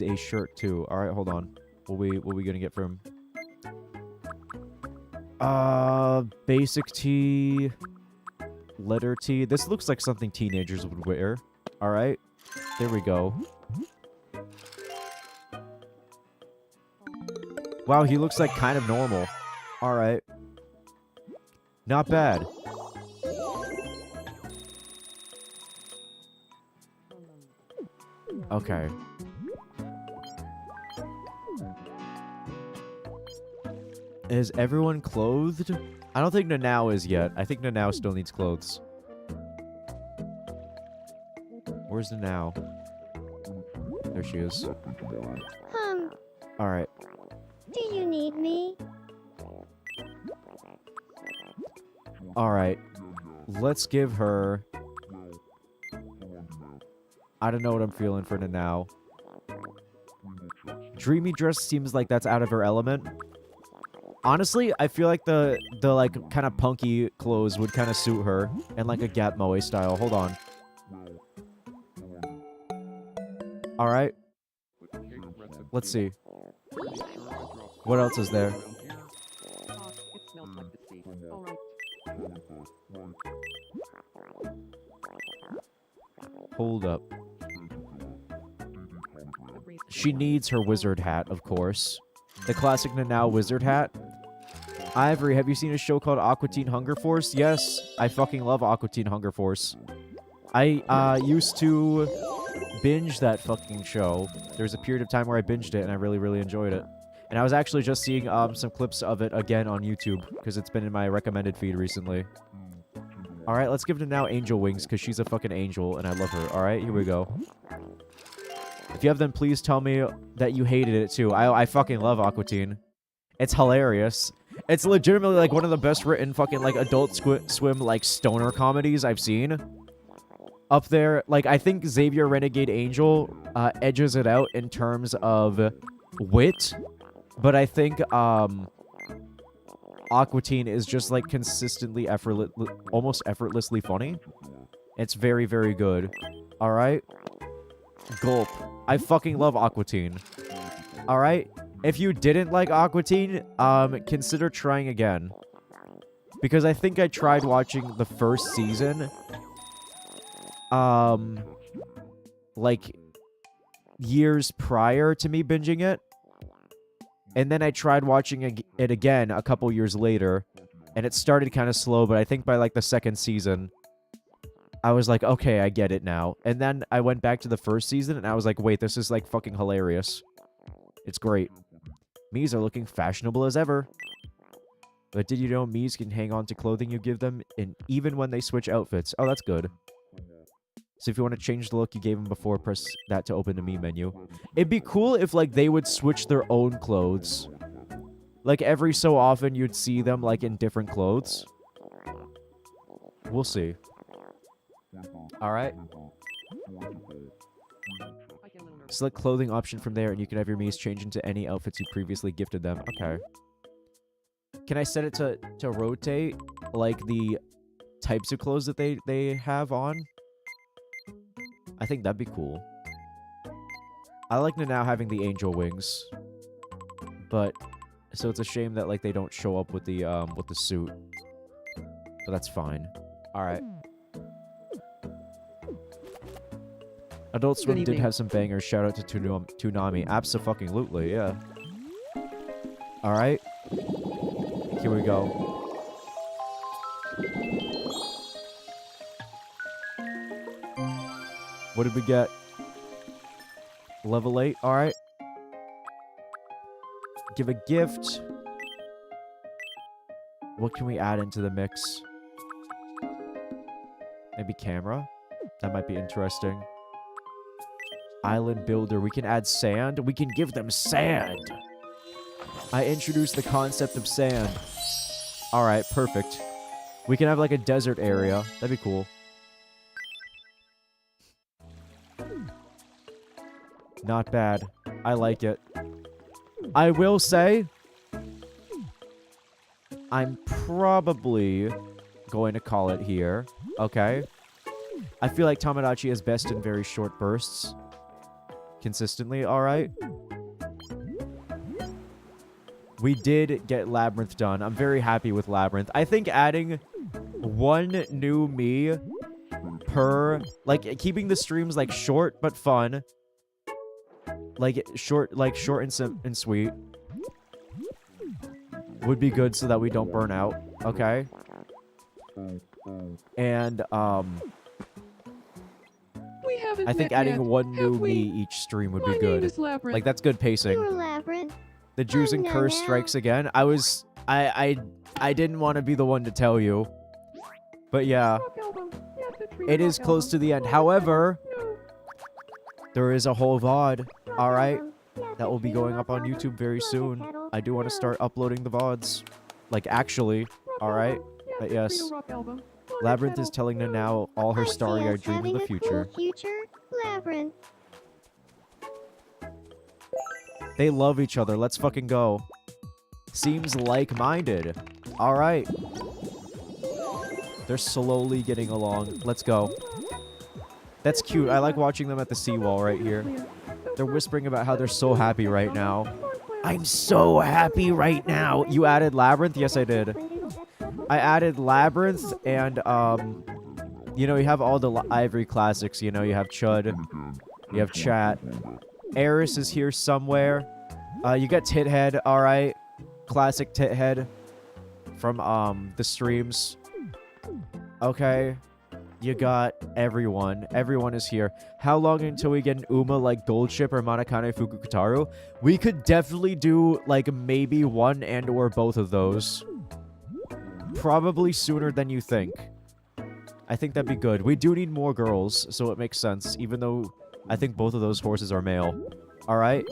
a shirt too. Alright, hold on. What we gonna get from him? Basic tee. Letter tee. This looks like something teenagers would wear. Alright. There we go. Wow, he looks like kind of normal. Alright. Not bad. Okay. Is everyone clothed? I don't think Nanao is yet. I think Nanao still needs clothes. Where's Nanao? There she is. Alright. Do you need me? Alright. Let's give her... I don't know what I'm feeling for Nanao. Dreamy dress seems like that's out of her element. Honestly, I feel like the like kind of punky clothes would kind of suit her, and like a Gap Moe style. Hold on. All right. Let's see. What else is there? It smells like the sea. All right. Hold up. She needs her wizard hat, of course. The classic Nanao wizard hat. Ivory, have you seen a show called Aqua Teen Hunger Force? Yes, I fucking love Aqua Teen Hunger Force. I used to binge that fucking show. There was a period of time where I binged it, and I really, really enjoyed it. And I was actually just seeing some clips of it again on YouTube, because it's been in my recommended feed recently. Alright, let's give it now Angel Wings, because she's a fucking angel, and I love her. Alright, here we go. If you have them, please tell me that you hated it, too. I fucking love Aqua Teen. It's hilarious. It's legitimately, like, one of the best written fucking, like, Adult Swim, like, stoner comedies I've seen. Up there, like, I think Xavier Renegade Angel edges it out in terms of wit. But I think, Aqua Teen is just, like, consistently almost effortlessly funny. It's very, very good. Alright? Gulp. I fucking love Aqua Teen. Alright? If you didn't like Aqua Teen, consider trying again. Because I think I tried watching the first season, like, years prior to me binging it. And then I tried watching it again a couple years later, and it started kind of slow, but I think by, like, the second season, I was like, okay, I get it now. And then I went back to the first season, and I was like, wait, this is, like, fucking hilarious. It's great. Mies are looking fashionable as ever. But did you know Mies can hang on to clothing you give them, and even when they switch outfits? Oh, that's good. So if you want to change the look you gave them before, press that to open the Mii menu. It'd be cool if, like, they would switch their own clothes. Like, every so often you'd see them, like, in different clothes. We'll see. Alright. Select clothing option from there, and you can have your Mies change into any outfits you previously gifted them. Okay. Can I set it to rotate, like, the types of clothes that they have on? I think that'd be cool. I like now having the angel wings. But, so it's a shame that, like, they don't show up with the suit. But that's fine. Alright. Adult Swim did have some bangers. Shout out to Toonami. Abso-fucking-lutely, yeah. Alright. Here we go. What did we get? Level 8. Alright. Give a gift. What can we add into the mix? Maybe camera? That might be interesting. Island builder. We can add sand. We can give them sand. I introduced the concept of sand. Alright, perfect. We can have like a desert area. That'd be cool. Not bad. I like it. I will say, I'm probably going to call it here. Okay? I feel like Tomodachi is best in very short bursts. Consistently, alright? We did get Labyrinth done. I'm very happy with Labyrinth. I think adding one new Mii per... Like, keeping the streams, like, short but fun. Like, short and sweet. Would be good so that we don't burn out. Okay? And, I think adding one new Mii each stream would be good. Like, that's good pacing. You're Labyrinth. The Jews and Curse strikes again. I didn't want to be the one to tell you. But yeah. It is close to the end. However, there is a whole VOD. Alright. That will be going up on YouTube very soon. I do want to start uploading the VODs. Like, actually. Alright. But yes. Labyrinth is telling her now all her starry-eyed dreams of the future. Labyrinth. They love each other. Let's fucking go. Seems like-minded. Alright. They're slowly getting along. Let's go. That's cute. I like watching them at the seawall right here. They're whispering about how they're so happy right now. I'm so happy right now. You added Labyrinth? Yes, I did. I added Labyrinth and, you know, you have all the Ivory classics. You know, you have Chud. You have Chat. Eris is here somewhere. You got Tithead, alright. Classic Tithead from, the streams. Okay. You got everyone. Everyone is here. How long until we get an Uma like Gold Ship or Manakane Fukukutaru? We could definitely do, like, maybe one and or both of those. Probably sooner than you think. I think that'd be good. We do need more girls, so it makes sense, even though I think both of those horses are male. Alright?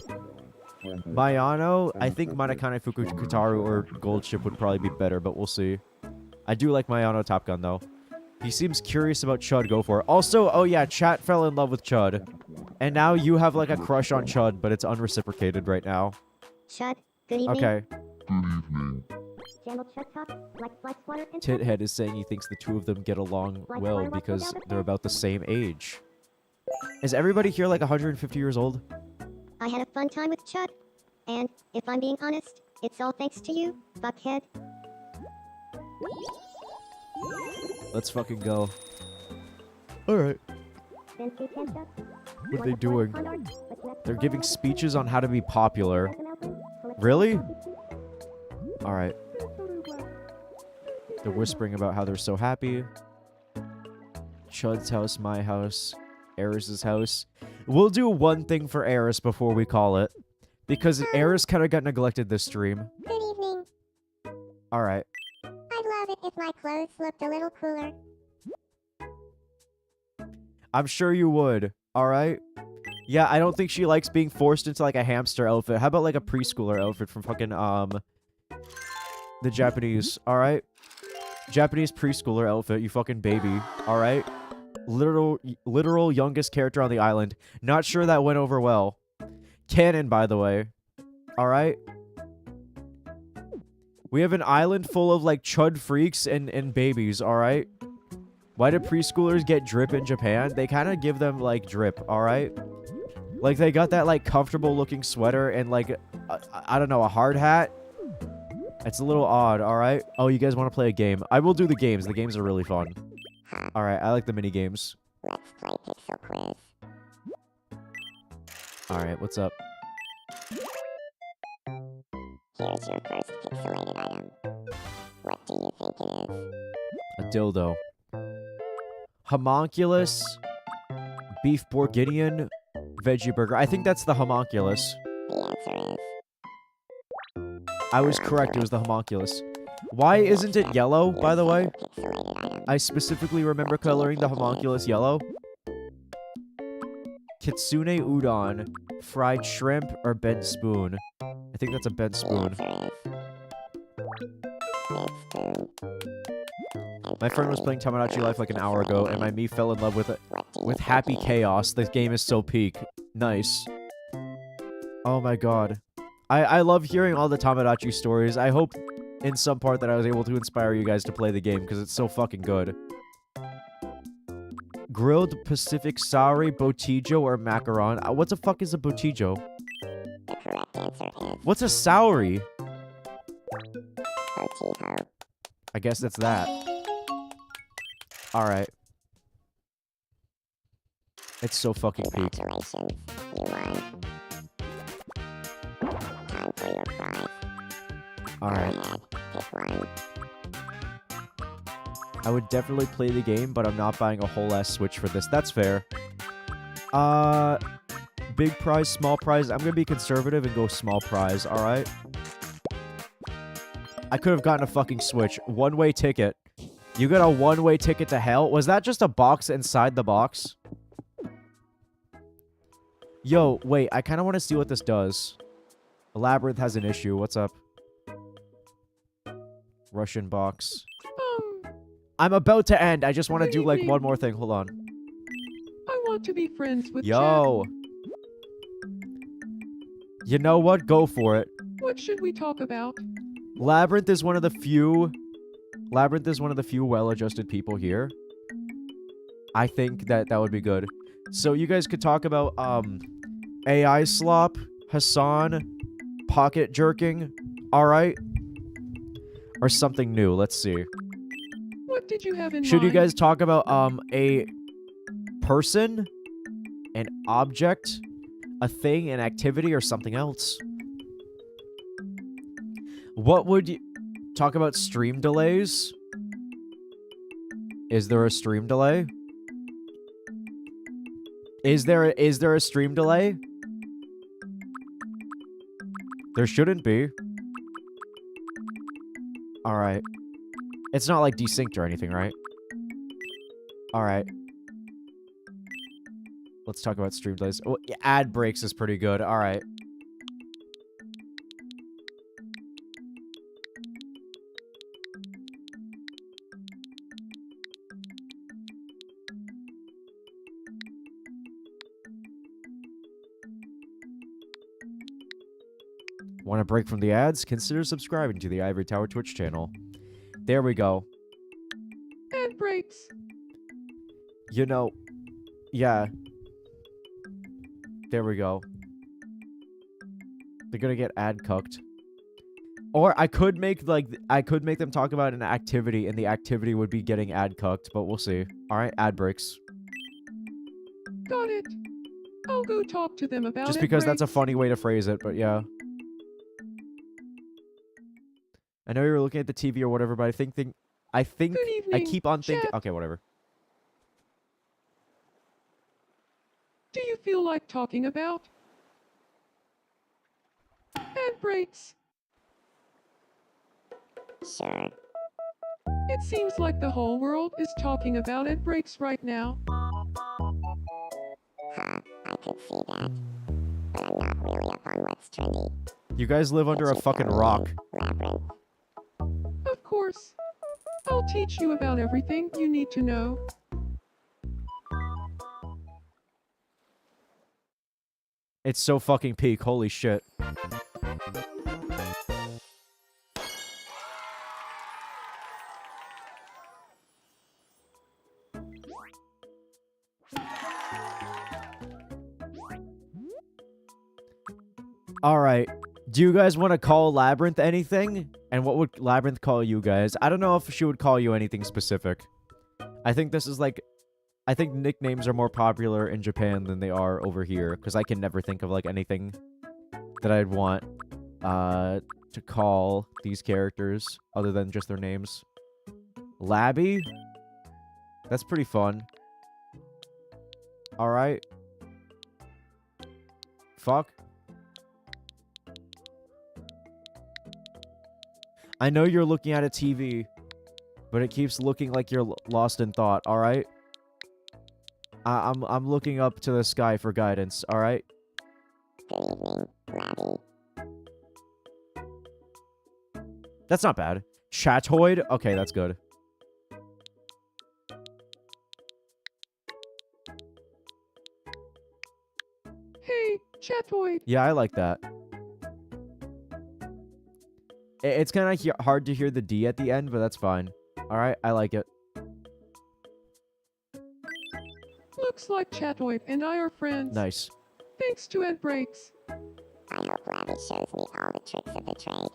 Mayano, I think Manakane Fukukutaru or Gold Ship would probably be better, but we'll see. I do like Mayano Top Gun, though. He seems curious about Chud, go for it. Also, oh yeah, Chat fell in love with Chud. And now you have, like, a crush on Chud, but it's unreciprocated right now. Chud, good evening. Okay. Good evening. Tithead is saying he thinks the two of them get along well because they're about the same age. Is everybody here like 150 years old? I had a fun time with Chud. And, if I'm being honest, it's all thanks to you, fuckhead. Let's fucking go. Alright. What are they doing? They're giving speeches on how to be popular. Really? Alright. They're whispering about how they're so happy. Chud's house, my house, Eris's house. We'll do one thing for Eris before we call it. Because Eris kind of got neglected this stream. Good evening. Alright. I'd love it if my clothes looked a little cooler. I'm sure you would. Alright? Yeah, I don't think she likes being forced into like a hamster outfit. How about like a preschooler outfit from fucking, the Japanese. Alright? Japanese preschooler outfit, you fucking baby. Alright? Literal youngest character on the island. Not sure that went over well. Canon, by the way. Alright? We have an island full of, like, chud freaks and babies, alright? Why do preschoolers get drip in Japan? They kind of give them, like, drip, alright? Like, they got that, like, comfortable-looking sweater and, like, I don't know, a hard hat. It's a little odd, alright? Oh, you guys want to play a game? I will do the games. The games are really fun. Alright, I like the mini-games. Let's play Pixel Quiz. Alright, what's up? Here's your first pixelated item. What do you think it is? A dildo. Homunculus. Beef Bourguignon. Veggie burger. I think that's the homunculus. The answer is... I was correct, it was the homunculus. Why isn't it yellow, by the way? Pixelated item. I specifically remember coloring the homunculus yellow. Kitsune udon, fried shrimp, or bent spoon. I think that's a bent The spoon. answer is... Big spoon. And My friend was playing Tomodachi Life like an hour ago, and my me fell in love with it. What do you With think Happy it is? Chaos. The game is so peak. Nice. Oh my god. I love hearing all the Tomodachi stories. I hope in some part that I was able to inspire you guys to play the game, because it's so fucking good. Grilled Pacific Sari, Botijo, or Macaron? What the fuck is a Botijo? The correct answer is... What's a Sauri? Botijo. I guess that's that. Alright. It's so fucking peak. Congratulations. You won. Time for your prize. Alright. Go ahead. Pick one. I would definitely play the game, but I'm not buying a whole ass Switch for this. That's fair. Big prize, small prize. I'm gonna be conservative and go small prize, alright? I could have gotten a fucking Switch. One-way ticket. You got a one-way ticket to hell? Was that just a box inside the box? Yo, wait. I kind of want to see what this does. Labyrinth has an issue. What's up? Russian box. I'm about to end. I just want to Good do, like, evening. one more thing. Hold on. I want to be friends with Yo. You know what? Go for it. Chad. What should we talk about? Labyrinth is one of the few well-adjusted people here. I think that would be good. So you guys could talk about AI slop, Hassan, pocket jerking, alright? Or something new, let's see. What did you have in Should you mind? guys talk about a person, an object, a thing, an activity, or something else? What would you talk about? Stream delays? Is there a stream delay? Is there a stream delay? There shouldn't be. Alright. It's not like desynced or anything, right? Alright. Let's talk about stream delays. Oh, ad breaks is pretty good. Alright. Want a break from the ads? Consider subscribing to the Ivory Tower Twitch channel. There we go. Ad breaks. You know, yeah. There we go. They're gonna get ad cucked. Or I could make them talk about an activity, and the activity would be getting ad cucked, but we'll see. Alright, ad breaks. Got it. I'll go talk to them about Just ad because that's a breaks. funny way to phrase it, but yeah. I know you were looking at the TV or whatever, but I think Good I evening, keep on thinking. chat. Okay, whatever. Do you feel like talking about ad breaks? Sure. It seems like the whole world is talking about ad breaks right now. Huh, I could see that. But I'm not really up on what's trendy. You guys live under a Could you fucking fill me rock. in, Labyrinth? Of course. I'll teach you about everything you need to know. It's so fucking peak. Holy shit. Alright. Do you guys want to call Labyrinth anything? And what would Labyrinth call you guys? I don't know if she would call you anything specific. I think this is like... I think nicknames are more popular in Japan than they are over here. Because I can never think of like anything that I'd want to call these characters other than just their names. Labby? That's pretty fun. Alright. Fuck. I know you're looking at a TV, but it keeps looking like you're lost in thought, alright? I'm looking up to the sky for guidance, alright? Good evening, Labby. That's not bad. Chatoid? Okay, that's good. Hey, Chatoid. Yeah, I like that. It's kind of hard to hear the D at the end, but that's fine. Alright, I like it. Looks like Chatoid and I are friends. Nice. Thanks to ad breaks. I hope Labby shows me all the tricks of the trade.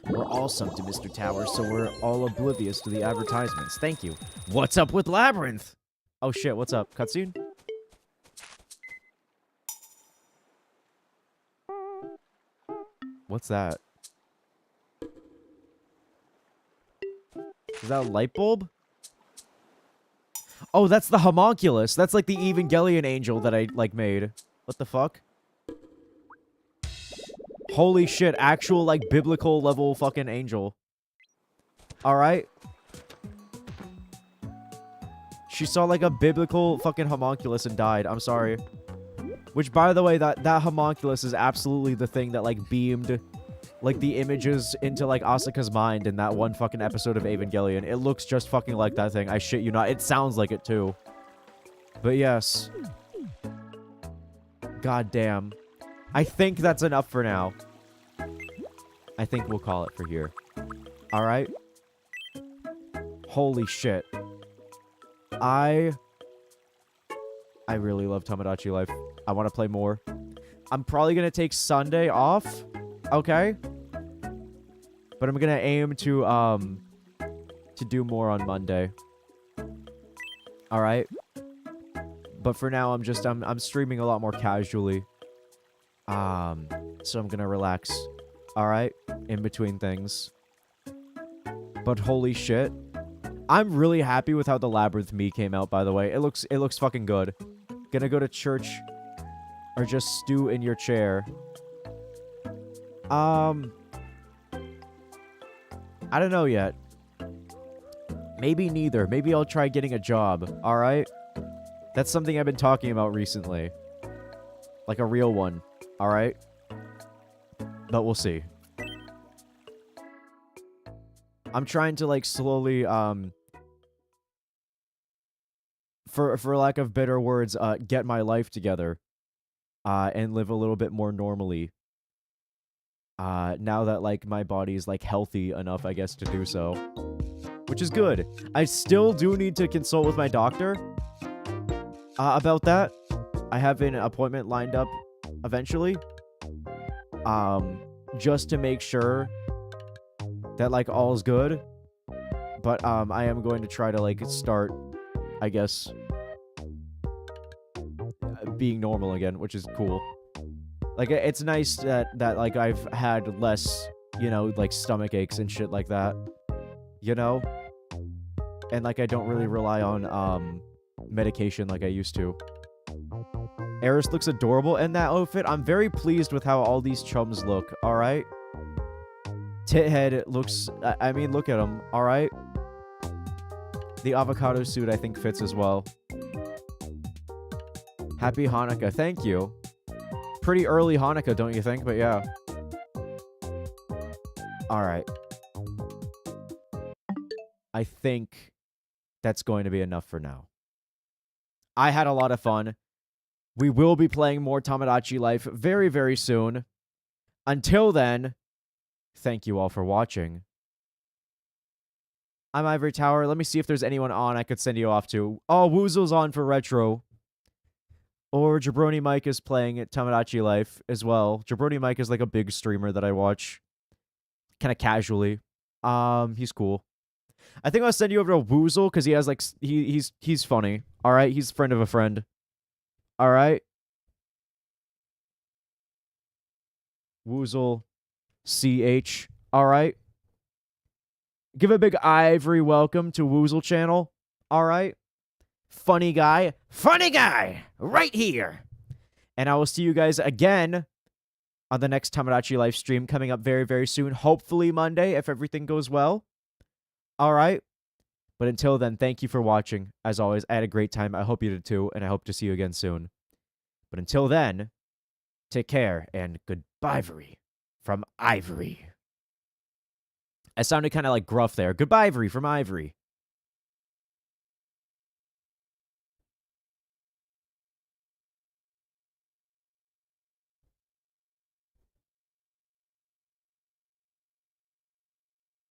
We're all sunk to Mr. Tower, so we're all oblivious to the advertisements. Thank you. What's up with Labyrinth? Oh shit, what's up? Cutscene? What's that? Is that a light bulb? Oh, that's the homunculus. That's like the Evangelion angel that I, like, made. What the fuck? Holy shit, actual, like, biblical level fucking angel. Alright. She saw, like, a biblical fucking homunculus and died. I'm sorry. Which, by the way, that homunculus is absolutely the thing that, like, beamed, like, the images into, like, Asuka's mind in that one fucking episode of Evangelion. It looks just fucking like that thing. I shit you not. It sounds like it, too. But yes. God damn. I think that's enough for now. I think we'll call it for here. Alright? Holy shit. I really love Tomodachi Life. I want to play more. I'm probably going to take Sunday off. Okay? But I'm going to aim to do more on Monday. All right? But for now, I'm streaming a lot more casually. So I'm going to relax. All right? In between things. But holy shit. I'm really happy with how the Labyrinth Mii came out, by the way. It looks fucking good. Gonna go to church or just stew in your chair. I don't know yet. Maybe neither. Maybe I'll try getting a job, alright? That's something I've been talking about recently. Like a real one, alright? But we'll see. I'm trying to, like, slowly, for lack of better words, get my life together, and live a little bit more normally. Now that, like, my body's, like, healthy enough, I guess, to do so. Which is good. I still do need to consult with my doctor, about that. I have an appointment lined up eventually. Just to make sure that, like, all's good. But, I am going to try to, like, start, I guess, being normal again, which is cool. Like, it's nice that like, I've had less, you know, like, stomach aches and shit like that. You know? And, like, I don't really rely on, medication like I used to. Eris looks adorable in that outfit. I'm very pleased with how all these chums look, alright? Tithead looks... I mean, look at him, alright? The avocado suit, I think, fits as well. Happy Hanukkah. Thank you. Pretty early Hanukkah, don't you think? But yeah. Alright. I think that's going to be enough for now. I had a lot of fun. We will be playing more Tomodachi Life very, very soon. Until then, thank you all for watching. I'm Ivory Tower. Let me see if there's anyone on I could send you off to. Oh, Woozle's on for Retro. Or Jabroni Mike is playing at Tomodachi Life as well. Jabroni Mike is like a big streamer that I watch kind of casually. He's cool. I think I'll send you over to Woozle because he has like he's funny. All right, he's a friend of a friend. All right. Woozle CH. All right. Give a big Ivory welcome to Woozle channel. All right. Funny guy. Funny guy. Right here. And I will see you guys again on the next Tomodachi Life stream coming up very, very soon. Hopefully Monday if everything goes well. All right. But until then, thank you for watching. As always, I had a great time. I hope you did too. And I hope to see you again soon. But until then, take care and goodbye from Ivory. I sounded kind of like gruff there. Goodbye, Ivory from Ivory.